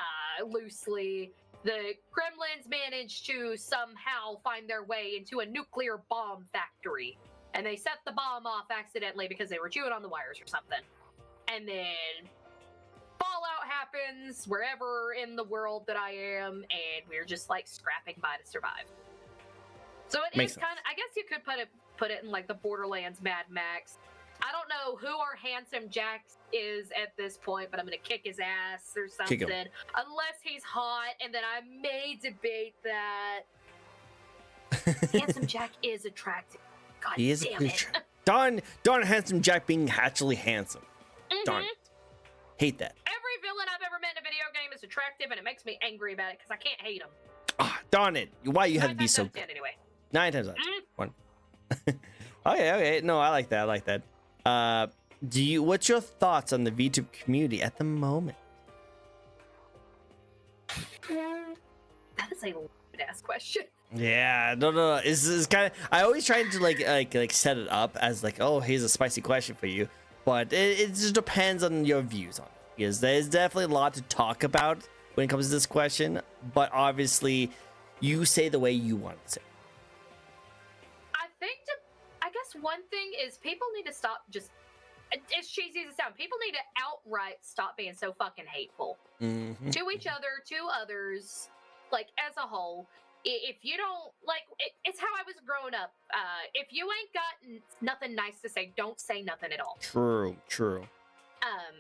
loosely, the Gremlins managed to somehow find their way into a nuclear bomb factory, and they set the bomb off accidentally because they were chewing on the wires or something. And then fallout happens wherever in the world that I am, and we're just like scrapping by to survive. So it Makes is kind of, I guess you could put it in like the Borderlands Mad Max. I don't know who our handsome Jack is at this point, but I'm gonna kick his ass or something. Unless he's hot, and then I may debate that. Handsome Jack is attractive. God He is damn it. darn handsome Jack being actually handsome. Darn it. Hate that. Every villain I've ever met in a video game is attractive, and it makes me angry about it because I can't hate them. Ah, darn it. Why you have to be so good? Anyway. 9 times out of 10. One. Okay. No, I like that. What's your thoughts on the VTuber community at the moment? That is a loaded ass question. Yeah, no. It's kind of. I always try to like set it up as like, oh, here's a spicy question for you, but it just depends on your views on it, because there's definitely a lot to talk about when it comes to this question. But obviously, you say the way you want to say. I guess one thing is people need to stop just. As cheesy as it sounds, people need to outright stop being so fucking hateful to each other, to others, like as a whole. If you don't like, it's how I was growing up. If you ain't got nothing nice to say, don't say nothing at all. True.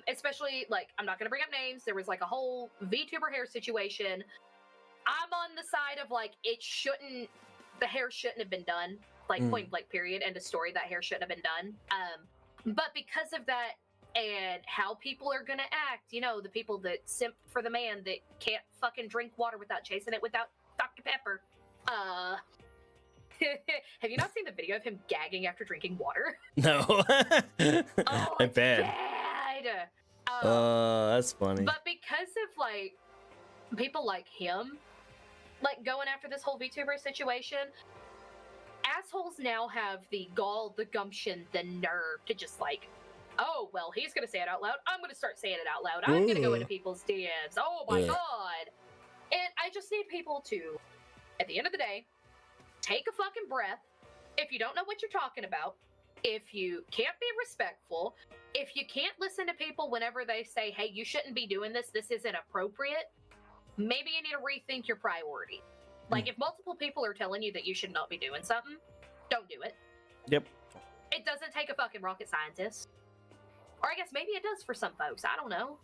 Especially like, I'm not gonna bring up names. There was like a whole VTuber hair situation. I'm on the side of like, the hair shouldn't have been done. Like point blank period, end of story. That hair shouldn't have been done. But because of that and how people are gonna act, the people that simp for the man that can't fucking drink water without chasing it without Dr. Pepper. Have you not seen the video of him gagging after drinking water? No. Oh, it's bad. That's funny. But because of like people like him, like going after this whole VTuber situation, assholes now have the gall, the gumption, the nerve to just like, oh, well, he's going to say it out loud. I'm going to start saying it out loud. I'm going to go into people's DMs. Oh my God. And I just need people to, at the end of the day, take a fucking breath. If you don't know what you're talking about, if you can't be respectful, if you can't listen to people whenever they say, hey, you shouldn't be doing this, this isn't appropriate, maybe you need to rethink your priority. Like, if multiple people are telling you that you should not be doing something, don't do it. Yep. It doesn't take a fucking rocket scientist. Or I guess maybe it does for some folks. I don't know.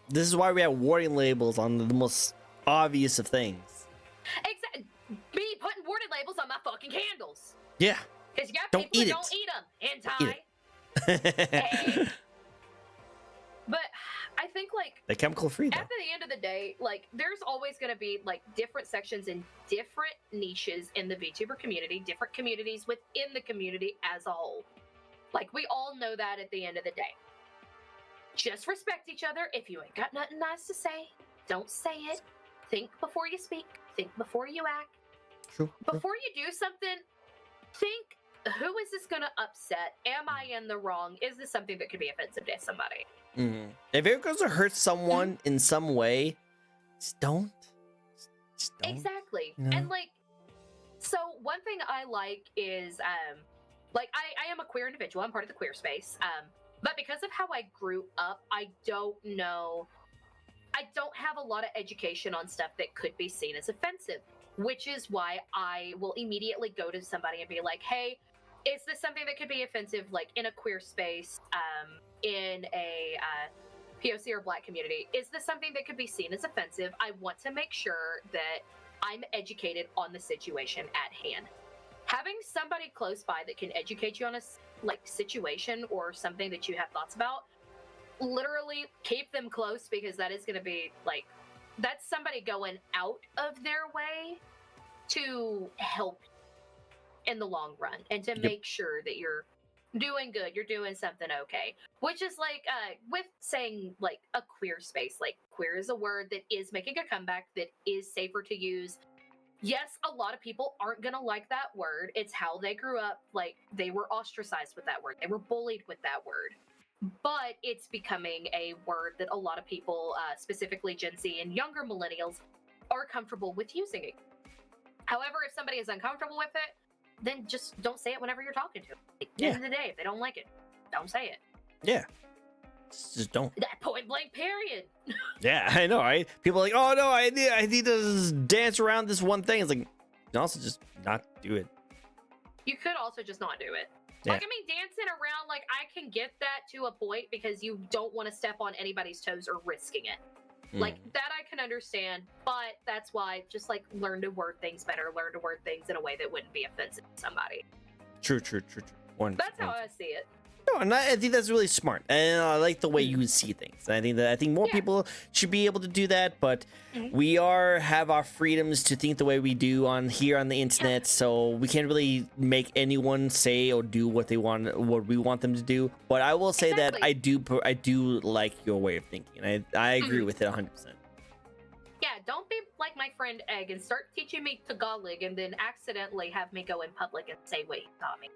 This is why we have warning labels on the most obvious of things. Exactly. Me putting warning labels on my fucking candles. Yeah. Because you got Don't people eat who don't eat them. Hentai. Hey. But I think, like, they're chemical free, though. at the end of the day, like, there's always going to be, like, different sections and different niches in the VTuber community, different communities within the community as a whole. Like, we all know that at the end of the day. Just respect each other. If you ain't got nothing nice to say, don't say it. Think before you speak. Think before you act. True. Before you do something, think, who is this going to upset? Am I in the wrong? Is this something that could be offensive to somebody? If it goes to hurt someone in some way, just don't. Just don't. Exactly. You know? And like, so one thing I like is, like, I am a queer individual. I'm part of the queer space. But because of how I grew up, I don't have a lot of education on stuff that could be seen as offensive, which is why I will immediately go to somebody and be like, hey, is this something that could be offensive, like in a queer space, in a POC or Black community? Is this something that could be seen as offensive? I want to make sure that I'm educated on the situation at hand. Having somebody close by that can educate you on a situation or something that you have thoughts about, literally keep them close, because that is going to be like, that's somebody going out of their way to help in the long run and to make sure that you're doing good, you're doing something okay. Which is like, with saying like a queer space, like queer is a word that is making a comeback, that is safer to use. yes, a lot of people aren't gonna like that word. It's how they grew up. Like, they were ostracized with that word. They were bullied with that word. But it's becoming a word that a lot of people, specifically Gen Z and younger millennials, are comfortable with using it. However, if somebody is uncomfortable with it, then just don't say it whenever you're talking to them. At the end of the day, if they don't like it, don't say it. Yeah. Just don't. That point blank period. Yeah, I know, right? People are like, oh no, I need to just dance around this one thing. It's like, you can also just not do it. You could also just not do it. Yeah. Like, I mean, dancing around, like, I can get that to a point because you don't want to step on anybody's toes or risking it. Like, that I can understand, but that's why just, like, learn to word things better, learn to word things in a way that wouldn't be offensive to somebody. True. That's how I see it. No, and I think that's really smart, and I like the way you see things. And I think more people should be able to do that, but we have our freedoms to think the way we do on the internet, so we can't really make anyone say or do what we want them to do. But I will say that I do like your way of thinking, and I agree with it 100%. Yeah, don't be like my friend Egg and start teaching me Tagalog and then accidentally have me go in public and say what he taught me.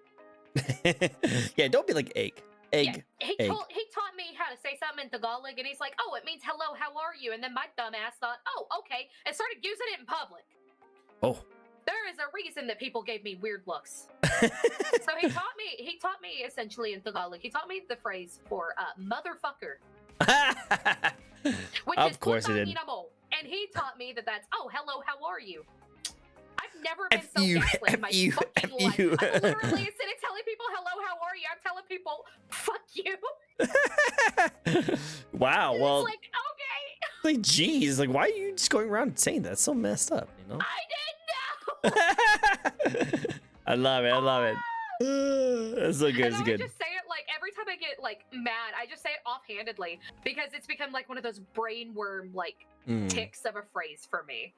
Yeah, don't be like Egg. Yeah, he taught me how to say something in Tagalog, and he's like, "Oh, it means hello, how are you?" And then my dumb ass thought, "Oh, okay," and started using it in public. Oh, there is a reason that people gave me weird looks. So he taught me essentially in Tagalog. He taught me the phrase for motherfucker, which of is course he did. And he taught me that's, "Oh, hello, how are you?" I've never been so gaslit in my fucking life. I'm literally instead of telling people hello, how are you, I'm telling people fuck you. Wow. And well, it's like, okay. Like, geez, like, why are you just going around saying that? It's so messed up, you know? I didn't know. I love it. That's so good. And It's I good. just say it like every time I get like mad, I just say it offhandedly because it's become like one of those brainworm like ticks of a phrase for me.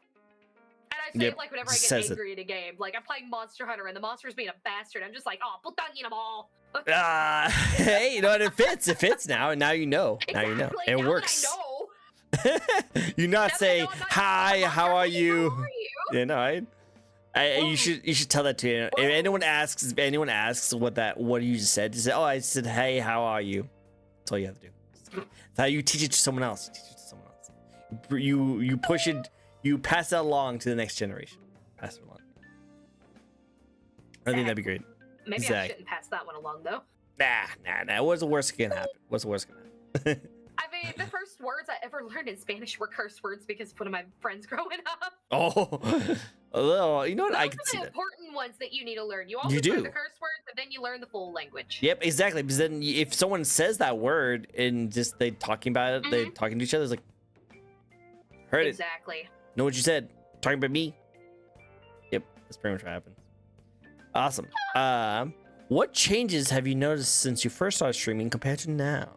And I say it like whenever I get angry in a game. Like I'm playing Monster Hunter and the monster's being a bastard. I'm just like, oh, putang ina mo. Hey, you know what? It fits. It fits now, and now you know. Now you know. It now works. That I know. You not say hi, how are you? How are you? Yeah, no, you should tell that to you. If anyone asks what you just said, just say, oh, I said, hey, how are you? That's all you have to do. That's how you teach it to someone else. You push it. You pass that along to the next generation. Pass it along. I think that'd be great. Maybe I shouldn't pass that one along though. Nah. What's the worst that can happen? I mean, the first words I ever learned in Spanish were curse words because of one of my friends growing up. Oh, you know what? I can see the that. important ones that you need to learn. You always learn the curse words, but then you learn the full language. Yep, exactly. Because then if someone says that word and just they talking about it, they talking to each other, it's like, heard it. Exactly. Know what you said? Talking about me? Yep, that's pretty much what happens. Awesome. What changes have you noticed since you first started streaming compared to now?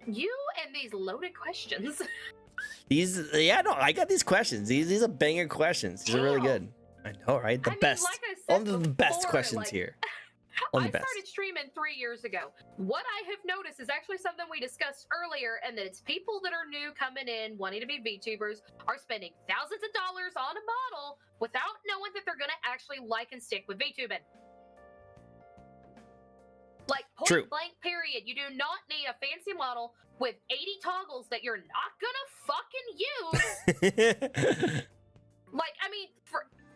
You and these loaded questions. I got these questions. These are banger questions. These are really good. I know, right? The best. Like I said Only the best before, questions here. I started streaming 3 years ago. What I have noticed is actually something we discussed earlier, and that it's people that are new coming in, wanting to be VTubers, are spending thousands of dollars on a model without knowing that they're going to actually like and stick with VTubing. Like, point blank period. You do not need a fancy model with 80 toggles that you're not going to fucking use. Like, I mean,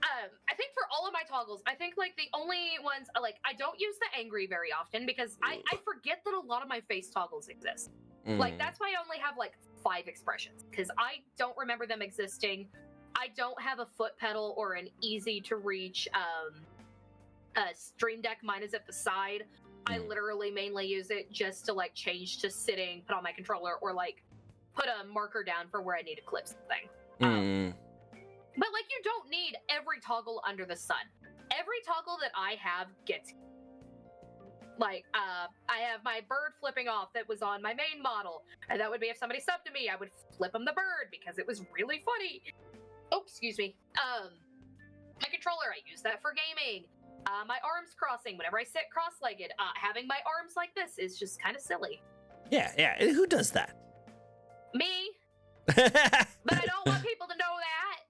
I think for all of my toggles, I think like the only ones like I don't use the angry very often because I forget that a lot of my face toggles exist. Like that's why I only have like 5 expressions because I don't remember them existing. I don't have a foot pedal or an easy to reach Stream Deck. Mine is at the side. I literally mainly use it just to like change to sitting, put on my controller, or like put a marker down for where I need to clip something. But like you don't need every toggle under the sun. Every toggle that I have gets like I have my bird flipping off that was on my main model, and that would be if somebody subbed to me, I would flip them the bird because it was really funny. Oh, excuse me. My controller, I use that for gaming. My arms crossing whenever I sit cross-legged. Having my arms like this is just kind of silly. Yeah. Who does that? Me. But I don't want people to know that.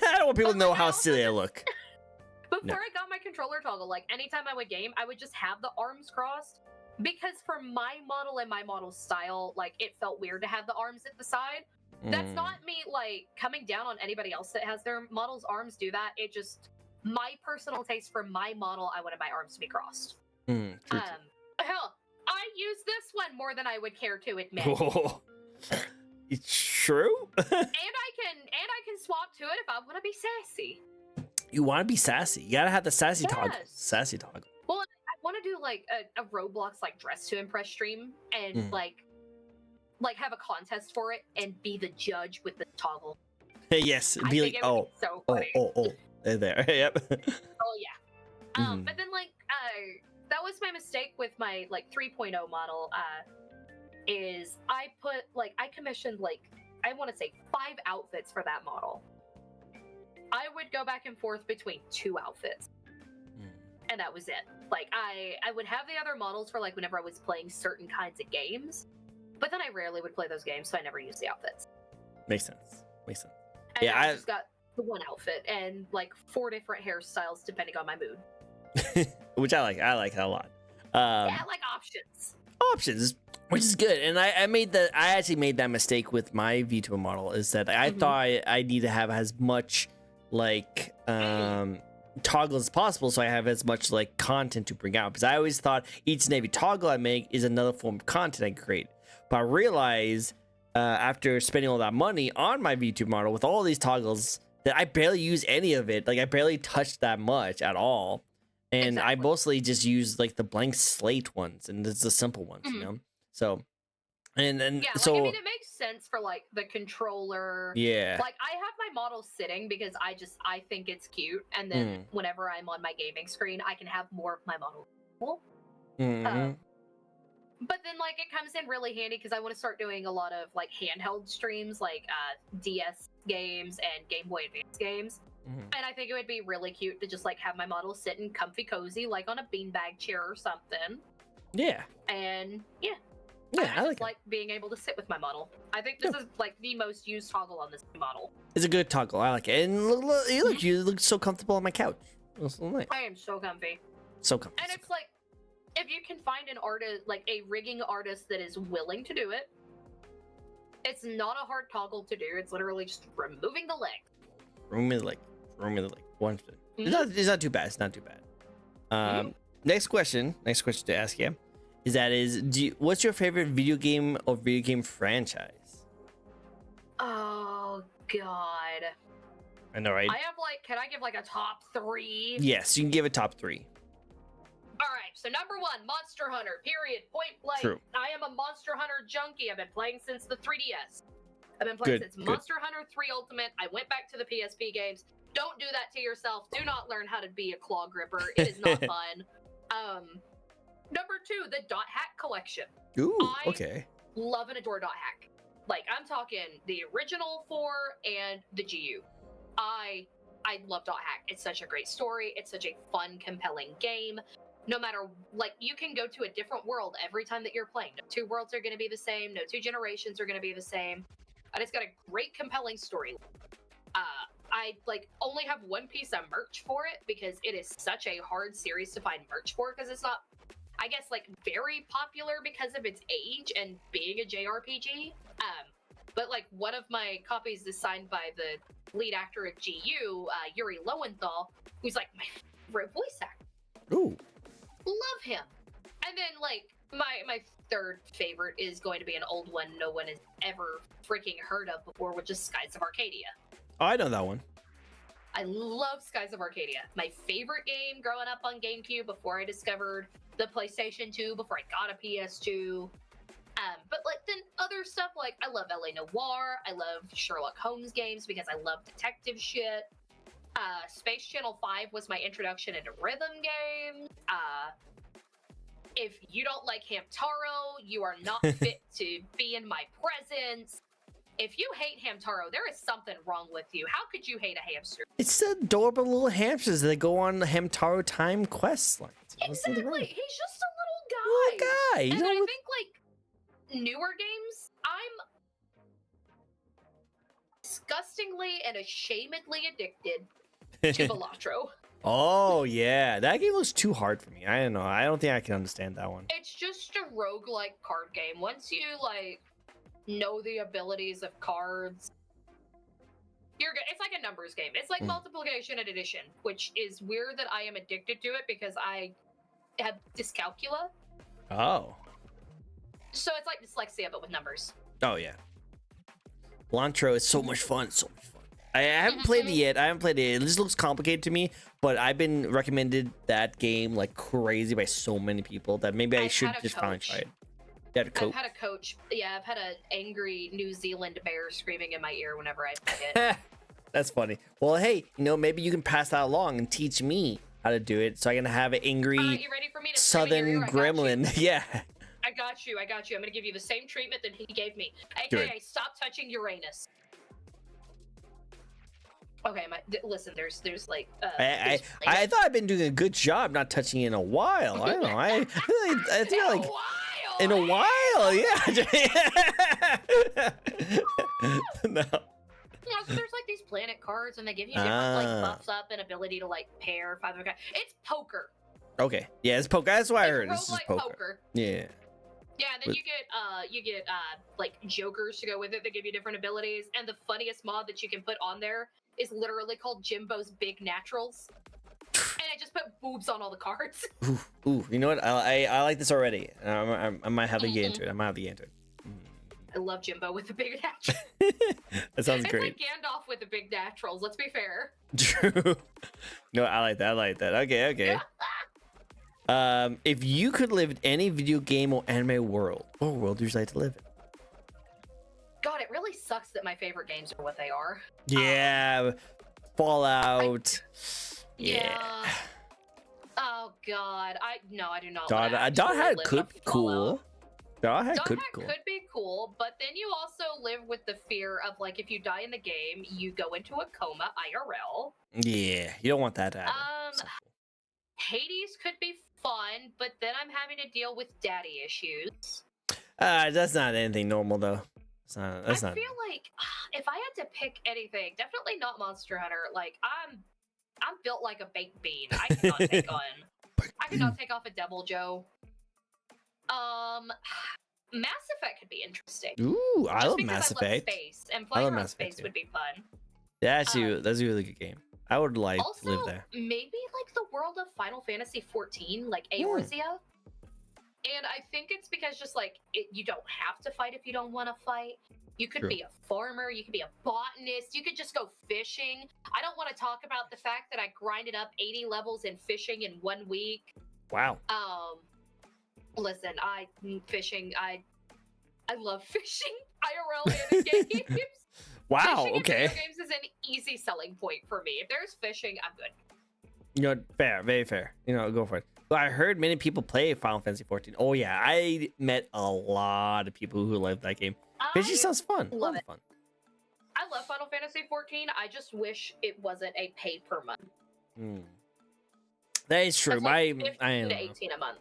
I don't want people to But, know like, I how also silly I just- look. Before No. I got my controller toggle, like anytime I would game, I would just have the arms crossed. Because for my model and my model style, like it felt weird to have the arms at the side. That's Mm. not me like coming down on anybody else that has their model's arms do that. It just my personal taste for my model, I wanted my arms to be crossed. True. Hell, I use this one more than I would care to admit. Whoa. It's true. and I can swap to it if I want to be sassy. You want to be sassy. You gotta have the sassy toggle. Yes. Sassy toggle. Well, I want to do like a Roblox like dress to impress stream and like have a contest for it and be the judge with the toggle. Yes. I Be think like, it would oh, be so oh, funny. oh. There. Yep. Oh yeah. Mhm. But then like that was my mistake with my like 3.0 model. Is I commissioned like I want to say 5 outfits for that model. I would go back and forth between 2 outfits. And that was it. Like I would have the other models for like whenever I was playing certain kinds of games, but then I rarely would play those games, so I never used the outfits. Makes sense. And Yeah, I just got the one outfit and like 4 different hairstyles depending on my mood. Which I like. I like that a lot. Yeah, I like options. Options, which is good. And I actually made that mistake with my Vtuber model, is that I thought I need to have as much like toggle as possible, so I have as much like content to bring out, because I always thought each and every toggle I make is another form of content I create. But I realized after spending all that money on my VTuber model with all these toggles that I barely use any of it. Like I barely touched that much at all. And I mostly just use like the blank slate ones and it's the simple ones, you know? So, and Yeah, like, so, I mean, it makes sense for like the controller. yeah. Like I have my model sitting because I think it's cute, and then whenever I'm on my gaming screen, I can have more of my model. But then like it comes in really handy because I want to start doing a lot of like handheld streams, like DS games and Game Boy Advance games. And I think it would be really cute to just like have my model sitting comfy cozy, like on a beanbag chair or something. Yeah. And yeah. Yeah, I just like being able to sit with my model. I think this is like the most used toggle on this model. It's a good toggle. I like it. And look, you look so comfortable on my couch. It's so nice. I am so comfy. So comfy. And it's like, if you can find an artist, like a rigging artist that is willing to do it, it's not a hard toggle to do. It's literally just removing the leg. Room in the leg. One thing. It's not too bad. It's not too bad. Next question to ask you what's your favorite video game or video game franchise? Oh God. I know, right? I have like, can I give like a top 3? Yes, you can give a top 3. All right, so number 1, Monster Hunter, period, point blank. True. I am a Monster Hunter junkie. I've been playing since the 3DS. I've been playing since Monster Hunter 3 Ultimate. I went back to the PSP games. Don't do that to yourself. Do not learn how to be a claw gripper. It is not fun. Number 2, the Dot Hack collection. Ooh, okay. Love and adore Dot Hack. Like, I'm talking the original 4 and the GU. I love Dot Hack. It's such a great story. It's such a fun, compelling game. No matter, like, you can go to a different world every time that you're playing. No 2 worlds are going to be the same. No 2 generations are going to be the same. And it's got a great, compelling story. I, like, only have one piece of merch for it because it is such a hard series to find merch for because it's not, I guess, like, very popular because of its age and being a JRPG. But, like, one of my copies is signed by the lead actor of GU, Yuri Lowenthal, who's, like, my favorite voice actor. Ooh. Love him. And then, like, my third favorite is going to be an old one no one has ever freaking heard of before, which is Skies of Arcadia. Oh, I know that one. I love Skies of Arcadia. My favorite game growing up on GameCube before I discovered the PlayStation 2, before I got a PS2. But like then other stuff, like I love LA Noire, I love Sherlock Holmes games because I love detective shit. Space Channel 5 was my introduction into rhythm games. If you don't like Hamtaro, you are not fit to be in my presence. If you hate Hamtaro, there is something wrong with you. How could you hate a hamster? It's the adorable little hamsters that go on the Hamtaro time quest lines. Exactly. He's just a little guy. Little guy. And I think like newer games, disgustingly and ashamedly addicted to Velatro. Oh yeah, that game looks too hard for me. I don't know. I don't think I can understand that one. It's just a roguelike card game. Once you like know the abilities of cards, you're good. It's like a numbers game. It's like multiplication and addition, which is weird that I am addicted to it because I have dyscalculia. Oh. So it's like dyslexia but with numbers. Oh yeah. Lantro is so much fun. So much fun. I haven't played it yet. I haven't played it. It just looks complicated to me. But I've been recommended that game like crazy by so many people that maybe I should just finally try it. You had a coach? I've had a coach. Yeah, I've had an angry New Zealand bear screaming in my ear whenever I play it. That's funny. Well, hey, maybe you can pass that along and teach me how to do it so I can have an angry you ready for me to southern gremlin. Yeah. I got you. I'm going to give you the same treatment that he gave me. AKA, stop touching Uranus. Okay, listen, there's like I thought I've been doing a good job not touching it in a while. I don't know. I feel like in a while, yeah. No. Yeah, so there's like these planet cards, and they give you different like buffs up and ability to like pair 5 of. It's poker. Okay, yeah, it's poker. That's what I heard. It's like poker. Yeah. Yeah, and then you get like jokers to go with it that give you different abilities, and the funniest mod that you can put on there is literally called Jimbo's Big Naturals, and I just put boobs on all the cards. Ooh, you know what? I like this already. I might have to get into it. I love Jimbo with the big naturals. That sounds great. It's like Gandalf with the big naturals. Let's be fair. True. No, I like that. Okay. If you could live in any video game or anime world, what world would you like to live in? God, it really sucks that my favorite games are what they are. Yeah, Fallout. Yeah. Oh God, I do not. Dot had could be cool. Dot had could be cool, but then you also live with the fear of like if you die in the game, you go into a coma IRL. Yeah, you don't want that to happen. Hades could be fun, but then I'm having to deal with daddy issues. That's not anything normal though. I feel like if I had to pick anything, definitely not Monster Hunter. Like I'm built like a baked bean. I cannot take off a Devil Joe. Mass Effect could be interesting. Ooh, I love Mass Effect. Space, and playing around space would be fun. That's a really good game. I would like also, to live there. Maybe like the world of Final Fantasy XIV, like Eorzea. And I think it's because just like you don't have to fight if you don't want to fight. You could be a farmer, you could be a botanist, you could just go fishing. I don't want to talk about the fact that I grinded up 80 levels in fishing in 1 week. Wow. Listen, I love fishing IRL in games. Wow, fishing okay. In video games is an easy selling point for me. If there's fishing, I'm good. Fair, very fair. Go for it. But I heard many people play Final Fantasy 14. Oh yeah, I met a lot of people who love that game. Fishing sounds fun. Love it. Fun. I love Final Fantasy 14. I just wish it wasn't a pay per month. That is true. Like 15 to 18 a month.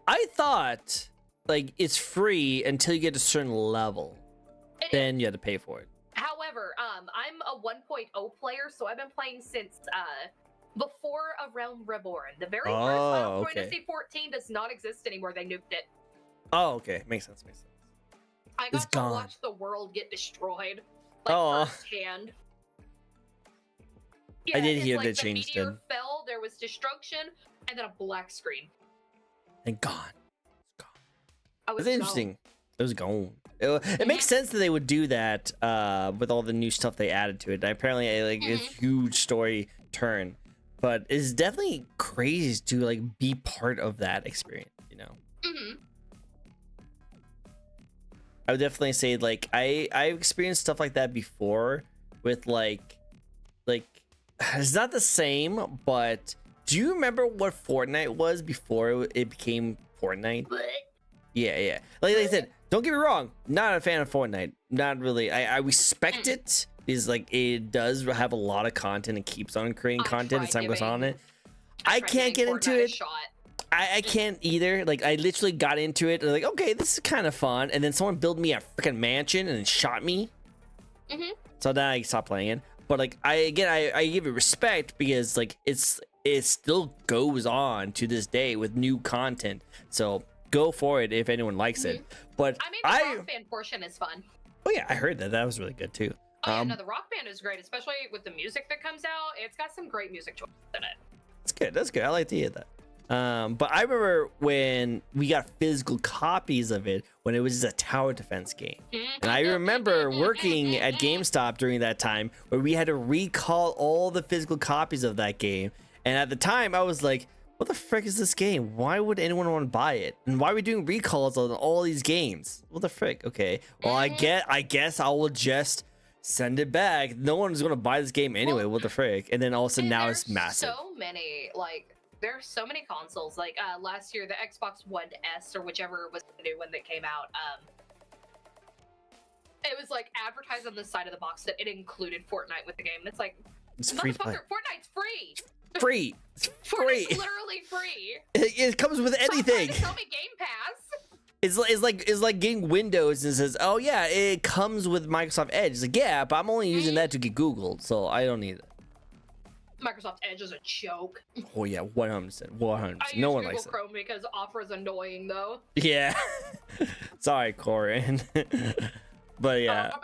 I thought like it's free until you get a certain level. Then you have to pay for it. However, I'm a 1.0 player, so I've been playing since before A Realm Reborn. The very first Final Fantasy 14 does not exist anymore. They nuked it. Oh, okay. Makes sense. I got to watch the world get destroyed, like firsthand. Yeah, I did hear like, they changed it. The meteor fell, there was destruction, and then a black screen. And gone. It's gone. It's interesting. It was gone. It makes sense that they would do that with all the new stuff they added to it. Apparently, it's a huge story turn, but it's definitely crazy to like be part of that experience. I would definitely say like I experienced stuff like that before with like it's not the same, but do you remember what Fortnite was before it became Fortnite? Yeah. Like I said, don't get me wrong, not a fan of Fortnite. Not really. I respect it because like it does have a lot of content and keeps on creating content as time goes on. I can't get into it. I can't either. Like I literally got into it. Like okay, this is kind of fun, and then someone built me a freaking mansion and then shot me. So then I stopped playing it. But like I give it respect because like it still goes on to this day with new content. So go for it if anyone likes it. But I mean, the rock band portion is fun. Oh yeah, I heard that. That was really good too. Oh yeah, no, the rock band is great, especially with the music that comes out. It's got some great music choices in it. That's good. That's good. I like to hear that. But I remember when we got physical copies of it when it was just a tower defense game. And I remember working at GameStop during that time where we had to recall all the physical copies of that game. And at the time, I was like, what the frick is this game? Why would anyone want to buy it? And why are we doing recalls on all these games? What the frick? Okay. Well, I guess I will just send it back. No one's going to buy this game anyway. What the frick? And then all of a sudden now it's massive. So many, like, there's so many consoles. Like last year, the Xbox One S or whichever was the new one that came out. It was like advertised on the side of the box that it included Fortnite with the game. It's like, it's free to play. Fortnite's free. Free. It's free. Fortnite's literally free. It comes with anything. Tell me Game Pass. It's like getting Windows and it says, oh yeah, it comes with Microsoft Edge. It's like, yeah, but I'm only using that to get Googled, so I don't need it. Microsoft Edge is a joke. Oh yeah, 100%. 100%. No one likes it. I use Google Chrome because Opera's annoying though. Yeah. Sorry, Corin. But yeah. Oh,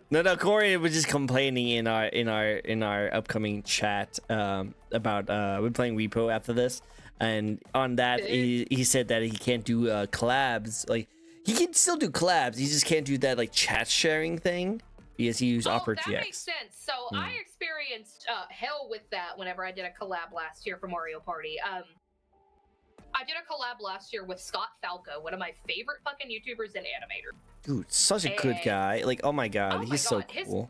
No, Corin was just complaining in our upcoming chat about we're playing Repo after this. And on that, he said that he can't do collabs. Like, he can still do collabs. He just can't do that, like, chat sharing thing because he used Opera GX. That makes sense. So I experienced hell with that whenever I did a collab last year for Mario Party. I did a collab last year with Scott Falco, one of my favorite fucking YouTubers and animators. Dude, such a good guy. Like, oh my god, he's so cool.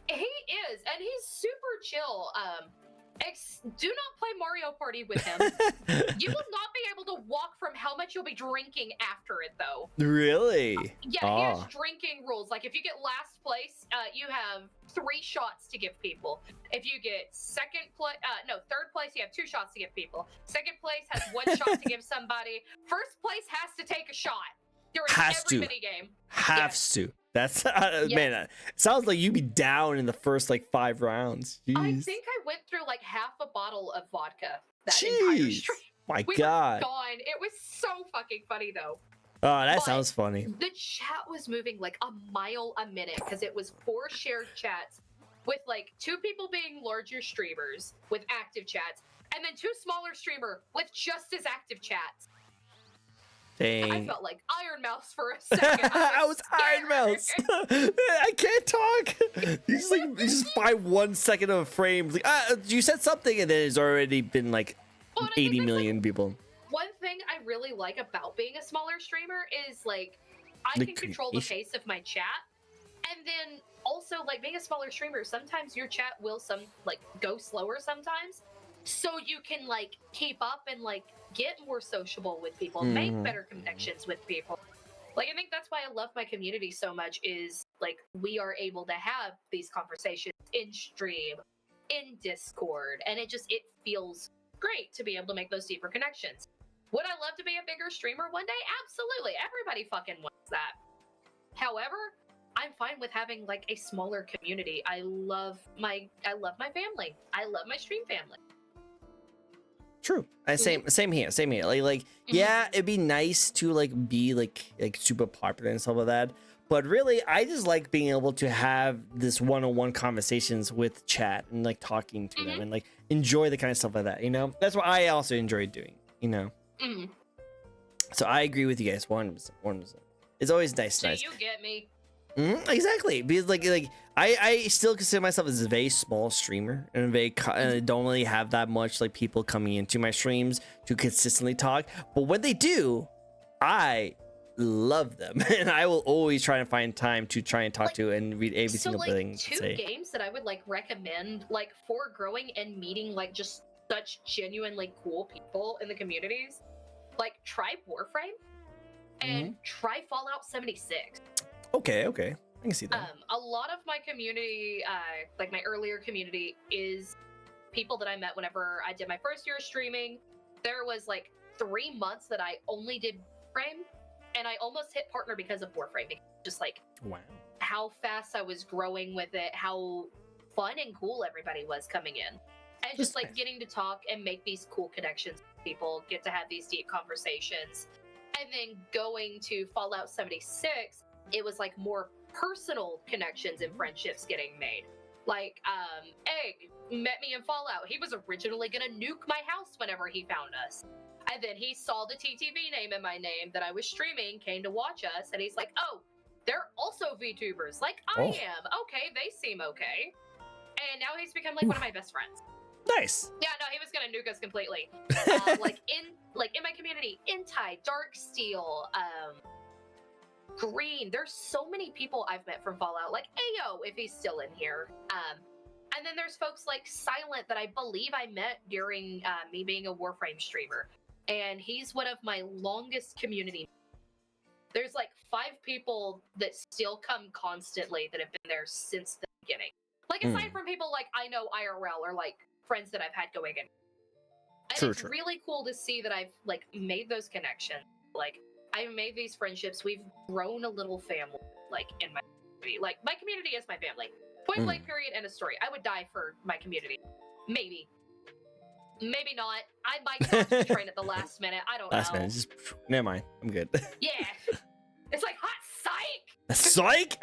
He is, and he's super chill. Do not play Mario Party with him. You will not be able to walk from how much you'll be drinking after it, though. Really? Yeah, he has drinking rules. Like, if you get last place, you have 3 shots to give people. If you get third place, you have 2 shots to give people. Second place has 1 shot to give somebody. First place has to take a shot during every mini game. Has to. That's man. It sounds like you'd be down in the first like 5 rounds. Jeez. I think I went through like half a bottle of vodka that entire stream. My God. Were gone. It was so fucking funny though. Oh, that sounds funny. The chat was moving like a mile a minute because it was 4 shared chats with like 2 people being larger streamers with active chats, and then 2 smaller streamer with just as active chats. Dang. I felt like Iron Mouse for a second. I was Iron Mouse. I can't talk. You just buy 1 second of a frame. Like, you said something, and then it's already been like 80 million people. One thing I really like about being a smaller streamer is like I can control the pace of my chat, and then also like being a smaller streamer, sometimes your chat will go slower sometimes, so you can like keep up and like get more sociable with people, make better connections with people. Like, I think that's why I love my community so much is like we are able to have these conversations in stream, in Discord, and it feels great to be able to make those deeper connections. Would I love to be a bigger streamer one day? Absolutely. Everybody fucking wants that. However, I'm fine with having like a smaller community. I love my family. I love my stream family. True. Same here. Like yeah, it'd be nice to like be like super popular and stuff like that. But really, I just like being able to have this one-on-one conversations with chat and like talking to them and like enjoy the kind of stuff like that. You know, that's what I also enjoy doing. You know. So I agree with you guys 100%. It's always nice. So you get me. Exactly, because like I still consider myself as a very small streamer and I don't really have that much like people coming into my streams to consistently talk. But when they do, I love them, and I will always try to find time to try and talk to and read every single thing. So like 2 games that I would like recommend like for growing and meeting like just such genuinely cool people in the communities. Like try Warframe and try Fallout 76. Okay, I can see that. A lot of my community, like my earlier community, is people that I met whenever I did my first year of streaming. There was like 3 months that I only did Warframe, and I almost hit partner because of Warframe. Just like how fast I was growing with it, how fun and cool everybody was coming in. And just like getting to talk and make these cool connections with people, get to have these deep conversations. And then going to Fallout 76, it was like more personal connections and friendships getting made. Like, Egg met me in Fallout. He was originally gonna nuke my house whenever he found us. And then he saw the TTV name in my name that I was streaming, came to watch us, and he's like, oh, they're also VTubers, like I am. Okay, they seem okay. And now he's become like one of my best friends. Nice. Yeah, no, he was gonna nuke us completely. Like in my community, Intai, Darksteel, Green. There's so many people I've met from Fallout, like Ayo, if he's still in here. And then there's folks like Silent that I believe I met during me being a Warframe streamer. And he's one of my longest community. There's like 5 people that still come constantly that have been there since the beginning. Like aside from people like I know IRL or like friends that I've had going in. And it's really cool to see that I've like made those connections. Like I've made these friendships. We've grown a little family like in my community. Like my community is my family. Point blank period, end of story. I would die for my community. Maybe not. I might launch the train at the last minute. I don't know. Last minute, just never mind. I'm good. Yeah. It's like hot psych. Psych.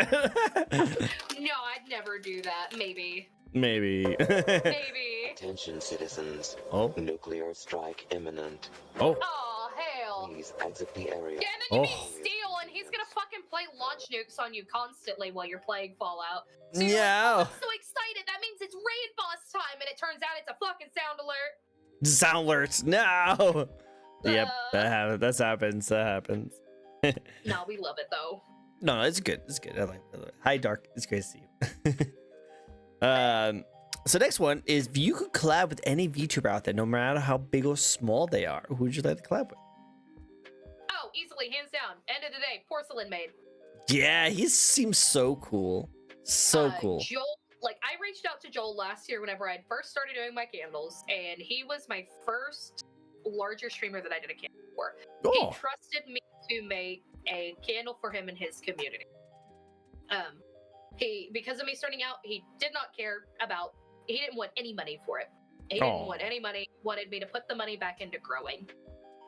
No, I'd never do that. Maybe. Maybe. Attention, citizens. Oh. Nuclear strike imminent. Oh. Oh hell. Please exit the area. Yeah, and then you meet Steel, and he's gonna fucking play launch nukes on you constantly while you're playing Fallout. So you're Yeah. like, oh, I'm so excited. That means it's raid boss time, and it turns out it's a fucking sound alert. Sound alerts. No. Yep. That happens. That happens. No, we love it though. No, it's good. It's good. I like it. Hi, Dark. It's great to see you. So next one is if you could collab with any VTuber out there, no matter how big or small they are, who would you like to collab with? Oh, easily, hands down. End of the day, Porcelain Maid. Yeah, he seems so cool. So cool. Joel, like I reached out to Joel last year whenever I first started doing my candles, and he was my first larger streamer that I did a candle for. Oh. He trusted me to make a candle for him and his community. Because of me starting out, he did not care about. He didn't want any money for it. He didn't want any money. Wanted me to put the money back into growing.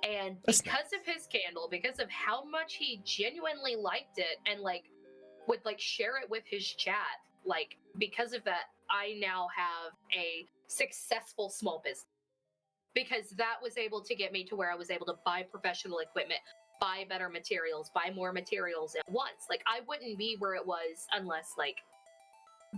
And That's because of his candle, because of how much he genuinely liked it, and like would like share it with his chat, like because of that, I now have a successful small business. Because that was able to get me to where I was able to buy professional equipment, buy better materials, buy more materials at once. Like I wouldn't be where it was unless like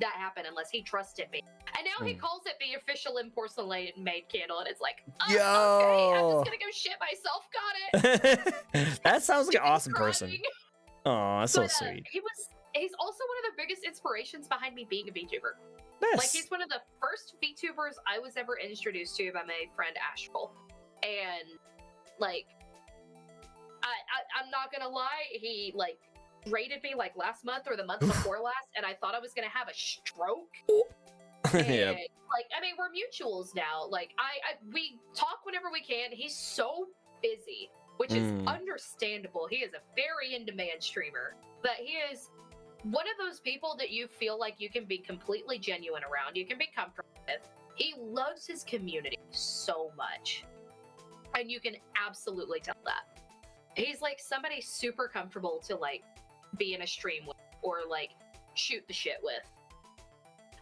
that happened, unless he trusted me. And now he calls it the official porcelain made candle, and it's like, oh, okay, I'm just gonna go shit myself. Got it. That sounds like an awesome Crying. person. Oh, that's so sweet. He's also one of the biggest inspirations behind me being a VTuber. Nice. Like he's one of the first VTubers I was ever introduced to by my friend Astral. And like I'm not gonna lie, he like rated me like last month or the month before last, and I thought I was gonna have a stroke. And, Yep. like I mean, we're mutuals now. Like we talk whenever we can. He's so busy, which is understandable. He is a very in-demand streamer, but he is one of those people that you feel like you can be completely genuine around. You can be comfortable with. He loves his community so much, and you can absolutely tell that. He's like somebody super comfortable to like be in a stream with or like shoot the shit with.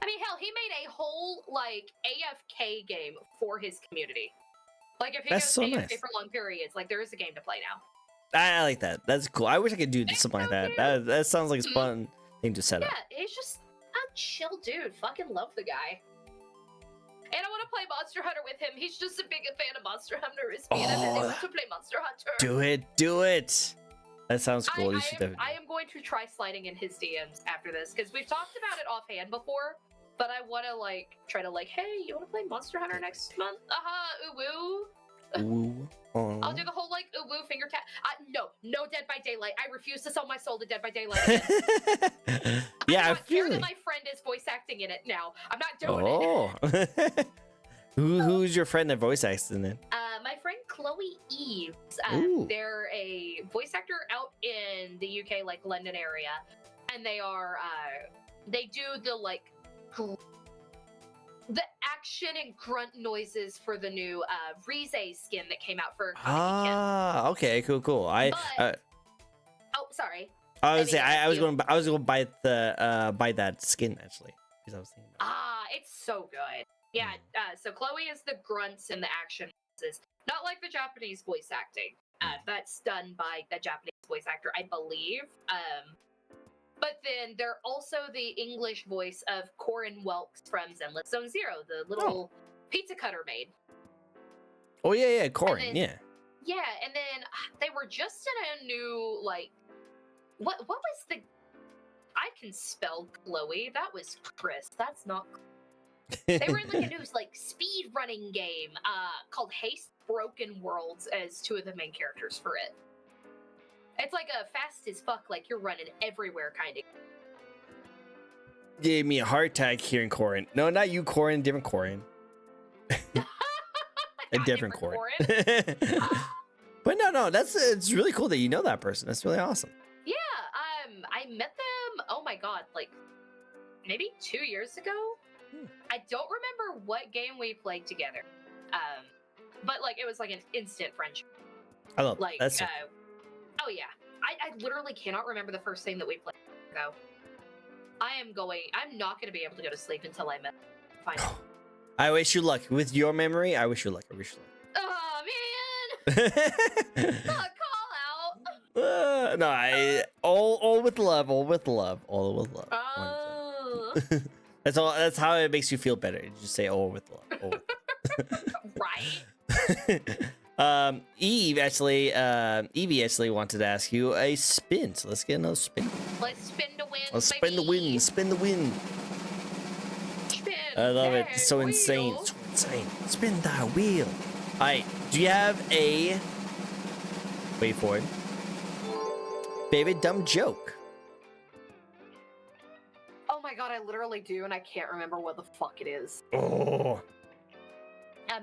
I mean, hell, he made a whole like AFK game for his community. Like if he That's goes so AFK nice. for long periods, like there is a game to play now. I like that. That's cool. I wish I could do something like that. That sounds like a fun thing to set up. Yeah, he's just a chill dude. Fucking love the guy. And I want to play Monster Hunter with him. He's just a big fan of Monster Hunter as me, and I really want to play Monster Hunter. Do it. That sounds cool. You should definitely. I am going to try sliding in his DMs after this, because we've talked about it offhand before, but I want to like try to like, hey, you want to play Monster Hunter next month? Ooh. Ooh. I'll do the whole like woo finger tap. No Dead by Daylight. I refuse to sell my soul to Dead by Daylight. Yeah, I I don't feel care that it. my friend is voice acting in it now. I'm not doing it. Who's your friend that voice acts in it? My friend Chloe Eves. Ooh. They're a voice actor out in the UK, like London area. and they are they do the like the action and grunt noises for the new Rize skin that came out for Kaneki-ken. Ah, okay, cool. But- Oh, sorry. I was Maybe I was you- going to buy the buy that skin actually because I was thinking. It's so good. Yeah. So Chloe is the grunts and the action voices, not like the Japanese voice acting. That's done by the Japanese voice actor, I believe. But then they're also the English voice of Corin Welks from Zenless Zone Zero, the little pizza cutter maid. Oh yeah, Corin, then- yeah. Yeah, and then they were just in a new like what was the I can spell Chloe. That was Chris. That's not They were in like a new like speed running game called Haste Broken Worlds as two of the main characters for it. It's like a fast as fuck, like you're running everywhere kind of. Gave me a heart attack hearing Corin. No, not you, Corin. Different Corin. A different Corin. But no, it's really cool that you know that person. That's really awesome. Yeah, I met them. Oh my god, like maybe 2 years ago. I don't remember what game we played together. But like it was like an instant friendship. I love Like, that's oh yeah, I literally cannot remember the first thing that we played. Though, I'm not gonna be able to go to sleep until I met. Finally. I wish you luck with your memory. I wish you luck. Oh man, not call out. No, all with love, all with love. Oh, That's how it makes you feel better. You just say all with love. All with right. Evie actually wanted to ask you a spin. So let's get another spin. Let's spin to win. Let's spin the win. Spin the win. Spin I love it. that So insane. wheel. So insane. Spin that wheel. All right. Do you have a wait for it? Favorite dumb joke? Oh my god, I literally do, and I can't remember what the fuck it is. Oh. Oh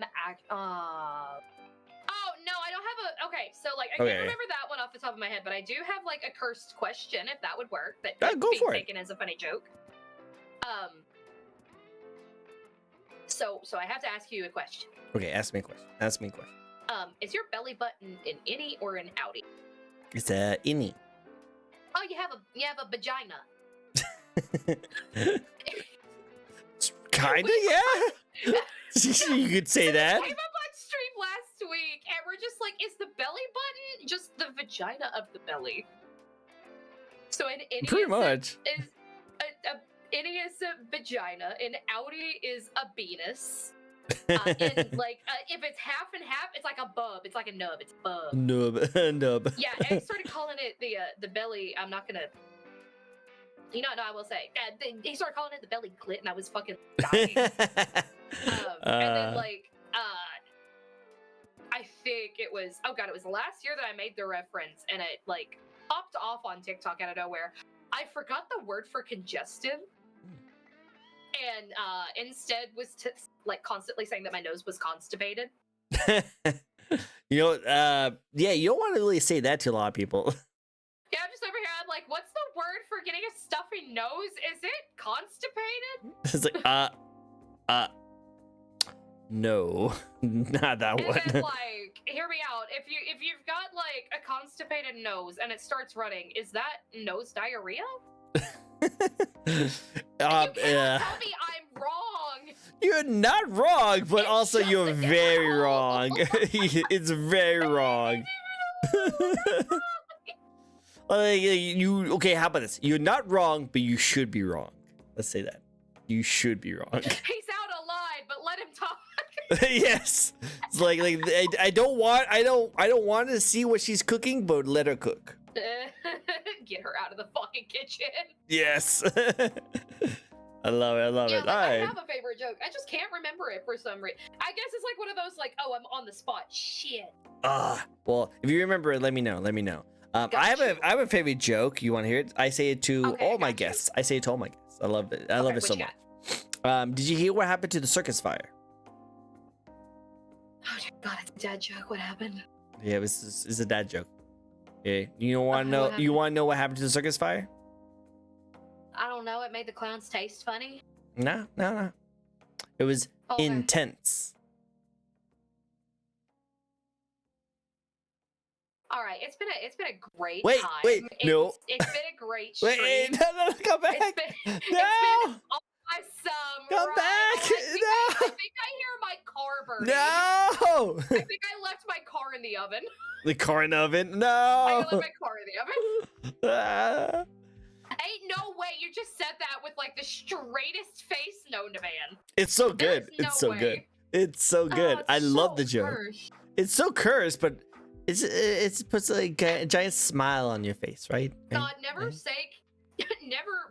no, I don't have a. Okay, so like I Okay. can't remember that one off the top of my head, but I do have like a cursed question, if that would work. That Yeah, could go be for it. taken as a funny joke. So I have to ask you a question. Okay. Ask me a question. Is your belly button an innie or an outie? It's a innie. Oh, you have a vagina. Kinda, yeah. You could say that. Came up on stream last week, and we're just like, is the belly button just the vagina of the belly? So an innie Pretty is much. is a innie is a vagina, an outie is a penis. And like if it's half and half, it's like a bub. It's like a nub. It's a bub. Nub. Yeah, and I started calling it the belly. I'm not gonna. You know, no, I will say. He started calling it the belly clit, and I was fucking dying. And then like I think it was it was last year that I made the reference, and it like popped off on TikTok out of nowhere. I forgot the word for congested, and instead was like constantly saying that my nose was constipated. You know, yeah, you don't want to really say that to a lot of people. Yeah, I'm just over here. I'm like, what's the word for getting a stuffy nose? Is it constipated? It's like, no, not that And one. then, like, hear me out. If you've got like a constipated nose and it starts running, is that nose diarrhea? You cannot tell me I'm wrong. You're not wrong, but It's also just you're a very cow. wrong. It's very wrong. Like, okay, how about this? You're not wrong, but you should be wrong. Let's say that. You should be wrong. He's out of line, but let him talk. Yes. It's like I don't want to see what she's cooking, but let her cook. Get her out of the fucking kitchen. Yes. I love it. Yeah, All like, I right. have a favorite joke. I just can't remember it for some reason. I guess it's like one of those like, oh, I'm on the spot. Shit. Well, if you remember it, let me know. I have a favorite joke. You want to hear it? I say it to Okay, all I my got you. guests. I say it to all my guests. I love it. I love it what so you got? much. Did you hear what happened to the circus fire? Oh god, it's a dad joke. What happened? Yeah, it's a dad joke. Yeah, you don't want to Okay, know. what You want to know what happened to the circus fire? I don't know. It made the clowns taste funny. No. It was Okay. intense. All right, it's been a great Wait, time. no. It's been a great stream. Wait, no, come back. It's been No. it's been awesome. Come right? back. I think I hear my car burning. No. I think I left my car in the oven. The corn oven. No. I left my car in the oven. Ah. Ain't no way you just said that with like the straightest face known to man. It's so good. There's It's no so good. way. It's so good. Oh, it's I love so the joke. harsh. It's so cursed, but it puts like a giant smile on your face, right? God, never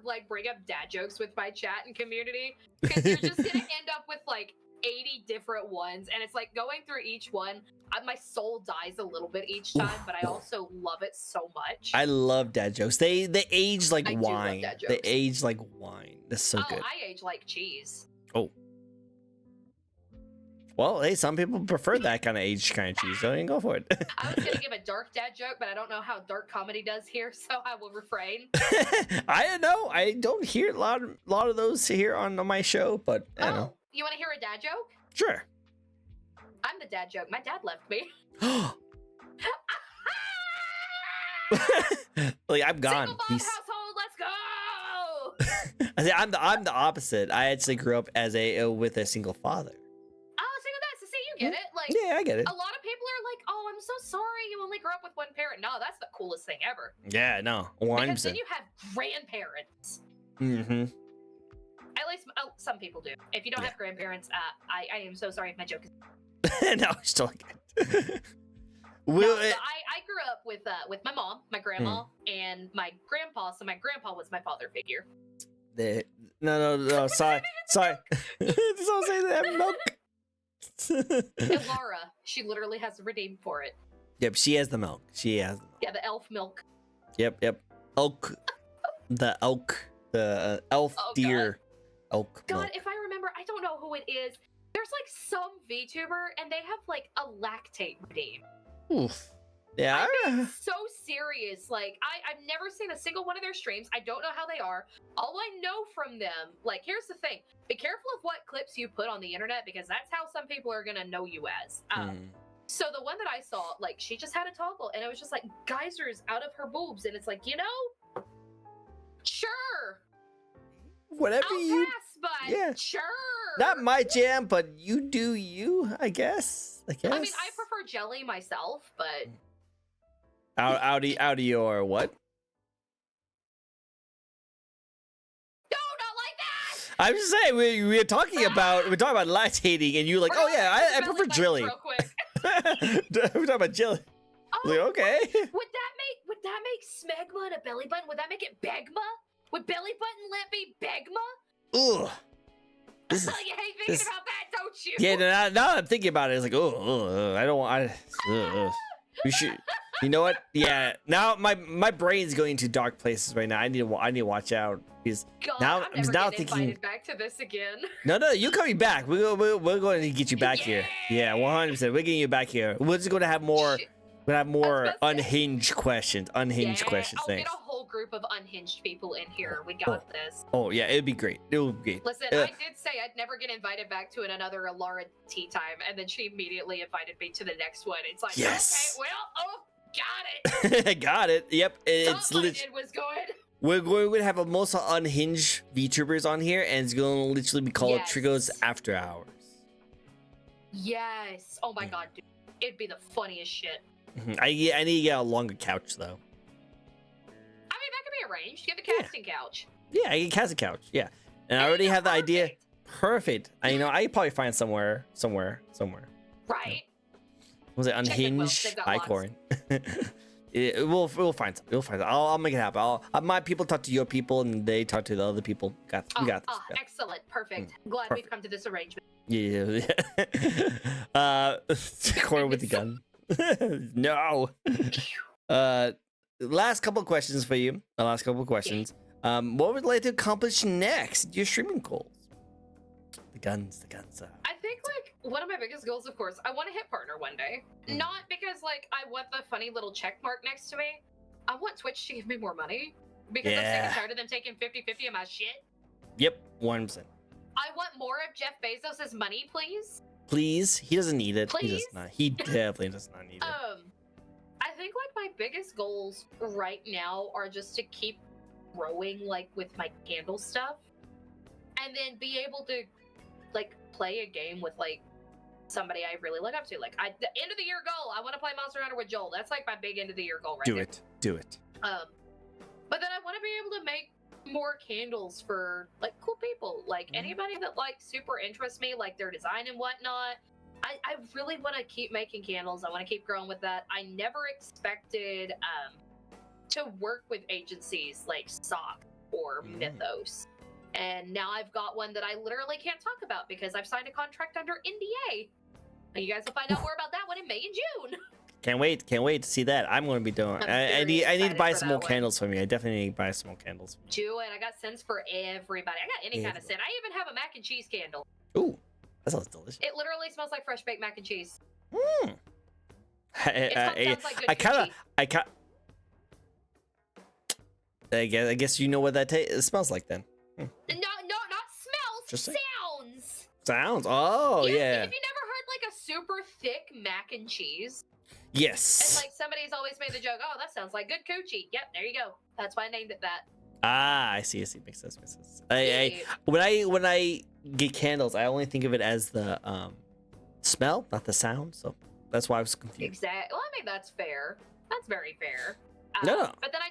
like bring up dad jokes with my chat and community because you're just gonna end up with like 80 different ones, and it's like going through each one. My soul dies a little bit each time, but I also love it so much. I love dad jokes. They age like I do love wine. dad They jokes. age like wine. That's so oh, good. I age like cheese. Oh. Well, hey, some people prefer that kind of aged kind of cheese, so you can go for it. I was gonna give a dark dad joke, but I don't know how dark comedy does here, so I will refrain. I don't know. I don't hear a lot of those here on my show, but I don't know. Oh, you want to hear a dad joke? Sure. I'm the dad joke. My dad left me. Like I'm gone. Single mom Peace. household. Let's go. I say I'm the opposite. I actually grew up as with a single father. Oh, single dad. So see, you get it. Like Yeah, I get it. a lot of people are like, "Oh, I'm so sorry. You only grew up with one parent." No, that's the coolest thing ever. Yeah, no, Because 100%. then you have grandparents. Mm-hmm. At least some people do. If you don't Yeah. have grandparents, I am so sorry if my joke is. No, it's still good. No, Will so it, I grew up with my mom, my grandma, and my grandpa. So my grandpa was my father figure. no. Sorry. Don't say that. Milk. And Laura, she literally has the redeem for it. Yep, she has the milk. She has. Yeah, the elf milk. Yep. Elk. The elk. The elf Oh, deer. Elk. God, milk. if I remember, I don't know who it is. There's like some VTuber, and they have like a lactate redeem. Oof. Yeah. So serious. Like, I've never seen a single one of their streams. I don't know how they are. All I know from them, like, here's the thing. Be careful of what clips you put on the internet, because that's how some people are gonna know you as. So the one that I saw, like, she just had a toggle, and it was just like geysers out of her boobs, and it's like, sure, Whatever I'll you. pass, but yeah. sure. Not my jam, but you do you. I guess. I mean, I prefer jelly myself, but out of your what? no, not like that. I'm just saying we're talking about lactating, and you're like, oh yeah, I prefer jelly. Real quick. We're talking about jelly. Oh, Like, okay. Would that make smegma and a belly button? Would that make it begma? Would belly button lip be begma? Ugh. This is, You hate thinking this- about that, don't you? yeah. Now I'm thinking about it. It's like, I don't want. We should. You know what? Yeah. Now my brain's going to dark places right now. I need to watch out because God, now I'm never now getting thinking. invited back to this again. No, you're coming back. We're going to get you back here. Yeah, 100%. We're getting you back here. We're just going to have more. Shit. We'll have more about to say- unhinged questions. Unhinged questions. I'll Thanks. get a whole group of unhinged people in here. We got this. Oh yeah, it'd be great. It would be great. Listen, I did say I'd never get invited back to another Alara tea time, and then she immediately invited me to the next one. It's like, Yes. okay, well, got it. Got it. Yep. It's Something I lit. did was good. We're going to have a most unhinged VTubers on here, and it's going to literally be called Yes. Trickos After Hours. Yes. Oh my god, dude. It'd be the funniest shit. I need to get a longer couch though. I mean, that could be arranged. Get the casting couch. Yeah, I can cast a couch. Yeah, and I already have the idea. Perfect. I could probably find somewhere. Right? Was it Check Goodwill. Unhinged? They've got lots. Icorn. We'll find something. We'll find something. I'll make it happen. My people talk to your people, and they talk to the other people. We got this. Excellent. Perfect. Glad we've come to this arrangement. Yeah. Corn with the gun. No. Last couple of questions for you. What would you like to accomplish next? Your streaming goals. The guns. I think like one of my biggest goals, of course, I want to hit partner one day. Not because like I want the funny little check mark next to me. I want Twitch to give me more money. Because I'm sick Yeah. and tired of them taking 50-50 of my shit. Yep, 100%. I want more of Jeff Bezos' money, please. Please, he doesn't need it. He does Please? not. He definitely does not need it. I think like my biggest goals right now are just to keep growing like with my candle stuff, and then be able to like play a game with like somebody I really look up to. Like the end of the year goal, I want to play Monster Hunter with Joel. That's like my big end of the year goal right Do there. it. Do it. But then I want to be able to make more candles for like cool people, like anybody that like super interests me, like their design and whatnot. I really want to keep making candles. I want to keep growing with that. I never expected to work with agencies like Sock or Mythos, and now I've got one that I literally can't talk about because I've signed a contract under NDA. And you guys will find out more about that one in May and June. Can't wait to see that. I'm going to be doing. I need to buy some more candles from you. I definitely need to buy some more candles. Do it. I got scents for everybody. I got any kind of scent. I even have a mac and cheese candle. Ooh, that sounds delicious. It literally smells like fresh baked mac and cheese. I guess you know what that smells like then. No, not smells. Just sounds. Sounds. Oh yeah. Have you never heard like a super thick mac and cheese? Yes. And like somebody's always made the joke, oh, that sounds like good coochie. Yep, there you go. That's why I named it that. Ah, I see. Makes sense. When I get candles, I only think of it as the smell, not the sound. So that's why I was confused. Exactly. Well, I mean that's fair. That's very fair. No. But then I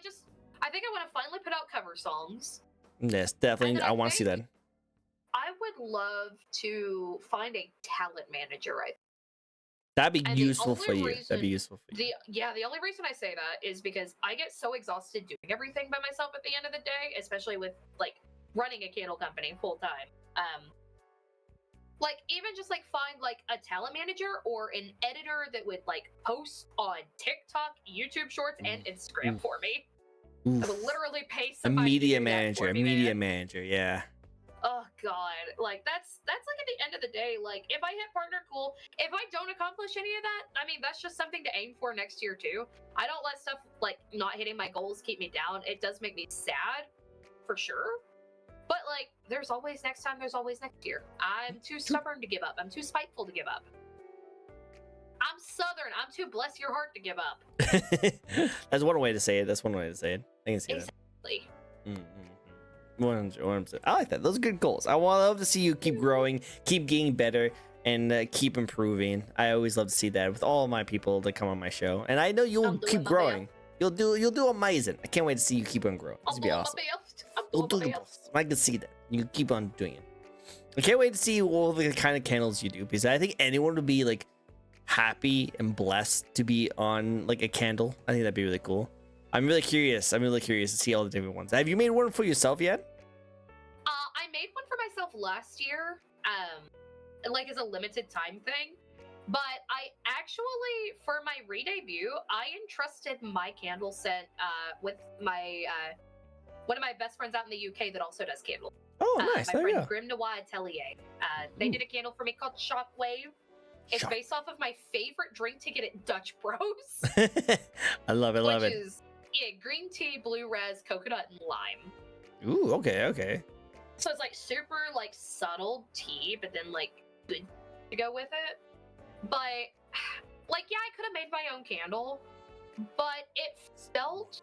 think I want to finally put out cover songs. Yes, definitely. I want to see that. I would love to find a talent manager. That'd be useful for you. That'd be useful for you. The only reason I say that is because I get so exhausted doing everything by myself at the end of the day, especially with like running a candle company full time. Like even just like find like a talent manager or an editor that would like post on TikTok, YouTube Shorts, and Instagram for me. Oof. I would literally pay A somebody media to do that manager. for A me, media man. manager. Yeah. Oh god, like that's like at the end of the day, like if I hit partner, cool. If I don't accomplish any of that, I mean that's just something to aim for next year too. I don't let stuff like not hitting my goals keep me down. It does make me sad, for sure. But like there's always next time, there's always next year. I'm too stubborn to give up. I'm too spiteful to give up. I'm Southern. I'm too bless your heart to give up. That's one way to say it. I can see Exactly. that. 100%. I like that. Those are good goals. I love to see you keep growing, keep getting better, and keep improving. I always love to see that with all my people that come on my show, and I know you'll keep growing. You'll do amazing. I can't wait to see you keep on growing. This will be awesome. You'll do the best. I can see that. You keep on doing it. I can't wait to see all the kind of candles you do because I think anyone would be like happy and blessed to be on like a candle. I think that'd be really cool. I'm really curious to see all the different ones. Have you made one for yourself yet? I made one for myself last year, like as a limited time thing. But I actually, for my re-debut, I entrusted my candle set with my one of my best friends out in the UK that also does candles. Oh, nice. My There you friend go. Grim Noir Atelier. They did a candle for me called Shockwave. It's based off of my favorite drink ticket at Dutch Bros. I love it. Which is green tea, blue res, coconut, and lime. Ooh, okay. So it's like super like subtle tea, but then like good to go with it. But like yeah, I could have made my own candle, but it felt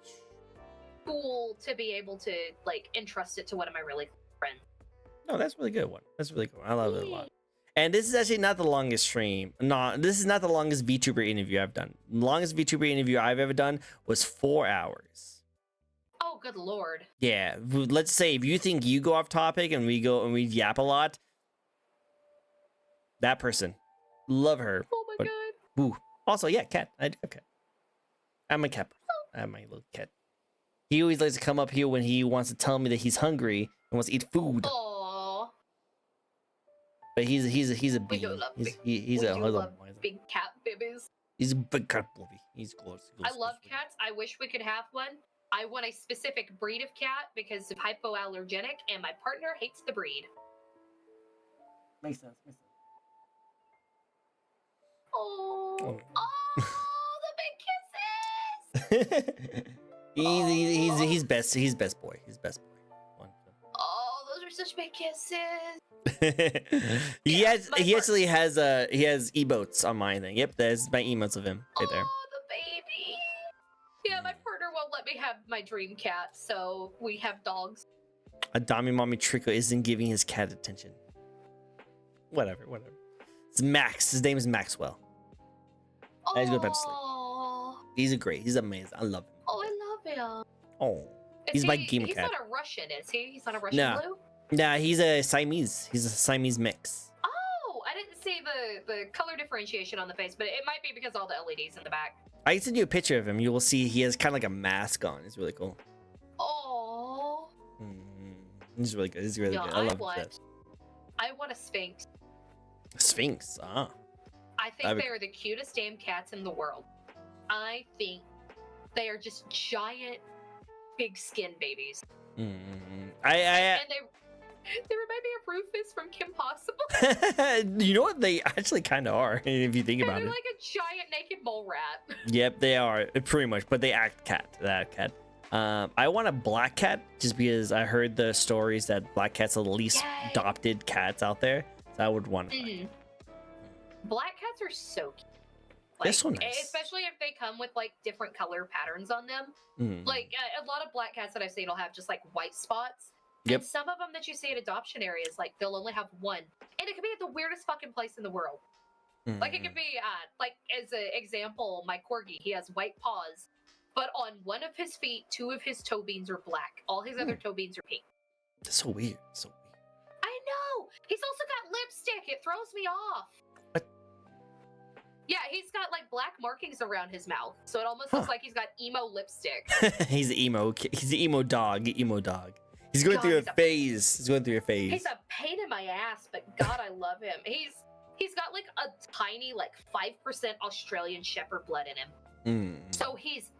cool to be able to like entrust it to one of my really close friends. No, that's a really good one. That's really cool. I love it a lot. And this is actually not the longest stream. No, this is not the longest VTuber interview I've done. The longest VTuber interview I've ever done was 4 hours. Oh, good lord. Yeah, let's say if you think you go off topic and we yap a lot, that person, love her. Oh my god. Woo. Also, yeah, cat. I do have a cat. I'm a cat. I have my little cat. He always likes to come up here when he wants to tell me that he's hungry and wants to eat food. Aww. But he's a bee. He's a big cat babies. He's a big cat baby. He's close. I love cats. I wish we could have one. I want a specific breed of cat because of hypoallergenic, and my partner hates the breed. Makes sense. Oh, the big kisses! He's best. He's best boy. He's best boy. Oh, those are such big kisses. he Yeah, has. my He part. actually has. He has emotes on my thing. Yep, there's my emotes of him right there. Oh, the baby. Yeah, my partner won't let me have my dream cat, so we have dogs. Adami Mommy Tricko isn't giving his cat attention. Whatever. It's Max. His name is Maxwell. I just go back to sleep. Oh, He's amazing. I love him. oh, I love him. Oh, Is he's my he- gamer He's cat. not a Russian, is he? He's not a Russian Nah. blue? Nah, he's a Siamese. He's a Siamese mix. Oh, I didn't see the color differentiation on the face, but it might be because all the LEDs in the back. I can send you a picture of him. You will see he has kind of like a mask on. It's really cool. Oh, He's really good. He's really yeah, good. I love him. I want a Sphinx. Sphinx. Ah. I think they are the cutest damn cats in the world. I think they are just giant, big skin babies. And And they remind me of Rufus from Kim Possible. you know what? They actually kind of are, if you think And about they're it. like a giant naked mole rat. Yep, they are pretty much, but they act cat. That cat. I want a black cat just because I heard the stories that black cats are the least Yay. adopted cats out there. So I would want. Mhm. Black cats are so cute. They're so nice. Especially if they come with like different color patterns on them. Mm. Like a lot of black cats that I've seen will have just like white spots. Yep. And some of them that you see at adoption areas, like they'll only have one, and it could be at the weirdest fucking place in the world. Like it could be, like as an example, my corgi, he has white paws, but on one of his feet, two of his toe beans are black. All his other toe beans are pink. That's so weird. So weird. I know. He's also got lipstick. It throws me off. What? Yeah, he's got like black markings around his mouth, so it almost looks like he's got emo lipstick. He's the emo. He's the emo dog. Emo dog. He's going God, through a he's a- phase. He's going through a phase. He's a pain in my ass, but God, I love him. He's got like a tiny, like 5% Australian Shepherd blood in him. So he's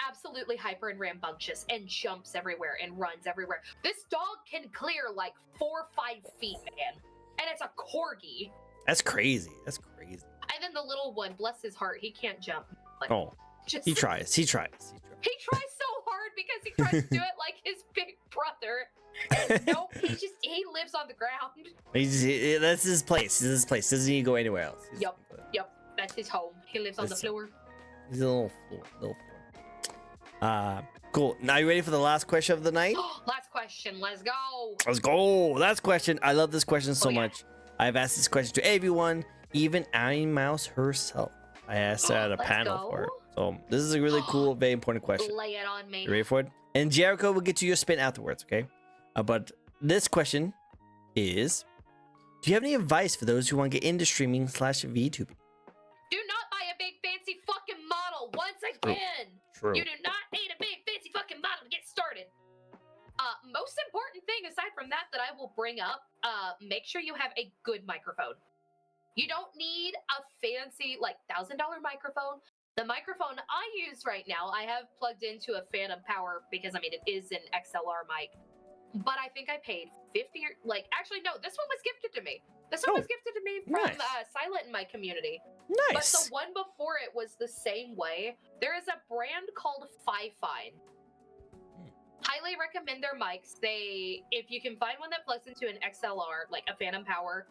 absolutely hyper and rambunctious and jumps everywhere and runs everywhere. This dog can clear like 4 or 5 feet, man. And it's a corgi. That's crazy. That's crazy. And then the little one, bless his heart, he can't jump. Like, Oh, just, he tries. He tries. He tries so hard because he tries to do it like his big brother. And nope, he lives on the ground. That's his place. This is his place. Doesn't need to go anywhere else. Yep. That's his home. He lives on the That's- floor. He's a little floor. Cool. Now you ready for the last question of the night? Last question. Let's go. Let's go. Last question. I love this question so Oh, yeah. much. I've asked this question to everyone, even Annie Mouse herself. I asked her at a Let's panel go. for her. So this is a really cool, very important question. Lay it on me. You ready for it? And Jericho will get to your spin afterwards, okay? But this question is, do you have any advice for those who want to get into streaming / VTubing? Do not buy a big fancy fucking model once again. True. You do not need a big fancy fucking model to get started. Most important thing aside from that I will bring up, make sure you have a good microphone. You don't need a fancy like $1,000 microphone. The microphone I use right now, I have plugged into a Phantom Power because I mean it is an XLR mic. But I think I paid 50 or like actually no, this one was gifted to me. This one Oh, was gifted to me from nice. Silent in my community. Nice. But the one before it was the same way. There is a brand called Fi-Fine. Highly recommend their mics. If you can find one that plugs into an XLR, like a Phantom Power,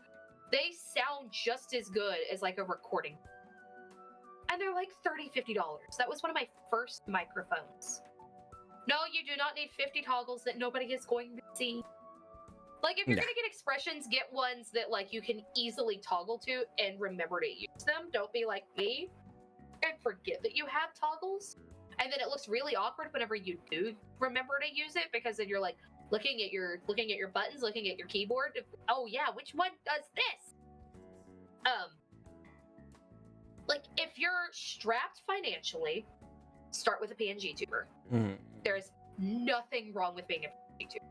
they sound just as good as like a recording. And they're like $30, $50. That was one of my first microphones. No, you do not need 50 toggles that nobody is going to see. Like, if you're gonna get expressions, get ones that, like, you can easily toggle to and remember to use them. Don't be like me and forget that you have toggles. And then it looks really awkward whenever you do remember to use it, because then you're, like, looking at your buttons, looking at your keyboard. Oh, yeah, which one does this? Like, if you're strapped financially, start with a PNG tuber. There's nothing wrong with being a PNG tuber.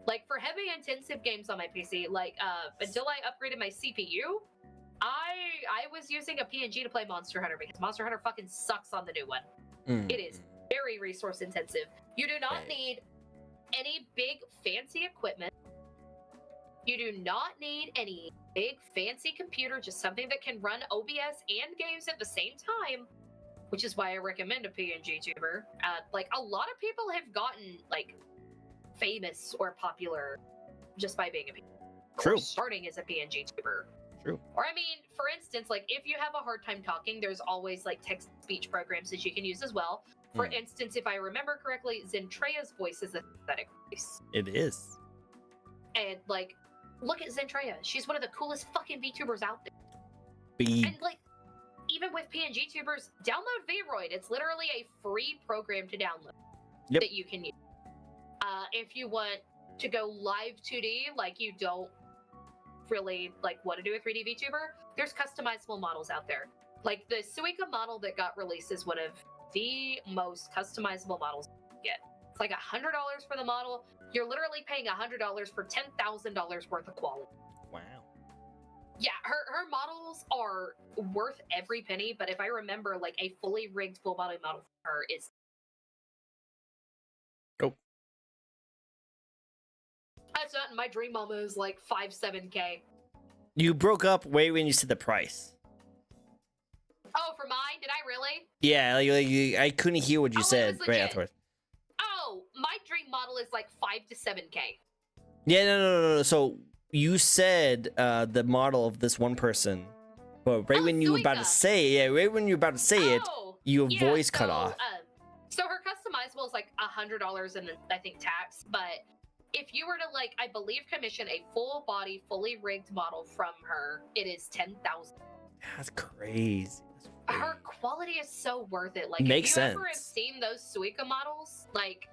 Like, for heavy intensive games on my PC, like, until I upgraded my CPU, I was using a PNG to play Monster Hunter because Monster Hunter fucking sucks on the new one. It is very resource intensive. You do not need any big fancy equipment. You do not need any big fancy computer, just something that can run OBS and games at the same time. which is why I recommend a PNG tuber. Like a lot of people have gotten like famous or popular just by being a PNG. True. Or starting as a PNG tuber. True. Or I mean, for instance, like if you have a hard time talking, there's always like text speech programs that you can use as well. For instance, if I remember correctly, Zentreya's voice is a synthetic voice. It is. And like, look at Zentreya. She's one of the coolest fucking VTubers out there. And like, even with PNG tubers, download Vroid. It's literally a free program to download that you can use. If you want to go live 2D, like you don't really like want to do a 3D VTuber, there's customizable models out there. Like the Suika model that got released is one of the most customizable models you can get. It's like $100 for the model. You're literally paying $100 for $10,000 worth of quality. Wow. Yeah, her models are worth every penny, but if I remember, like a fully rigged full body model for her is. Oh. That's not. My dream mama is like 5-7K. You broke up way when you said the price. Oh, for mine? Did I really? Yeah, like I couldn't hear what you said right legit. afterwards. Oh, my dream model is like 5 to 7K. Yeah, no. So you said the model of this one person, but right when you were about to say, it, your voice cut off. So her customizable is like $100 and I think tax, but if you were to like, I believe, commission a full body, fully rigged model from her, it is $10,000. That's crazy. Her quality is so worth it. Like, Makes if you sense. ever have seen those Suika models, like,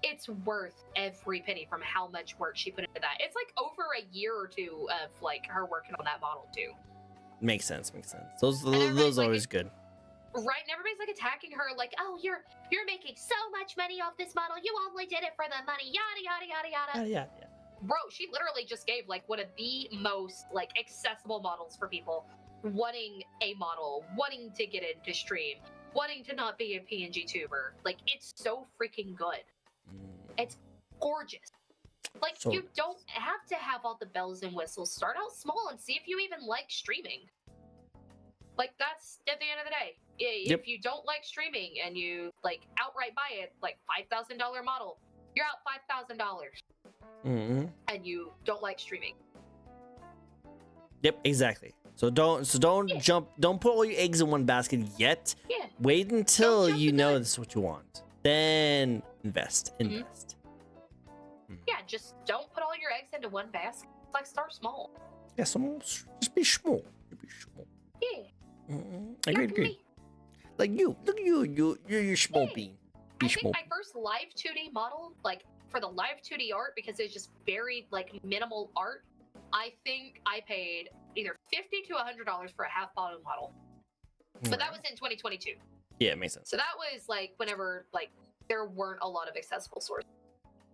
it's worth every penny from how much work she put into that. It's like over a year or two of like her working on that model too. Makes sense. Those like, always good. Right, and everybody's like attacking her, like, "Oh, you're making so much money off this model. You only did it for the money. Yada yada yada yada." Yeah. Bro, she literally just gave like one of the most like accessible models for people wanting a model, wanting to get into stream, wanting to not be a PNG tuber. Like, it's so freaking good. It's gorgeous. Like, So you don't have to have all the bells and whistles. Start out small and see if you even like streaming. Like, that's at the end of the day. If you don't like streaming and you like outright buy it, like $5,000 model, you're out $5,000. And you don't like streaming. Yep, exactly. So don't jump. Don't put all your eggs in one basket yet. Yeah. Wait until you know this is what you want. Then invest. Yeah, just don't put all your eggs into one basket. It's like, start small. Yeah, just be small. Yeah. Agreed. Like you. Look at you. You're small bean. I think my first live 2D model, like for the live 2D art, because it's just very like minimal art, I think I paid either $50 to $100 for a half bottom model. But that was in 2022. Yeah, it makes sense. So that was like whenever like there weren't a lot of accessible sources.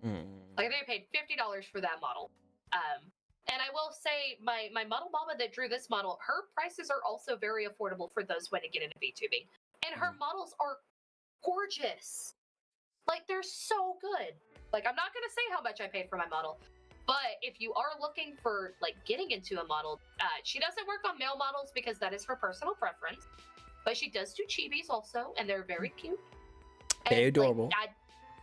Like, I think I paid $50 for that model. And I will say my model mama that drew this model, her prices are also very affordable for those who want to get into VTubing. And her models are gorgeous. Like, they're so good. Like, I'm not going to say how much I paid for my model, but if you are looking for, like, getting into a model, she doesn't work on male models because that is her personal preference, but she does do chibis also, and they're very cute. Very adorable. Like,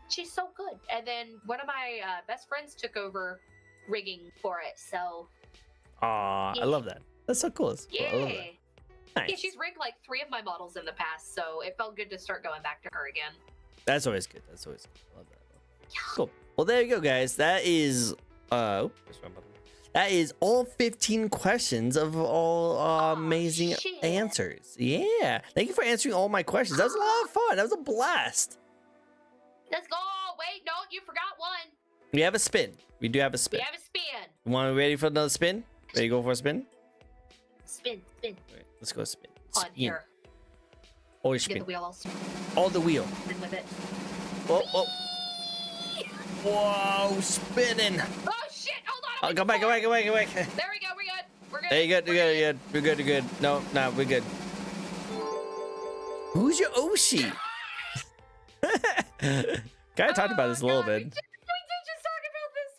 she's so good. And then one of my best friends took over rigging for it, so... Aw, I love that. That's so cool. Yeah. I love that. Nice. Yeah, she's rigged like 3 of my models in the past, so it felt good to start going back to her again. That's always good. I love that. Yeah. Cool. Well, there you go, guys. That is that is all 15 questions of all amazing answers. Yeah. Thank you for answering all my questions. That was a lot of fun. That was a blast. Let's go. Wait, no, you forgot one. We have a spin. We do have a spin. We have a spin. Want to ready for another spin? Ready to go for a spin? Spin. Right, let's go spin. On here. Or Get spin. the wheel all All the wheel. spin with it. Oh. Whoa, spinning. Oh shit! Hold on. Go back. There we go. We're good. We're good. Hey, We're good. No, we're good. Who's your Oshi? Kind of talked about this a little bit. We did just talk about this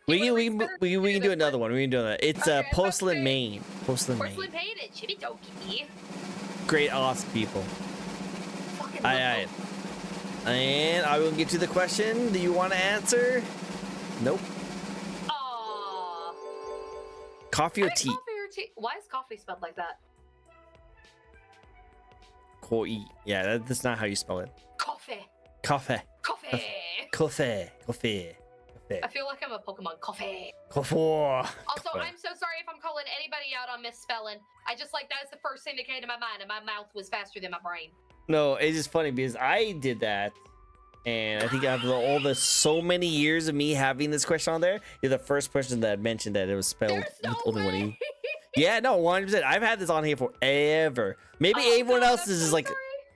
one. We can do another one. It's Porcelain Maine. Porcelain Maine. Porcelain Maine and Chibi Doki. Great, awesome people. Aye. And I will get to the question. Do you want to answer? Nope. Aww. Coffee or tea? Coffee or tea? Why is coffee spelled like that? Koi. Yeah, that's not how you spell it. Coffee. Coffee. Coffee. Coffee. Coffee. I feel like I'm a Pokemon. Coffee. Coffee. Also, I'm so sorry if I'm calling anybody out on misspelling. I just like that's the first thing that came to my mind, and my mouth was faster than my brain. No, it's just funny because I did that, and I think after so many years of me having this question on there, you're the first person that mentioned that it was spelled There's no with only one way. E. Yeah, no, 100%. I've had this on here forever. Maybe everyone else is just like,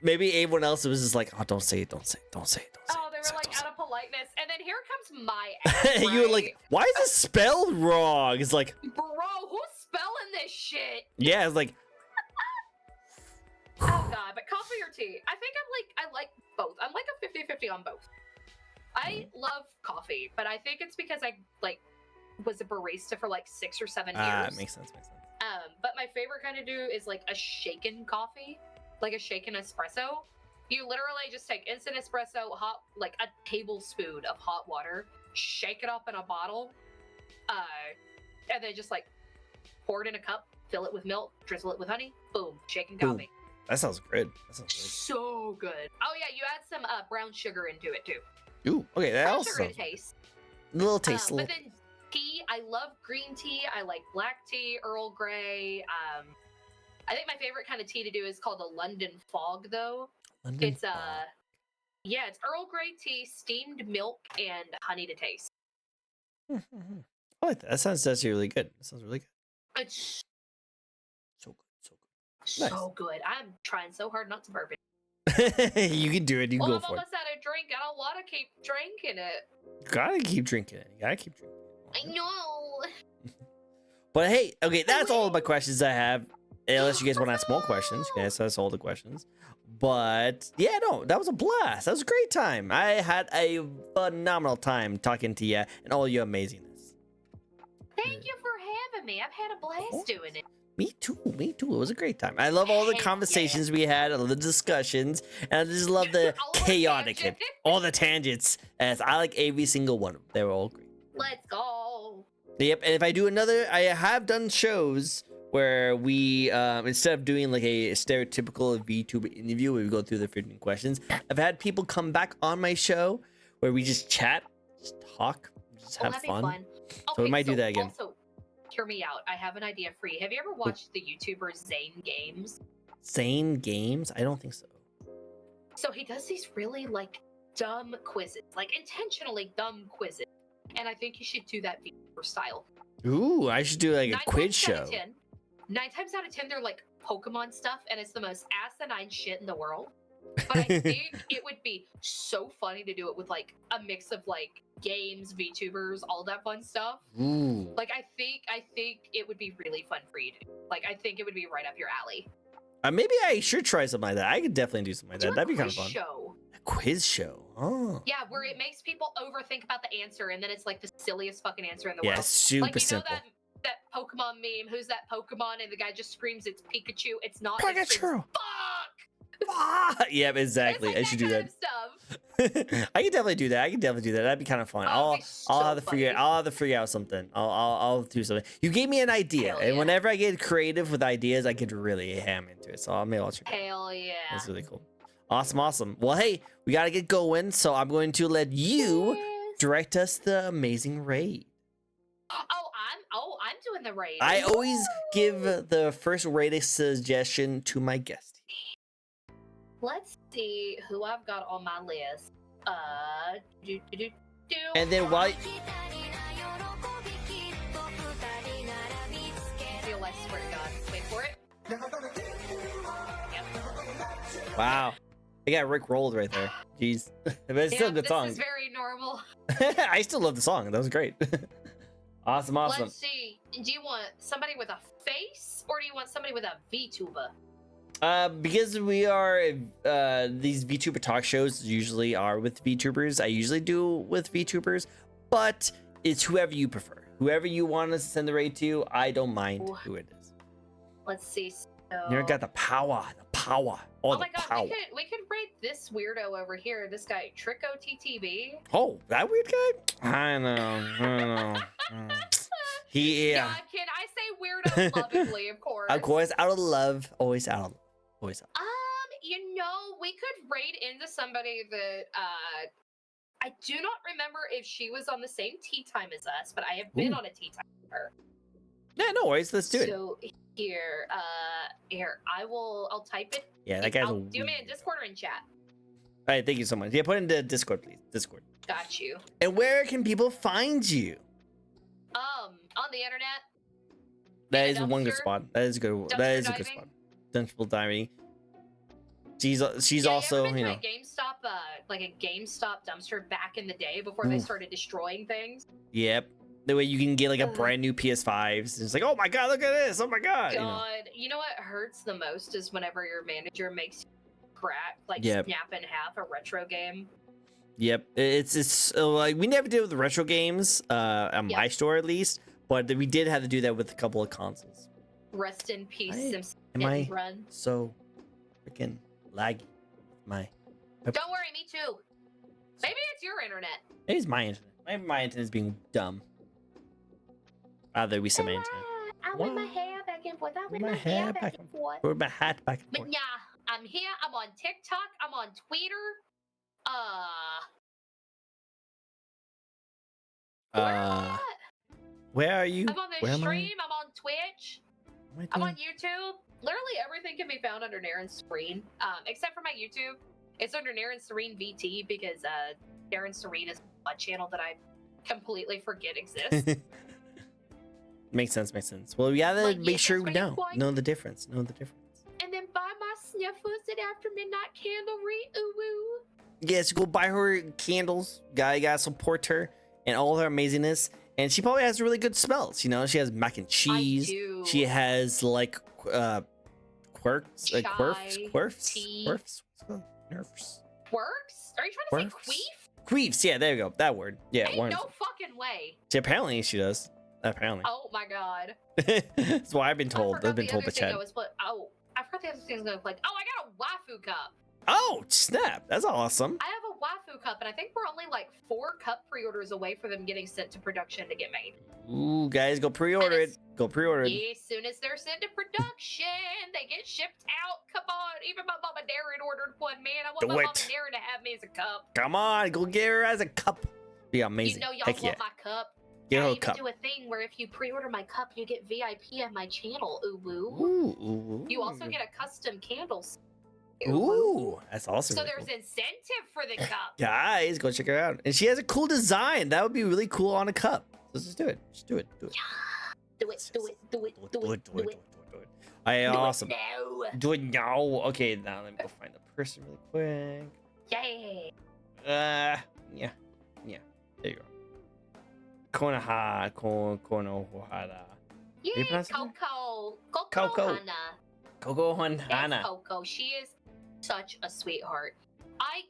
maybe everyone else was just like, oh, don't say it, don't say it, don't say it, don't say it. Oh, they don't were say it, like out of politeness, and then here comes my don't ass. say it." You were right? like, why is it spelled wrong? It's like, bro, who's spelling this shit? yeah, it's like, Oh god, but coffee or tea? I think I like both. I'm like a 50-50 on both. I love coffee, but I think it's because I like was a barista for like 6 or 7 years. Makes sense. But my favorite kind to do is like a shaken coffee, like a shaken espresso. You literally just take instant espresso, hot, like a tablespoon of hot water, shake it up in a bottle, and then just like pour it in a cup, fill it with milk, drizzle it with honey, boom, shaken Boom. coffee. That sounds good. That sounds So good. Oh yeah, you add some brown sugar into it too. good. Ooh, okay, that Brown also sugar to sounds taste. a little taste. But then tea, I love green tea. I like black tea, Earl Grey. I think my favorite kind of tea to do is called a London Fog, though. It's yeah, it's Earl Grey tea, steamed milk, and honey to taste. I like that. That sounds actually really good. That sounds really good. It's So good. so good. I'm trying so hard not to burp it. You can do it. You can Well, go I'm for it. almost out of drink. I don't want to keep drinking it. You gotta keep drinking it. You gotta keep drinking I it. know. But hey, okay, that's all of my questions I have. Unless you guys want to ask more questions, you guys, that's all the questions. But yeah, no, that was a blast. That was a great time. I had a phenomenal time talking to you and all your amazingness. Thank you for having me. I've had a blast doing it. Me too. It was a great time. I love all the Heck conversations we had, all the discussions, and I just love the All of our chaotic, tangents. all the tangents. As I like every single one of them. They were all great. Let's go. Yep. And if I do another, I have done shows where we, instead of doing like a stereotypical VTuber interview where we go through the 15 questions, I've had people come back on my show where we just chat, just talk, just have that'd fun. be fun. So we might do that again. Also, hear me out. I have an idea for you. Have you ever watched the YouTuber Zane Games? Zane Games? I don't think so. So he does these really like dumb quizzes, like intentionally dumb quizzes. And I think you should do that VTuber style. Ooh, I should do like a quiz show. 9 times out of 10, they're like Pokemon stuff, and it's the most asinine shit in the world. But I think it would be so funny to do it with like a mix of like games, VTubers, all that fun stuff. Ooh. Like I think it would be really fun for you to do. Like I think it would be right up your alley. Maybe I should try something like that. I could definitely do something like Do that. a That'd be kind of quiz fun. show. A quiz show. Oh. Yeah, where it makes people overthink about the answer, and then it's like the silliest fucking answer in the Yeah, world. super Like you know simple. that Pokemon meme? Who's that Pokemon? And the guy just screams, "It's Pikachu." It's not. It Pikachu. screams, Fuck. Ah, yep, exactly. It's like I should do kind that. of stuff. I can definitely do that. That'd be kind of fun. Oh, I'll it'd be so have to figure. funny. I'll have to figure out something. I'll do something. You gave me an idea, Hell and yeah. whenever I get creative with ideas, I get really ham into it. So maybe I'll check. Hell yeah. That's really cool. Awesome. Well, hey, we gotta get going, so I'm going to let you Yes. direct us the amazing raid. I'm doing the raid. I always give the first raid suggestion to my guest. Let's see who I've got on my list. And then while Feel like, swear to God. Wait for it. Yep. wow, I got Rick rolled right there. Jeez, but it's still a good this song. is very normal. I still love the song. That was great. Awesome. Let's see. Do you want somebody with a face, or do you want somebody with a VTuber? Because we are these VTuber talk shows usually are with VTubers. I usually do with VTubers, but it's whoever you prefer. Whoever you want us to send the raid to, I don't mind who it is. Let's see. So... You got the power. Oh, Oh the my God, power. we could raid this weirdo over here, this guy TrickcoTTB. Oh, that weird guy? I know. Yeah, can I say weirdo lovingly, of course. Of course, out of love. Always out of love. Always out. You know, we could raid into somebody that I do not remember if she was on the same tea time as us, but I have been on a tea time with her. Yeah, no worries. Let's do it. So here, I'll type it. Yeah, that guy's do me in Discord or in chat. All right, thank you so much. Yeah, put it into Discord, please. Discord. Got you. And where can people find you? On the internet. That is one good spot. That is a good. That is a good spot. Dumpster diving. She's also, you know. A GameStop, like a GameStop dumpster back in the day before they started destroying things. Yep. The way you can get like a brand new PS5s. It's like, oh my god, look at this. Oh my god. You know what hurts the most is whenever your manager makes you crack, like Yep. snap in half a retro game. Yep. It's like we never did with the retro games, on my store at least, but we did have to do that with a couple of consoles. Rest in peace, Simpson. Am I Run. so freaking laggy? Don't worry, me too. Maybe it's your internet. Maybe it's my internet. Maybe my internet is being dumb. Rather be some internet. I whip my hair back and forth. I whip my hair back and forth. Put my hat back and But forth. yeah, I'm here. I'm on TikTok. I'm on Twitter. Where are you? I'm on the stream. I'm on Twitch. I'm on YouTube. Literally everything can be found under Darren Serene, except for my YouTube. It's under Darren Serene VT because Darren Serene is a channel that I completely forget exists. Makes sense. Makes sense. Well, we gotta make sure we know the difference. Know the difference. And then buy my sniffles at After Midnight Candlery. Ooh woo. Yes, go buy her candles. Gotta support her and all her amazingness. And she probably has really good smells. You know, she has mac and cheese. I do. She has like quirks, like quirfs. Nerfs. Quirks? Are you trying to say queef? Queefs, yeah, there you go. That word. Yeah, Ain't no fucking way. See, apparently she does. Apparently. Oh my god. That's what I've been told. I've been told by Chad. I forgot the other thing was like, oh, I got a waifu cup. Oh, snap. That's awesome. I have a waifu cup, and I think we're only like 4 cup pre-orders away for them getting sent to production to get made. Ooh, guys, go pre-order it. Go pre-order it. Yeah, as soon as they're sent to production, they get shipped out. Come on. Even my mama Darren ordered one, man. I want my mama Darren to have me as a cup. Come on, go get her as a cup. Be amazing. You know y'all want my cup. Get her I a even cup. do a thing where if you pre-order my cup, you get VIP on my channel. Ooh woo. Ooh. You also get a custom candle. Ooh, that's awesome. So there's incentive for the cup. Guys, go check her out. And she has a cool design. That would be really cool on a cup. Let's just do it. Just do it. Do it. Do it. Do it. Do it. Do it. Do it. Awesome. Do it now. Do it now. Okay, now let me go find the person really quick. Yay. Yeah. Yeah. There you go. Konohara. Yeah, Coco. Coco That's Hana. Coco. She is such a sweetheart. I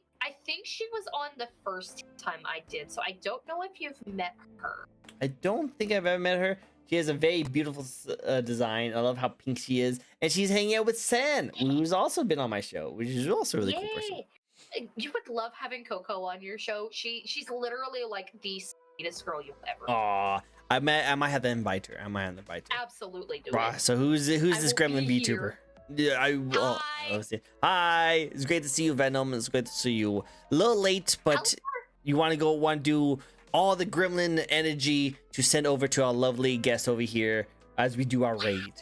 think she was on the first time I did, so I don't know if you've met her. I don't think I've ever met her. She has a very beautiful design. I love how pink she is. And she's hanging out with San, who's also been on my show, which is also a really cool person. You would love having Coco on your show. She's literally like the sweetest girl you'll ever. Aw, I might have to invite her. Absolutely do it. So who's this gremlin VTuber? Yeah, Hi, it's great to see you, Venom. It's great to see you. A little late, but you want to do all the gremlin energy to send over to our lovely guest over here as we do our raid.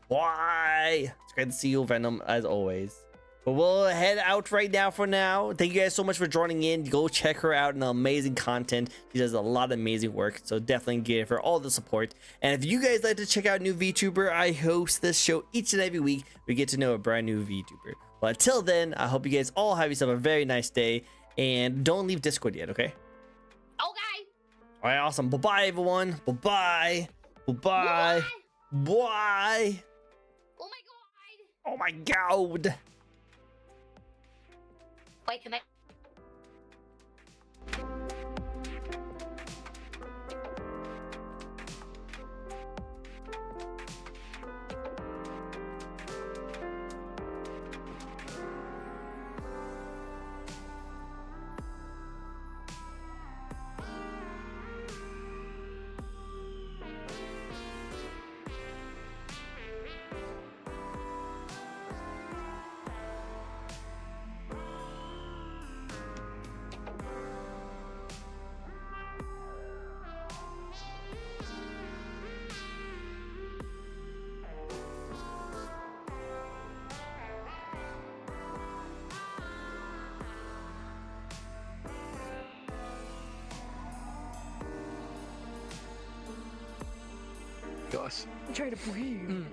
Why? It's great to see you, Venom, as always. But we'll head out right now for now. Thank you guys so much for joining in. Go check her out and amazing content. She does a lot of amazing work. So definitely give her all the support. And if you guys like to check out new VTuber, I host this show each and every week. We get to know a brand new VTuber. But until then, I hope you guys all have yourself a very nice day. And don't leave Discord yet, okay? Okay. All right, awesome. Bye-bye, everyone. Bye-bye. Bye-bye. Bye. Oh my god. Oh my god. Wait, can I? us. I'm trying to breathe.